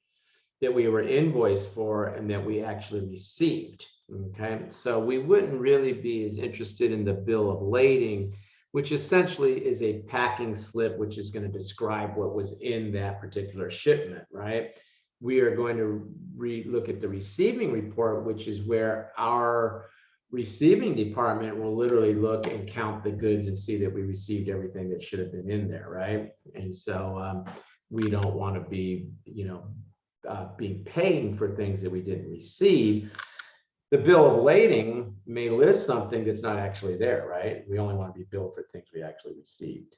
that we were invoiced for, and that we actually received. Okay, so we wouldn't really be as interested in the bill of lading, which essentially is a packing slip, which is going to describe what was in that particular shipment, right? We are going to look at the receiving report, which is where our receiving department will literally look and count the goods and see that we received everything that should have been in there, right? And so we don't want to be, you know, being paying for things that we didn't receive. The bill of lading may list something that's not actually there, right? We only want to be billed for things we actually received.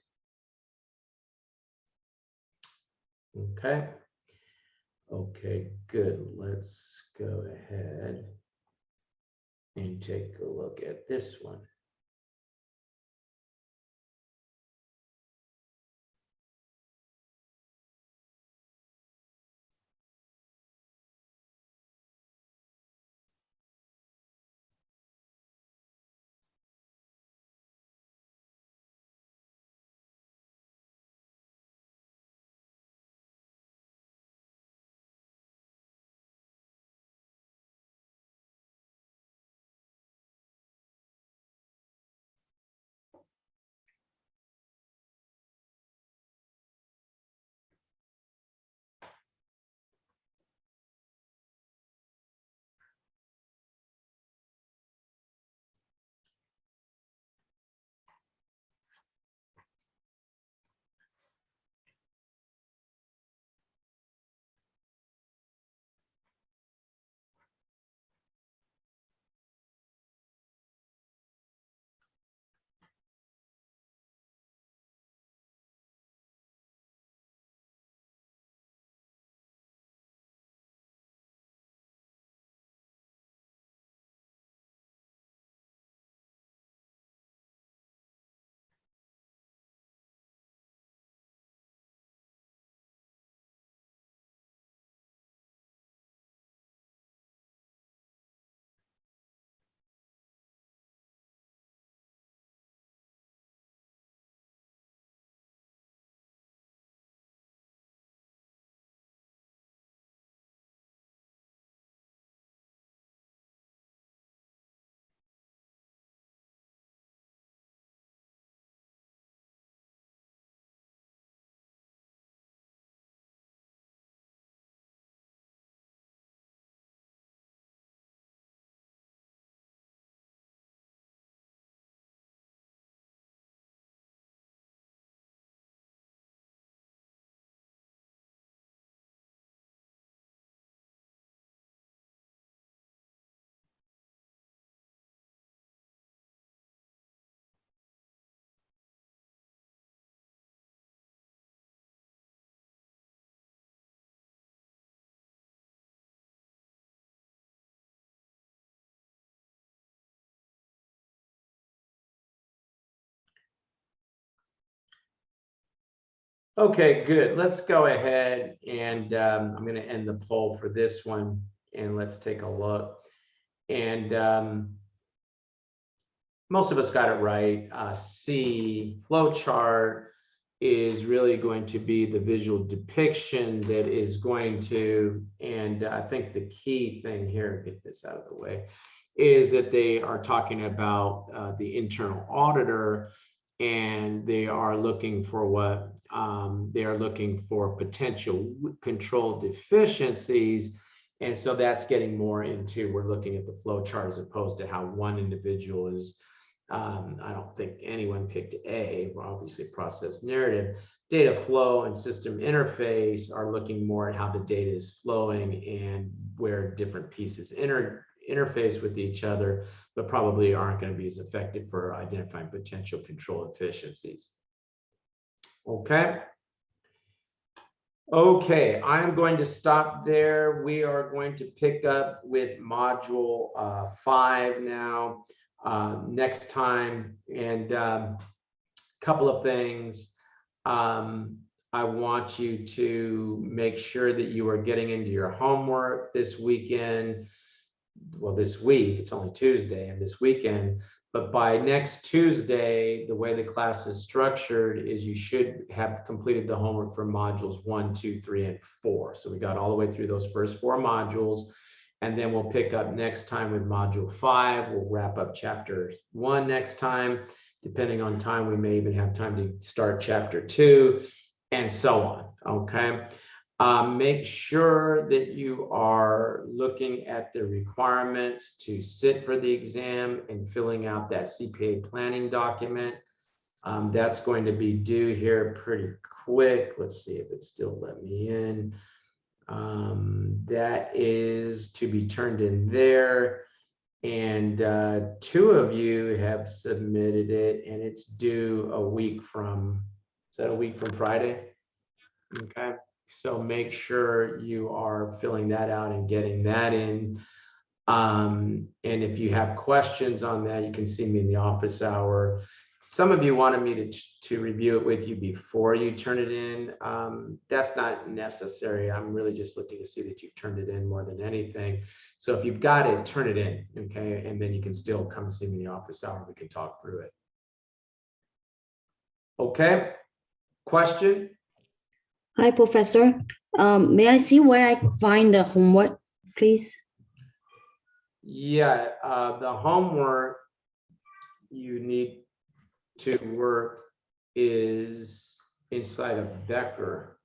Okay. Okay, good. Let's go ahead and take a look at this one. Okay, good. Let's go ahead and I'm going to end the poll for this one, and let's take a look. And most of us got it right. C, flow chart is really going to be the visual depiction that is going to, and I think the key thing here, get this out of the way, is that they are talking about the internal auditor, and they are looking for what? They are looking for potential control deficiencies. And so that's getting more into, we're looking at the flow chart as opposed to how one individual is. I don't think anyone picked A, well, obviously process narrative. Data flow and system interface are looking more at how the data is flowing and where different pieces interface with each other, but probably aren't going to be as effective for identifying potential control efficiencies. Okay. Okay, I'm going to stop there. We are going to pick up with module 5 now next time. And a couple of things. I want you to make sure that you are getting into your homework this weekend. Well, this week, it's only Tuesday, and this weekend, but by next Tuesday, the way the class is structured is you should have completed the homework for modules 1, 2, 3, and 4. So we got all the way through those first 4 modules, and then we'll pick up next time with module 5. We'll wrap up chapter 1 next time. Depending on time, we may even have time to start chapter 2, and so on, okay? Make sure that you are looking at the requirements to sit for the exam and filling out that CPA planning document. That's going to be due here pretty quick. Let's see if it still let me in. That is to be turned in there. And 2 of you have submitted it, and it's due a week from, is that a week from Friday? Okay. So make sure you are filling that out and getting that in. And if you have questions on that, you can see me in the office hour. Some of you wanted me to review it with you before you turn it in. That's not necessary. I'm really just looking to see that you've turned it in more than anything. So if you've got it, turn it in, okay? And then you can still come see me in the office hour. We can talk through it. Okay, question? Hi, Professor. May I see where I find the homework, please? Yeah, the homework you need to work is inside of Becker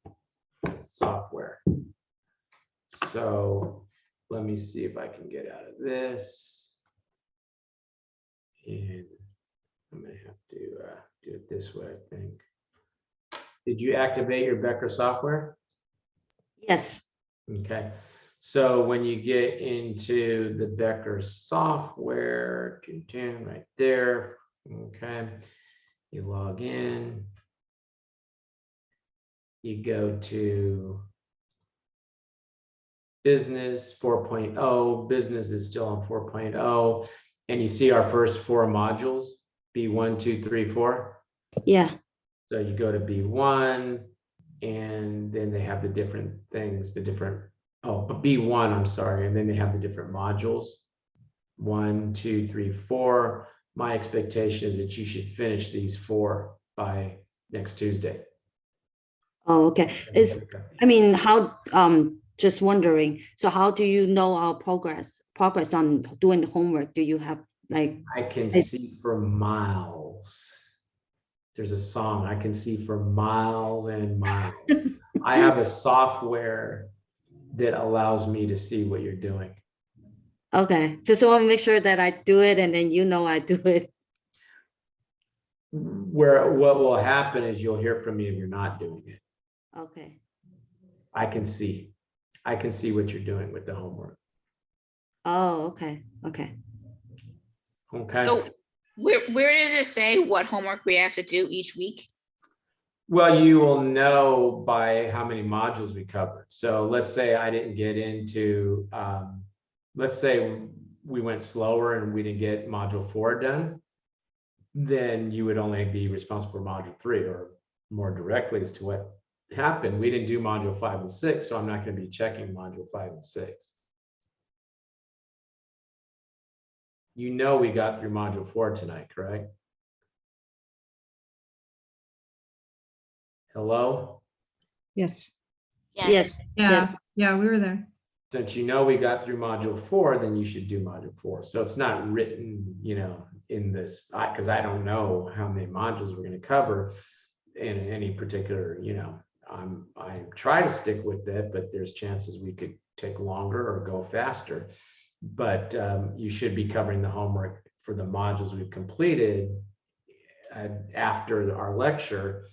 software. So let me see if I can get out of this. And I'm gonna have to do it this way, I think. Did you activate your Becker software? Yes. Okay, so when you get into the Becker software, right there, okay, you log in, you go to business 4.0, business is still on 4.0, and you see our first 4 modules, B1, 2, 3, 4. Yeah. So you go to B1, and then they have the different things, the different, oh, but B1, I'm sorry, and then they have the different modules, 1, 2, 3, 4. My expectation is that you should finish these 4 by next Tuesday. Oh, okay. I mean, how, just wondering, so how do you know our progress on doing the homework? Do you have like? I can see for miles. There's a song, I can see for miles and miles. I have a software that allows me to see what you're doing. Okay, just want to make sure that I do it and then you know I do it. Where what will happen is you'll hear from me if you're not doing it. Okay. I can see what you're doing with the homework. Oh, okay. Okay. Okay. So where does it say what homework we have to do each week? Well, you will know by how many modules we covered. So let's say I didn't get into, let's say we went slower and we didn't get module 4 done, then you would only be responsible for module 3, or more directly as to what happened. We didn't do module 5 and 6, so I'm not going to be checking module 5 and 6. You know we got through module 4 tonight, correct? Hello? Yes. Yes. Yeah, yeah, we were there. Since you know we got through module 4, then you should do module 4. So it's not written, in this, because I don't know how many modules we're going to cover in any particular, I try to stick with that, but there's chances we could take longer or go faster. But you should be covering the homework for the modules we've completed after our lecture.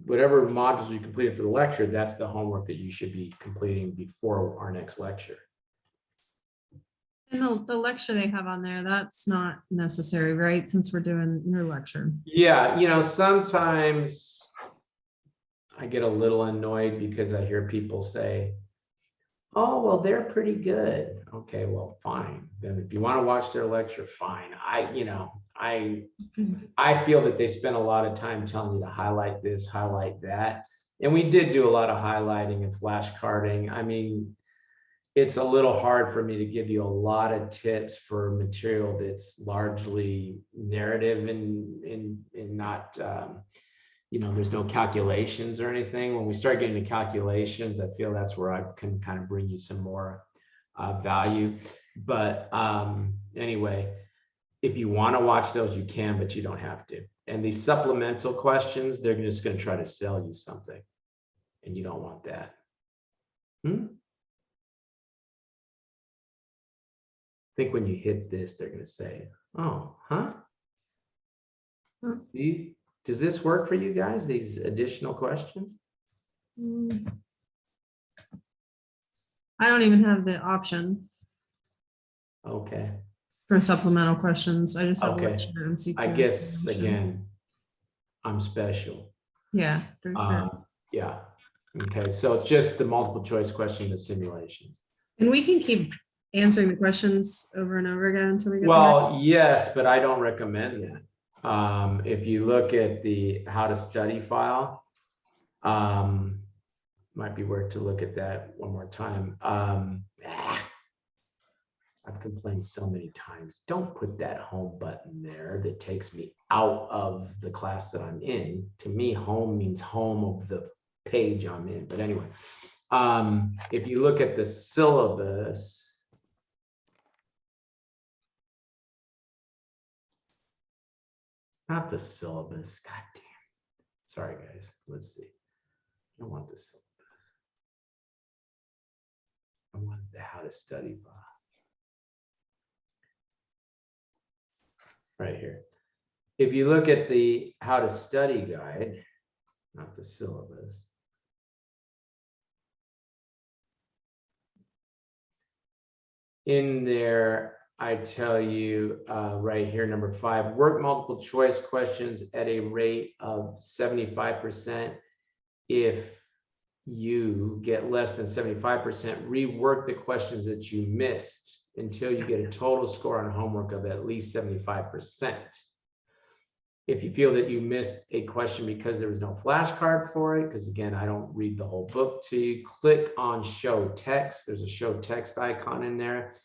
Whatever modules you completed for the lecture, that's the homework that you should be completing before our next lecture. And the lecture they have on there, that's not necessary, right? Since we're doing your lecture. Yeah, sometimes I get a little annoyed because I hear people say, oh, well, they're pretty good. Okay, well, fine. Then if you want to watch their lecture, fine. I feel that they spend a lot of time telling you to highlight this, highlight that. And we did do a lot of highlighting and flashcarding. I mean, it's a little hard for me to give you a lot of tips for material that's largely narrative and not, there's no calculations or anything. When we start getting to calculations, I feel that's where I can kind of bring you some more value. But anyway, if you want to watch those, you can, but you don't have to. And these supplemental questions, they're just going to try to sell you something, and you don't want that. I think when you hit this, they're going to say, oh, huh? Does this work for you guys, these additional questions? I don't even have the option Okay. for supplemental questions. I just have Okay. lecture and MCQ. I guess, again, I'm special. Yeah, for sure. Yeah. Okay. So it's just the multiple choice question, the simulations. And we can keep answering the questions over and over again until we get Well, yes, but I don't recommend that. If you look at the how to study file, might be worth to look at that one more time. I've complained so many times, don't put that home button there that takes me out of the class that I'm in. To me, home means home of the page I'm in. But anyway, if you look at the syllabus, not the syllabus, god damn. Sorry guys, let's see. I don't want the syllabus. I want the how to study file. Right here. If you look at the how to study guide, not the syllabus. In there, I tell you right here, number 5, work multiple choice questions at a rate of 75%. If you get less than 75%, rework the questions that you missed until you get a total score on homework of at least 75%. If you feel that you missed a question because there was no flashcard for it, because again, I don't read the whole book to you, click on show text. There's a show text icon in there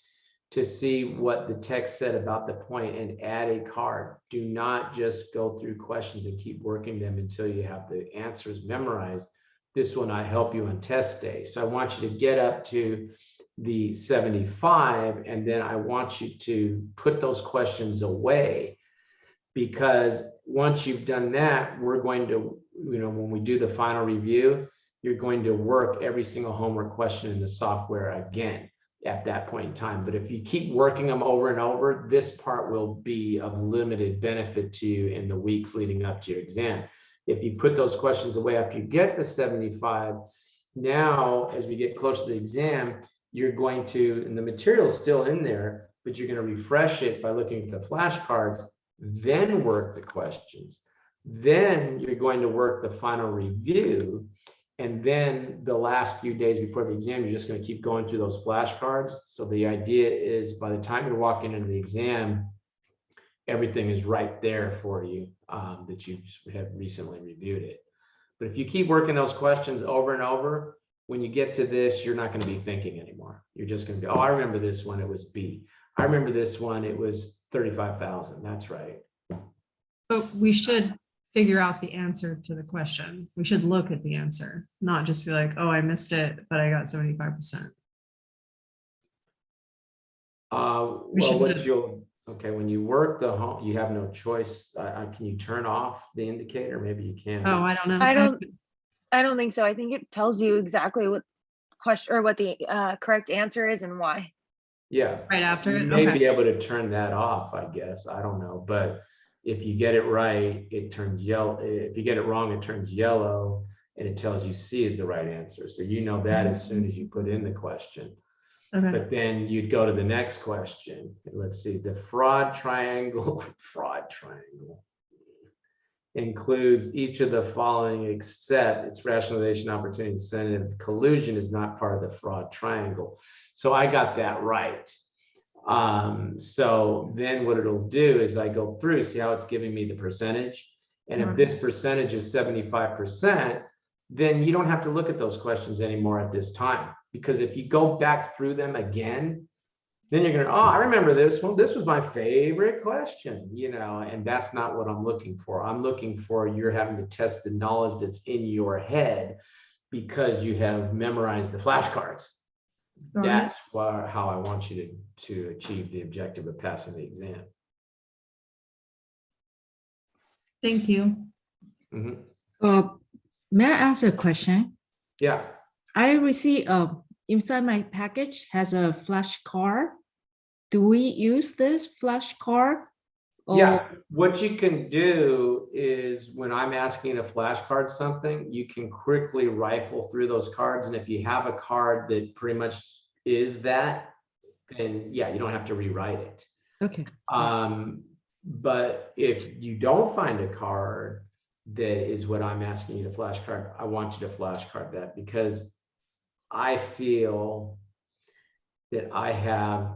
to see what the text said about the point and add a card. Do not just go through questions and keep working them until you have the answers memorized. This will not help you on test day. So I want you to get up to the 75, and then I want you to put those questions away, because once you've done that, we're going to, when we do the final review, you're going to work every single homework question in the software again at that point in time. But if you keep working them over and over, this part will be of limited benefit to you in the weeks leading up to your exam. If you put those questions away after you get the 75, now as we get close to the exam, you're going to, and the material's still in there, but you're going to refresh it by looking at the flashcards, then work the questions. Then you're going to work the final review. And then the last few days before the exam, you're just going to keep going through those flashcards. So the idea is by the time you're walking into the exam, everything is right there for you, that you have recently reviewed it. But if you keep working those questions over and over, when you get to this, you're not going to be thinking anymore. You're just going to be, oh, I remember this one, it was B. I remember this one, it was 35,000. That's right. But we should figure out the answer to the question. We should look at the answer, not just be like, oh, I missed it, but I got 75%. We Well, should what do- you'll, okay, when you work the home, you have no choice. Can you turn off the indicator? Maybe you can. Oh, I don't know. I don't think so. I think it tells you exactly what question or what the correct answer is and why. Yeah. Right after You it? may Okay. be able to turn that off, I guess. I don't know. But if you get it right, it turns yellow. If you get it wrong, it turns yellow and it tells you C is the right answer. So you know that as soon as you put in the question. Okay. But then you'd go to the next question. Let's see, the fraud triangle includes each of the following except its rationalization, opportunity, incentive. Collusion is not part of the fraud triangle. So I got that right. So then what it'll do is I go through, see how it's giving me the percentage. And if this percentage is 75%, then you don't have to look at those questions anymore at this time. Because if you go back through them again, then you're gonna, oh, I remember this one. This was my favorite question, you know, and that's not what I'm looking for. I'm looking for you're having to test the knowledge that's in your head because you have memorized the flashcards. That's how I want you to achieve the objective of passing the exam. Thank you. Mhm. May I ask a question? Yeah. I received inside my package has a flashcard. Do we use this flashcard? Yeah, what you can do is when I'm asking a flashcard something, you can quickly rifle through those cards. And if you have a card that pretty much is that, then yeah, you don't have to rewrite it. Okay. But if you don't find a card that is what I'm asking you to flashcard, I want you to flashcard that because I feel that I have,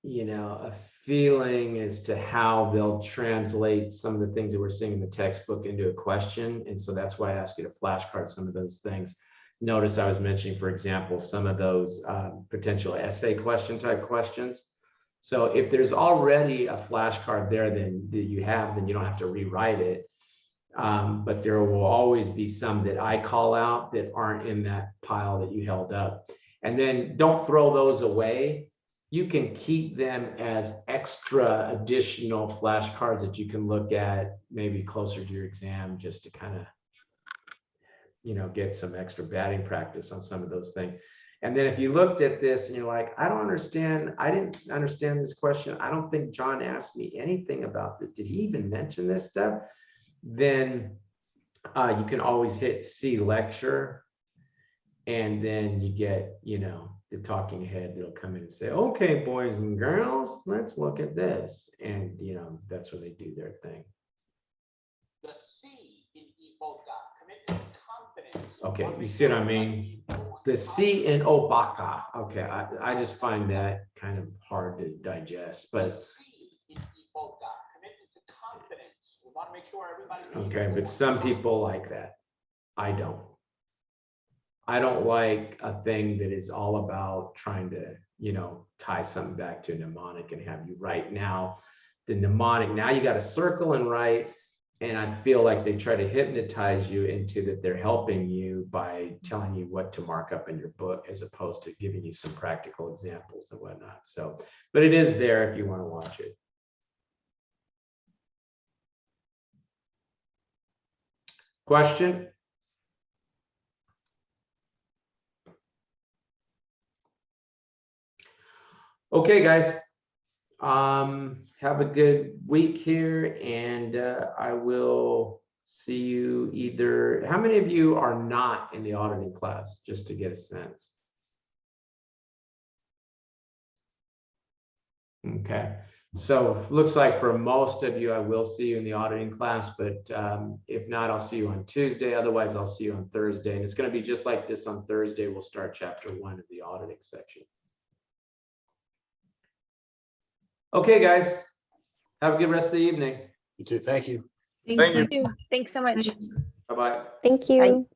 you know, a feeling as to how they'll translate some of the things that we're seeing in the textbook into a question. And so that's why I ask you to flashcard some of those things. Notice I was mentioning, for example, some of those potential essay question type questions. So if there's already a flashcard there then that you have, then you don't have to rewrite it. But there will always be some that I call out that aren't in that pile that you held up. And then don't throw those away. You can keep them as extra additional flashcards that you can look at maybe closer to your exam just to kind of, you know, get some extra batting practice on some of those things. And then if you looked at this and you're like, I don't understand, I didn't understand this question. I don't think John asked me anything about this. Did he even mention this stuff? Then you can always hit see lecture. And then you get, you know, the talking head that'll come in and say, okay, boys and girls, let's look at this. And, you know, that's where they do their thing. The C in Iboga, commitment to confidence. Okay, you see what I mean? The C in Obaka. Okay, I just find that kind of hard to digest, but. C in Iboga, commitment to confidence. We want to make sure everybody. Okay, but some people like that. I don't. I don't like a thing that is all about trying to, you know, tie something back to a mnemonic and have you write now. The mnemonic, now you got to circle and write. And I feel like they try to hypnotize you into that they're helping you by telling you what to mark up in your book as opposed to giving you some practical examples and whatnot. So, but it is there if you want to watch it. Question? Okay, guys. Have a good week here, and I will see you either. How many of you are not in the auditing class, just to get a sense? Okay, so looks like for most of you, I will see you in the auditing class, but if not, I'll see you on Tuesday. Otherwise, I'll see you on Thursday, and it's going to be just like this on Thursday. We'll start chapter 1 of the auditing section. Okay, guys, have a good rest of the evening. You too. Thank you. Thank you. Thanks so much. Bye-bye. Thank you.